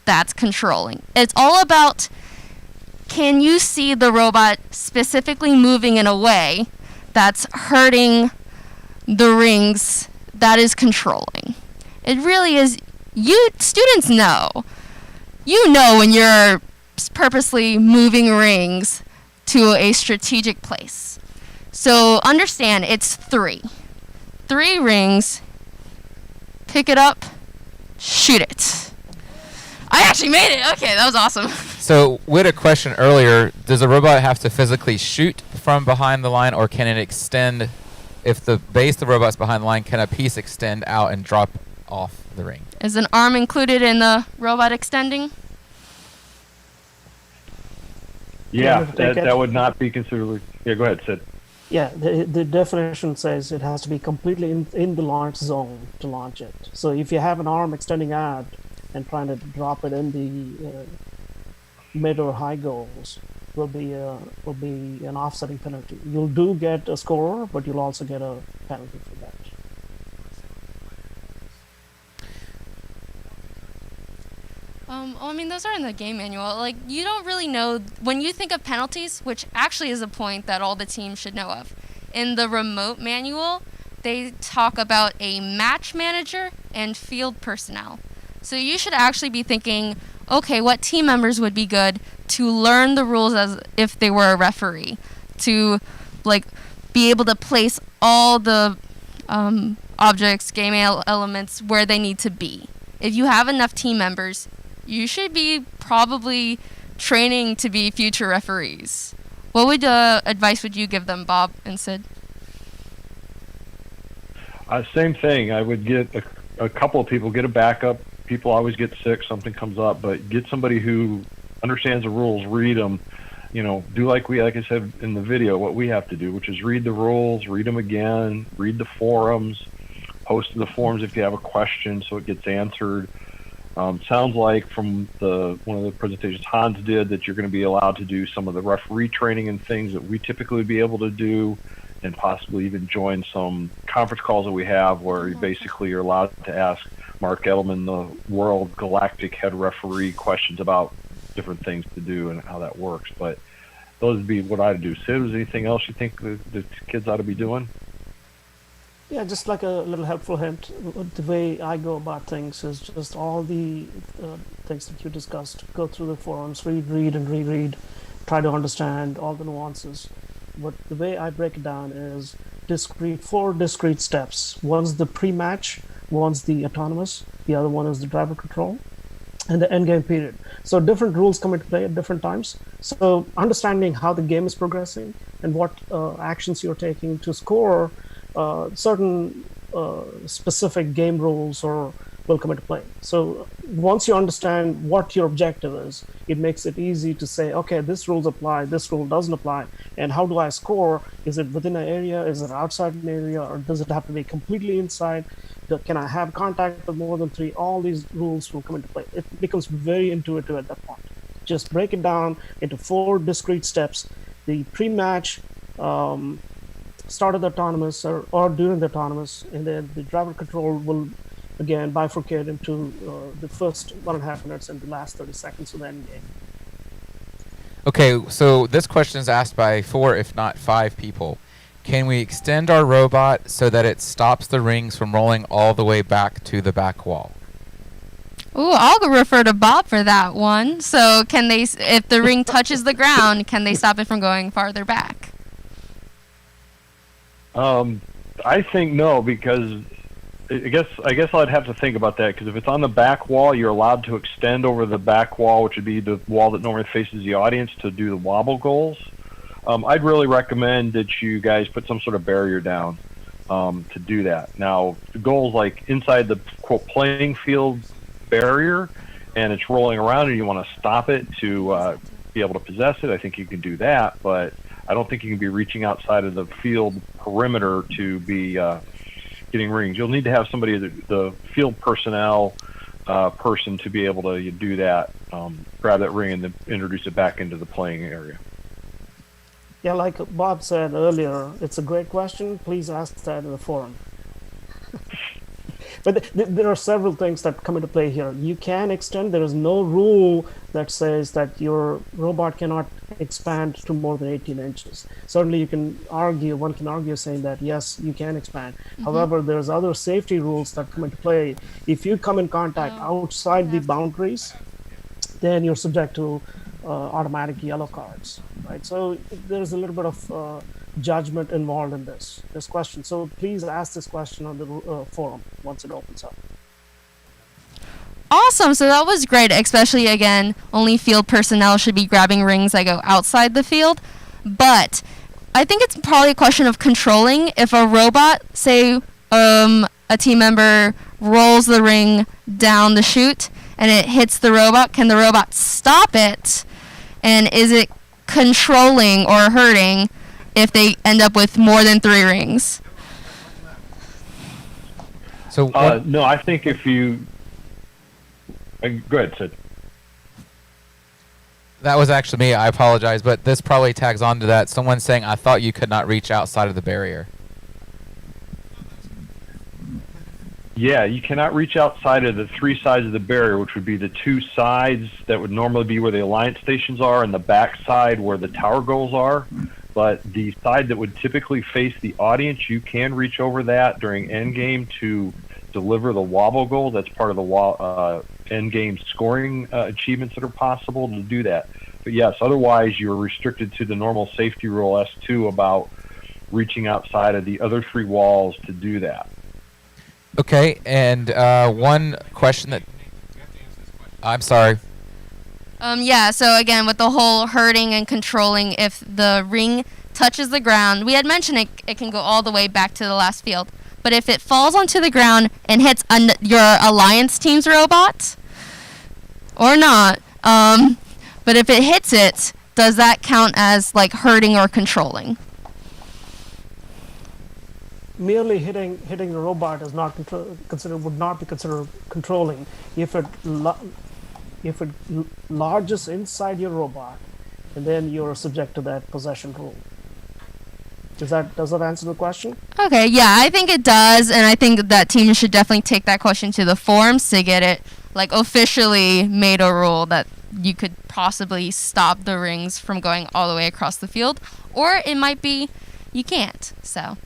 that's controlling. It's all about, can you see the robot specifically moving in a way that's hurting the rings? That is controlling. It really is. Students know. You know when you're purposely moving rings to a strategic place. So understand, it's 3. 3 rings. Pick it up. Shoot it. I actually made it. Okay, that was awesome. So, we had a question earlier. Does a robot have to physically shoot from behind the line, or can it extend? If the base of the robot's behind the line, can a piece extend out and drop off the ring? Is an arm included in the robot extending? Yeah, that would not be considered. Yeah, go ahead, Sid. Yeah, the definition says it has to be completely in the launch zone to launch it. So if you have an arm extending out and trying to drop it in the mid or high goals, will be an offsetting penalty. You'll get a score, but you'll also get a penalty for that. I mean, those are in the game manual. Like, you don't really know, when you think of penalties, which actually is a point that all the teams should know of, in the remote manual, they talk about a match manager and field personnel. So you should actually be thinking, okay, what team members would be good to learn the rules as if they were a referee, to like be able to place all the objects, game elements where they need to be. If you have enough team members, you should be probably training to be future referees. What would advice would you give them, Bob and Sid? Same thing. I would get a couple of people, get a backup. People always get sick, something comes up, but get somebody who understands the rules, read them, do like I said in the video, what we have to do, which is read the rules, read them again, read the forums, post to the forums if you have a question so it gets answered. Sounds like from one of the presentations Hans did that you're going to be allowed to do some of the referee training and things that we typically would be able to do, and possibly even join some conference calls that we have where you basically are allowed to ask Mark Edelman, the world galactic head referee, questions about different things to do and how that works. But those would be what I'd do. Sid, was there anything else you think the kids ought to be doing? Yeah, just like a little helpful hint, the way I go about things is just all the things that you discussed. Go through the forums, read and reread, try to understand all the nuances. But the way I break it down is four discrete steps. One's the pre-match, one's the autonomous, the other one is the driver control, and the endgame period. So different rules come into play at different times. So understanding how the game is progressing and what actions you're taking to score certain specific game rules will come into play. So once you understand what your objective is, it makes it easy to say, okay, this rules apply, this rule doesn't apply, and how do I score? Is it within an area? Is it outside an area? Or does it have to be completely inside? Can I have contact with more than 3? All these rules will come into play. It becomes very intuitive at that point. Just break it down into 4 discrete steps. The pre-match, start of the autonomous or during the autonomous, and then the driver control will again bifurcate into the first 1.5 minutes and the last 30 seconds of the end game. Okay, so this question is asked by 4, if not 5 people. Can we extend our robot so that it stops the rings from rolling all the way back to the back wall? Ooh, I'll refer to Bob for that one. So can they, if the ring touches the ground, can they stop it from going farther back? I think no, because I guess I'd have to think about that, because if it's on the back wall, you're allowed to extend over the back wall, which would be the wall that normally faces the audience, to do the wobble goals. I'd really recommend that you guys put some sort of barrier down to do that. Now, the goals like inside the quote playing field barrier, and it's rolling around, and you want to stop it to be able to possess it, I think you can do that, but I don't think you can be reaching outside of the field perimeter to be getting rings. You'll need to have somebody, the field personnel person, to be able to do that, grab that ring and then introduce it back into the playing area. Yeah, like Bob said earlier, it's a great question. Please ask that in the forum. But there are several things that come into play here. You can extend. There is no rule that says that your robot cannot expand to more than 18 inches. Certainly one can argue saying that, yes, you can expand. Mm-hmm. However, there's other safety rules that come into play. If you come in contact outside the boundaries, then you're subject to automatic yellow cards, right? So there's a little bit of judgment involved in this question. So please ask this question on the forum once it opens up. Awesome. So that was great, especially, again, only field personnel should be grabbing rings that go outside the field. But I think it's probably a question of controlling. If a robot, say a team member rolls the ring down the chute and it hits the robot, can the robot stop it? And is it controlling or hurting if they end up with more than 3 rings? So no, I think if you go ahead, Sid. That was actually me. I apologize, but this probably tags on to that. Someone's saying, I thought you could not reach outside of the barrier. Yeah, you cannot reach outside of the 3 sides of the barrier, which would be the 2 sides that would normally be where the alliance stations are and the back side where the tower goals are. But the side that would typically face the audience, you can reach over that during endgame to deliver the wobble goal. That's part of the endgame scoring achievements that are possible to do that. But yes, otherwise you're restricted to the normal safety rule S2 about reaching outside of the other 3 walls to do that. Okay, and one question that I'm sorry. Yeah, so again, with the whole hurting and controlling, if the ring touches the ground, we had mentioned it can go all the way back to the last field. But if it falls onto the ground and hits your alliance team's robot, or not, but if it hits it, does that count as like hurting or controlling? Merely hitting the robot is not would not be considered controlling if it lodges inside your robot, and then you're subject to that possession rule. Does that answer the question? Okay, yeah, I think it does, and I think that teams should definitely take that question to the forums to get it like officially made a rule that you could possibly stop the rings from going all the way across the field, or it might be you can't. So I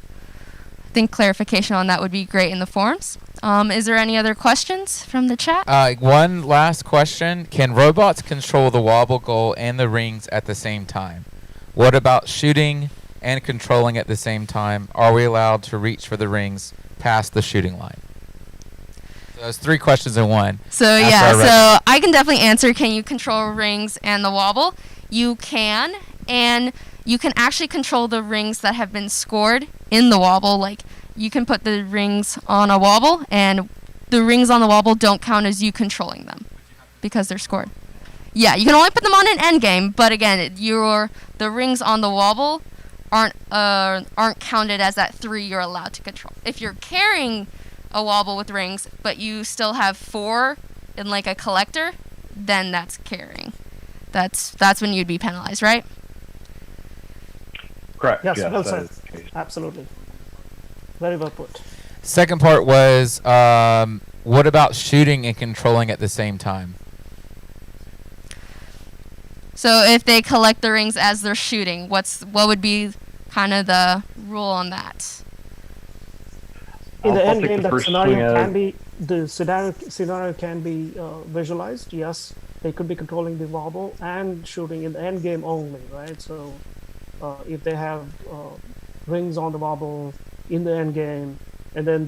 think clarification on that would be great in the forums. Is there any other questions from the chat? One last question. Can robots control the wobble goal and the rings at the same time? What about shooting and controlling at the same time? Are we allowed to reach for the rings past the shooting line? So there's 3 questions in one. So yeah, so I can definitely answer, can you control rings and the wobble? You can, and you can actually control the rings that have been scored in the wobble. Like, you can put the rings on a wobble, and the rings on the wobble don't count as you controlling them because they're scored. Yeah, you can only put them on an endgame, but again, the rings on the wobble aren't counted as that 3 you're allowed to control. If you're carrying a wobble with rings, but you still have 4 in like a collector, then that's carrying. That's when you'd be penalized, right? Correct. Yes, well said. Absolutely. Very well put. Second part was, what about shooting and controlling at the same time? So if they collect the rings as they're shooting, what would be kind of the rule on that? In the end game, the scenario can be visualized. Yes, they could be controlling the wobble and shooting in the end game only, right? So if they have rings on the wobble in the end game, and then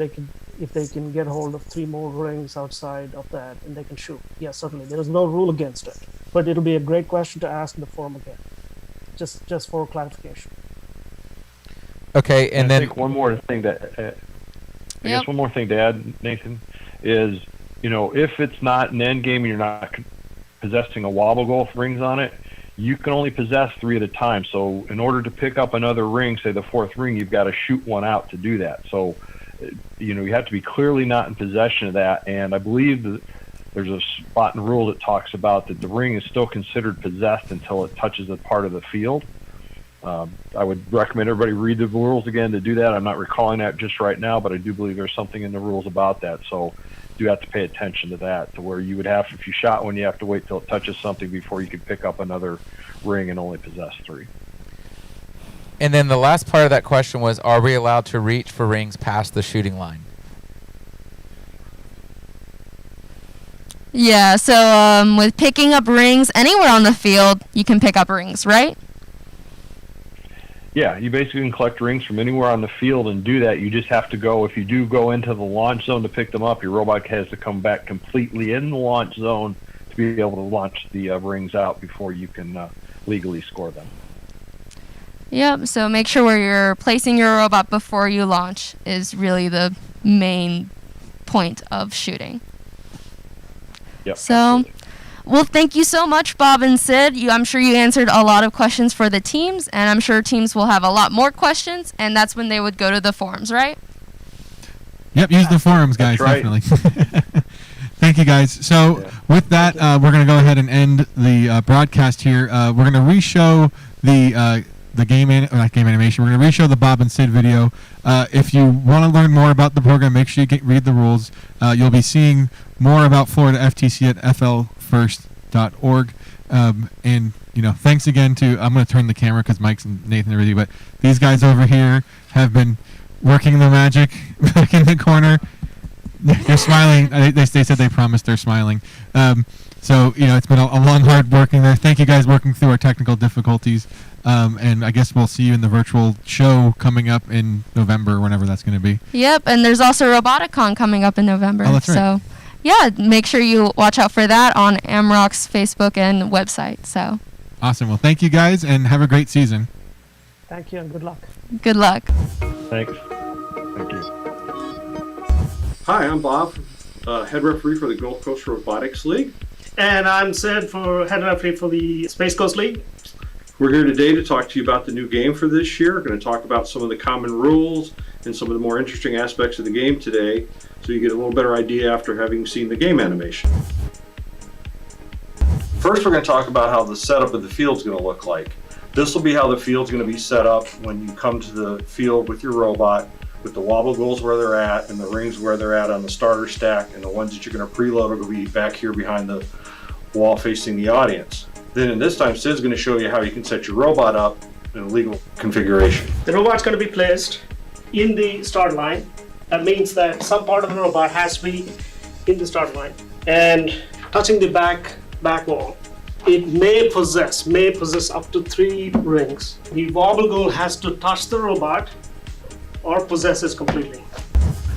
if they can get hold of 3 more rings outside of that, and they can shoot. Yes, certainly. There is no rule against it, but it'll be a great question to ask in the forum again, just for clarification. Okay, and then I think one more thing that I guess one more thing to add, Nathan, is if it's not an end game and you're not possessing a wobble goal with rings on it, you can only possess 3 at a time. So in order to pick up another ring, say the 4th ring, you've got to shoot one out to do that. So you have to be clearly not in possession of that. And I believe that there's a spot in rule that talks about that the ring is still considered possessed until it touches a part of the field. I would recommend everybody read the rules again to do that. I'm not recalling that just right now, but I do believe there's something in the rules about that. So you have to pay attention to that, to where you would have, if you shot one, you have to wait till it touches something before you can pick up another ring and only possess 3. And then the last part of that question was, are we allowed to reach for rings past the shooting line? Yeah, so with picking up rings anywhere on the field, you can pick up rings, right? Yeah, you basically can collect rings from anywhere on the field and do that. You just have to go, if you do go into the launch zone to pick them up, your robot has to come back completely in the launch zone to be able to launch the rings out before you can legally score them. Yep, so make sure where you're placing your robot before you launch is really the main point of shooting. Yep. So, well, thank you so much, Bob and Sid. I'm sure you answered a lot of questions for the teams, and I'm sure teams will have a lot more questions, and that's when they would go to the forums, right? Yep, use the forums, guys, definitely. Thank you, guys. So with that, we're going to go ahead and end the broadcast here. We're going to re-show the not game animation. We're going to re-show the Bob and Sid video. If you want to learn more about the program, make sure you read the rules. You'll be seeing more about Florida FTC at flfirst.org. And thanks again to, I'm going to turn the camera because Mike's and Nathan are with you, but these guys over here have been working the magic back in the corner. They're smiling. They said they promised they're smiling. So, it's been a long, hard working there. Thank you guys working through our technical difficulties. And I guess we'll see you in the virtual show coming up in November, whenever that's going to be. Yep, and there's also Roboticon coming up in November. Oh, that's right. So, yeah, make sure you watch out for that on AMROC's Facebook and website. So, Awesome. Well, thank you guys, and have a great season. Thank you and good luck. Good luck. Thanks. Thank you. Hi, I'm Bob, head referee for the Gulf Coast Robotics League. And I'm Sid, for head referee for the Space Coast League. We're here today to talk to you about the new game for this year. We're going to talk about some of the common rules and some of the more interesting aspects of the game today, so you get a little better idea after having seen the game animation. First, we're going to talk about how the setup of the field is going to look like. This will be how the field's going to be set up when you come to the field with your robot, with the wobble goals where they're at and the rings where they're at on the starter stack, and the ones that you're going to preload are going to be back here behind the wall facing the audience. Then in this time, Sid's going to show you how you can set your robot up in a legal configuration. The robot's going to be placed in the start line. That means that some part of the robot has to be in the start line and touching the back wall. It may possess up to 3 rings. The wobble goal has to touch the robot or possess it completely.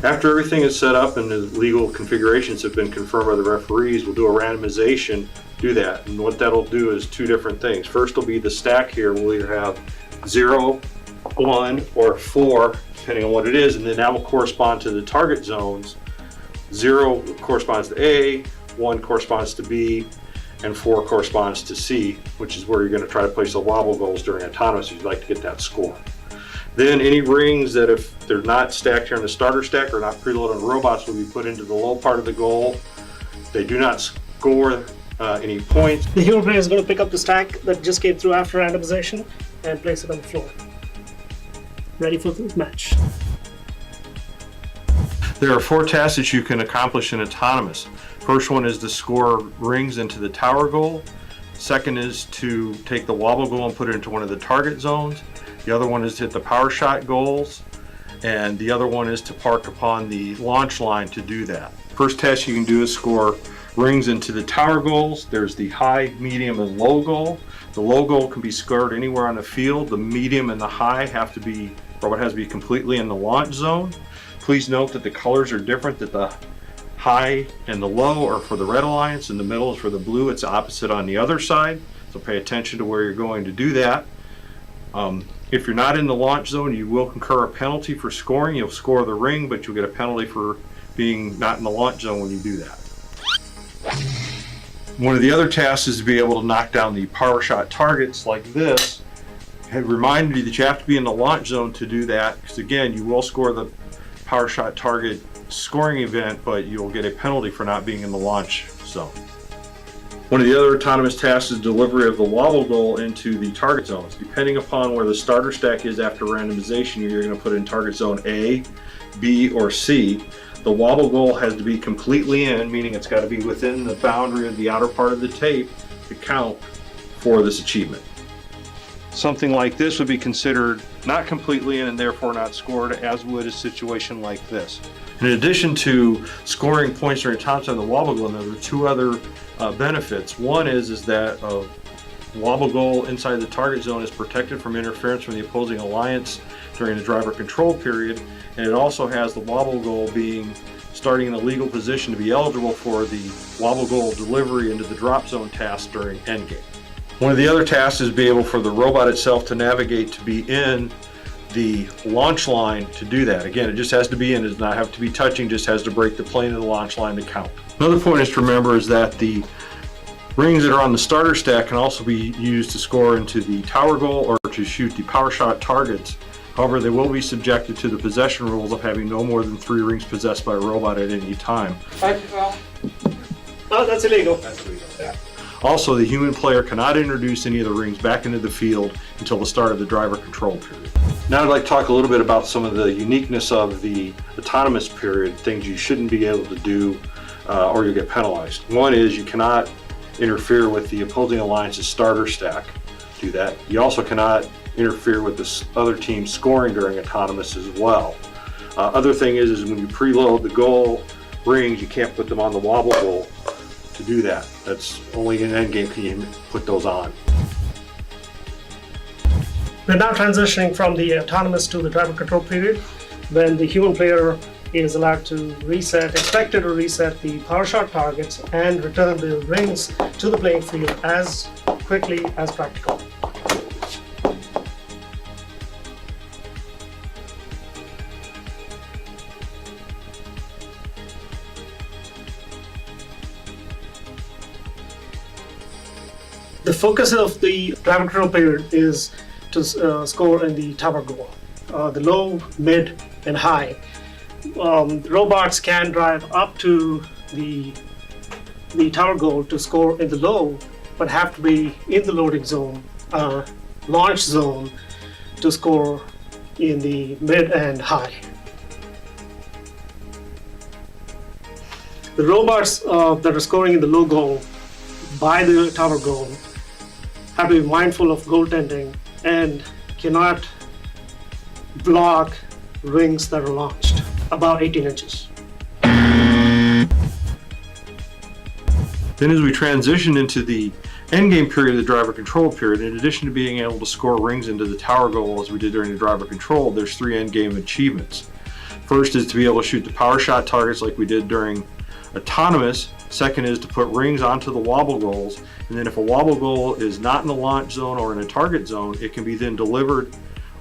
After everything is set up and the legal configurations have been confirmed by the referees, we'll do a randomization, do that. And what that'll do is 2 different things. First will be the stack here. We'll either have 0, 1, or 4, depending on what it is, and then that will correspond to the target zones. 0 corresponds to A, 1 corresponds to B, and 4 corresponds to C, which is where you're going to try to place the wobble goals during autonomous if you'd like to get that score. Then any rings that, if they're not stacked here in the starter stack or not preloaded on robots, will be put into the low part of the goal. They do not score any points. The hero player is going to pick up the stack that just came through after randomization and place it on the floor. Ready for the match. There are 4 tasks that you can accomplish in autonomous. First one is to score rings into the tower goal. Second is to take the wobble goal and put it into one of the target zones. The other one is to hit the power shot goals. And the other one is to park upon the launch line to do that. First task you can do is score rings into the tower goals. There's the high, medium, and low goal. The low goal can be scored anywhere on the field. The medium and the high have to be, robot has to be completely in the launch zone. Please note that the colors are different, that the high and the low are for the Red Alliance and the middle is for the blue. It's opposite on the other side, so pay attention to where you're going to do that. If you're not in the launch zone, you will incur a penalty for scoring. You'll score the ring, but you'll get a penalty for being not in the launch zone when you do that. One of the other tasks is to be able to knock down the power shot targets like this. I remind you that you have to be in the launch zone to do that, because again, you will score the power shot target scoring event, but you'll get a penalty for not being in the launch zone. One of the other autonomous tasks is delivery of the wobble goal into the target zones. Depending upon where the starter stack is after randomization, you're going to put in target zone A, B, or C. The wobble goal has to be completely in, meaning it's got to be within the boundary of the outer part of the tape to count for this achievement. Something like this would be considered not completely in and therefore not scored, as would a situation like this. In addition to scoring points during top time of the wobble goal, there are 2 other benefits. One is that a wobble goal inside the target zone is protected from interference from the opposing alliance during the driver control period, and it also has the wobble goal being starting in a legal position to be eligible for the wobble goal delivery into the drop zone task during endgame. One of the other tasks is be able for the robot itself to navigate to be in the launch line to do that. Again, it just has to be in, it does not have to be touching, just has to break the plane of the launch line to count. Another point is to remember is that the rings that are on the starter stack can also be used to score into the tower goal or to shoot the power shot targets. However, they will be subjected to the possession rules of having no more than 3 rings possessed by a robot at any time. Oh, that's illegal. That's illegal. Yeah. Also, the human player cannot introduce any of the rings back into the field until the start of the driver control period. Now I'd like to talk a little bit about some of the uniqueness of the autonomous period, things you shouldn't be able to do or you'll get penalized. One is you cannot interfere with the opposing alliance's starter stack. Do that. You also cannot interfere with this other team's scoring during autonomous as well. Other thing is when you preload the goal rings, you can't put them on the wobble goal to do that. That's only in endgame can you put those on. We're now transitioning from the autonomous to the driver control period, when the human player is allowed to expected to reset the power shot targets and return the rings to the playing field as quickly as practical. The focus of the driver control period is to score in the tower goal, the low, mid, and high. Robots can drive up to the tower goal to score in the low, but have to be in the loading zone, launch zone, to score in the mid and high. The robots that are scoring in the low goal by the tower goal have to be mindful of goaltending and cannot block rings that are launched about 18 inches. Then as we transition into the endgame period of the driver control period, in addition to being able to score rings into the tower goal as we did during the driver control, there's 3 endgame achievements. First is to be able to shoot the power shot targets like we did during autonomous. Second is to put rings onto the wobble goals, and then if a wobble goal is not in the launch zone or in a target zone, it can be then delivered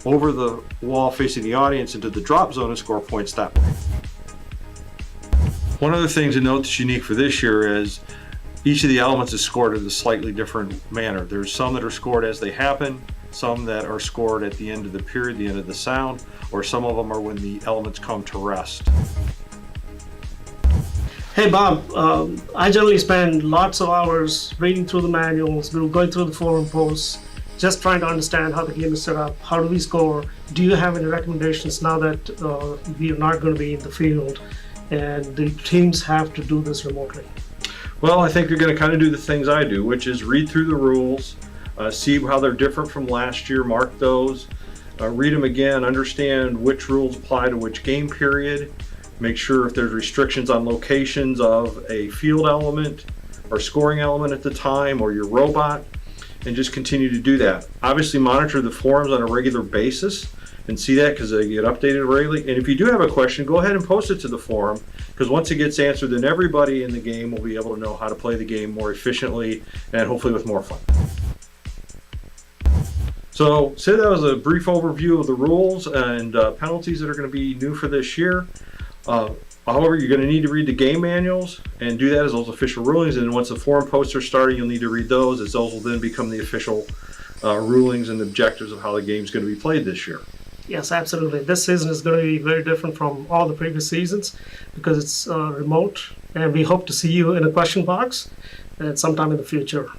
over the wall facing the audience into the drop zone and score points that way. One other thing to note that's unique for this year is each of the elements is scored in a slightly different manner. There's some that are scored as they happen, some that are scored at the end of the period, the end of the sound, or some of them are when the elements come to rest. Hey Bob, I generally spend lots of hours reading through the manuals, going through the forum posts, just trying to understand how the game is set up. How do we score? Do you have any recommendations now that we are not going to be in the field and the teams have to do this remotely? Well, I think you're going to kind of do the things I do, which is read through the rules, see how they're different from last year, mark those, read them again, understand which rules apply to which game period, make sure if there's restrictions on locations of a field element or scoring element at the time or your robot, and just continue to do that. Obviously monitor the forums on a regular basis and see that because they get updated regularly. And if you do have a question, go ahead and post it to the forum, because once it gets answered, then everybody in the game will be able to know how to play the game more efficiently and hopefully with more fun. So, Sid, that was a brief overview of the rules and penalties that are going to be new for this year. However, you're going to need to read the game manuals and do that as those official rulings. And once the forum posts are started, you'll need to read those, as those will then become the official rulings and objectives of how the game's going to be played this year. Yes, absolutely. This season is going to be very different from all the previous seasons because it's remote, and we hope to see you in a question box at sometime in the future.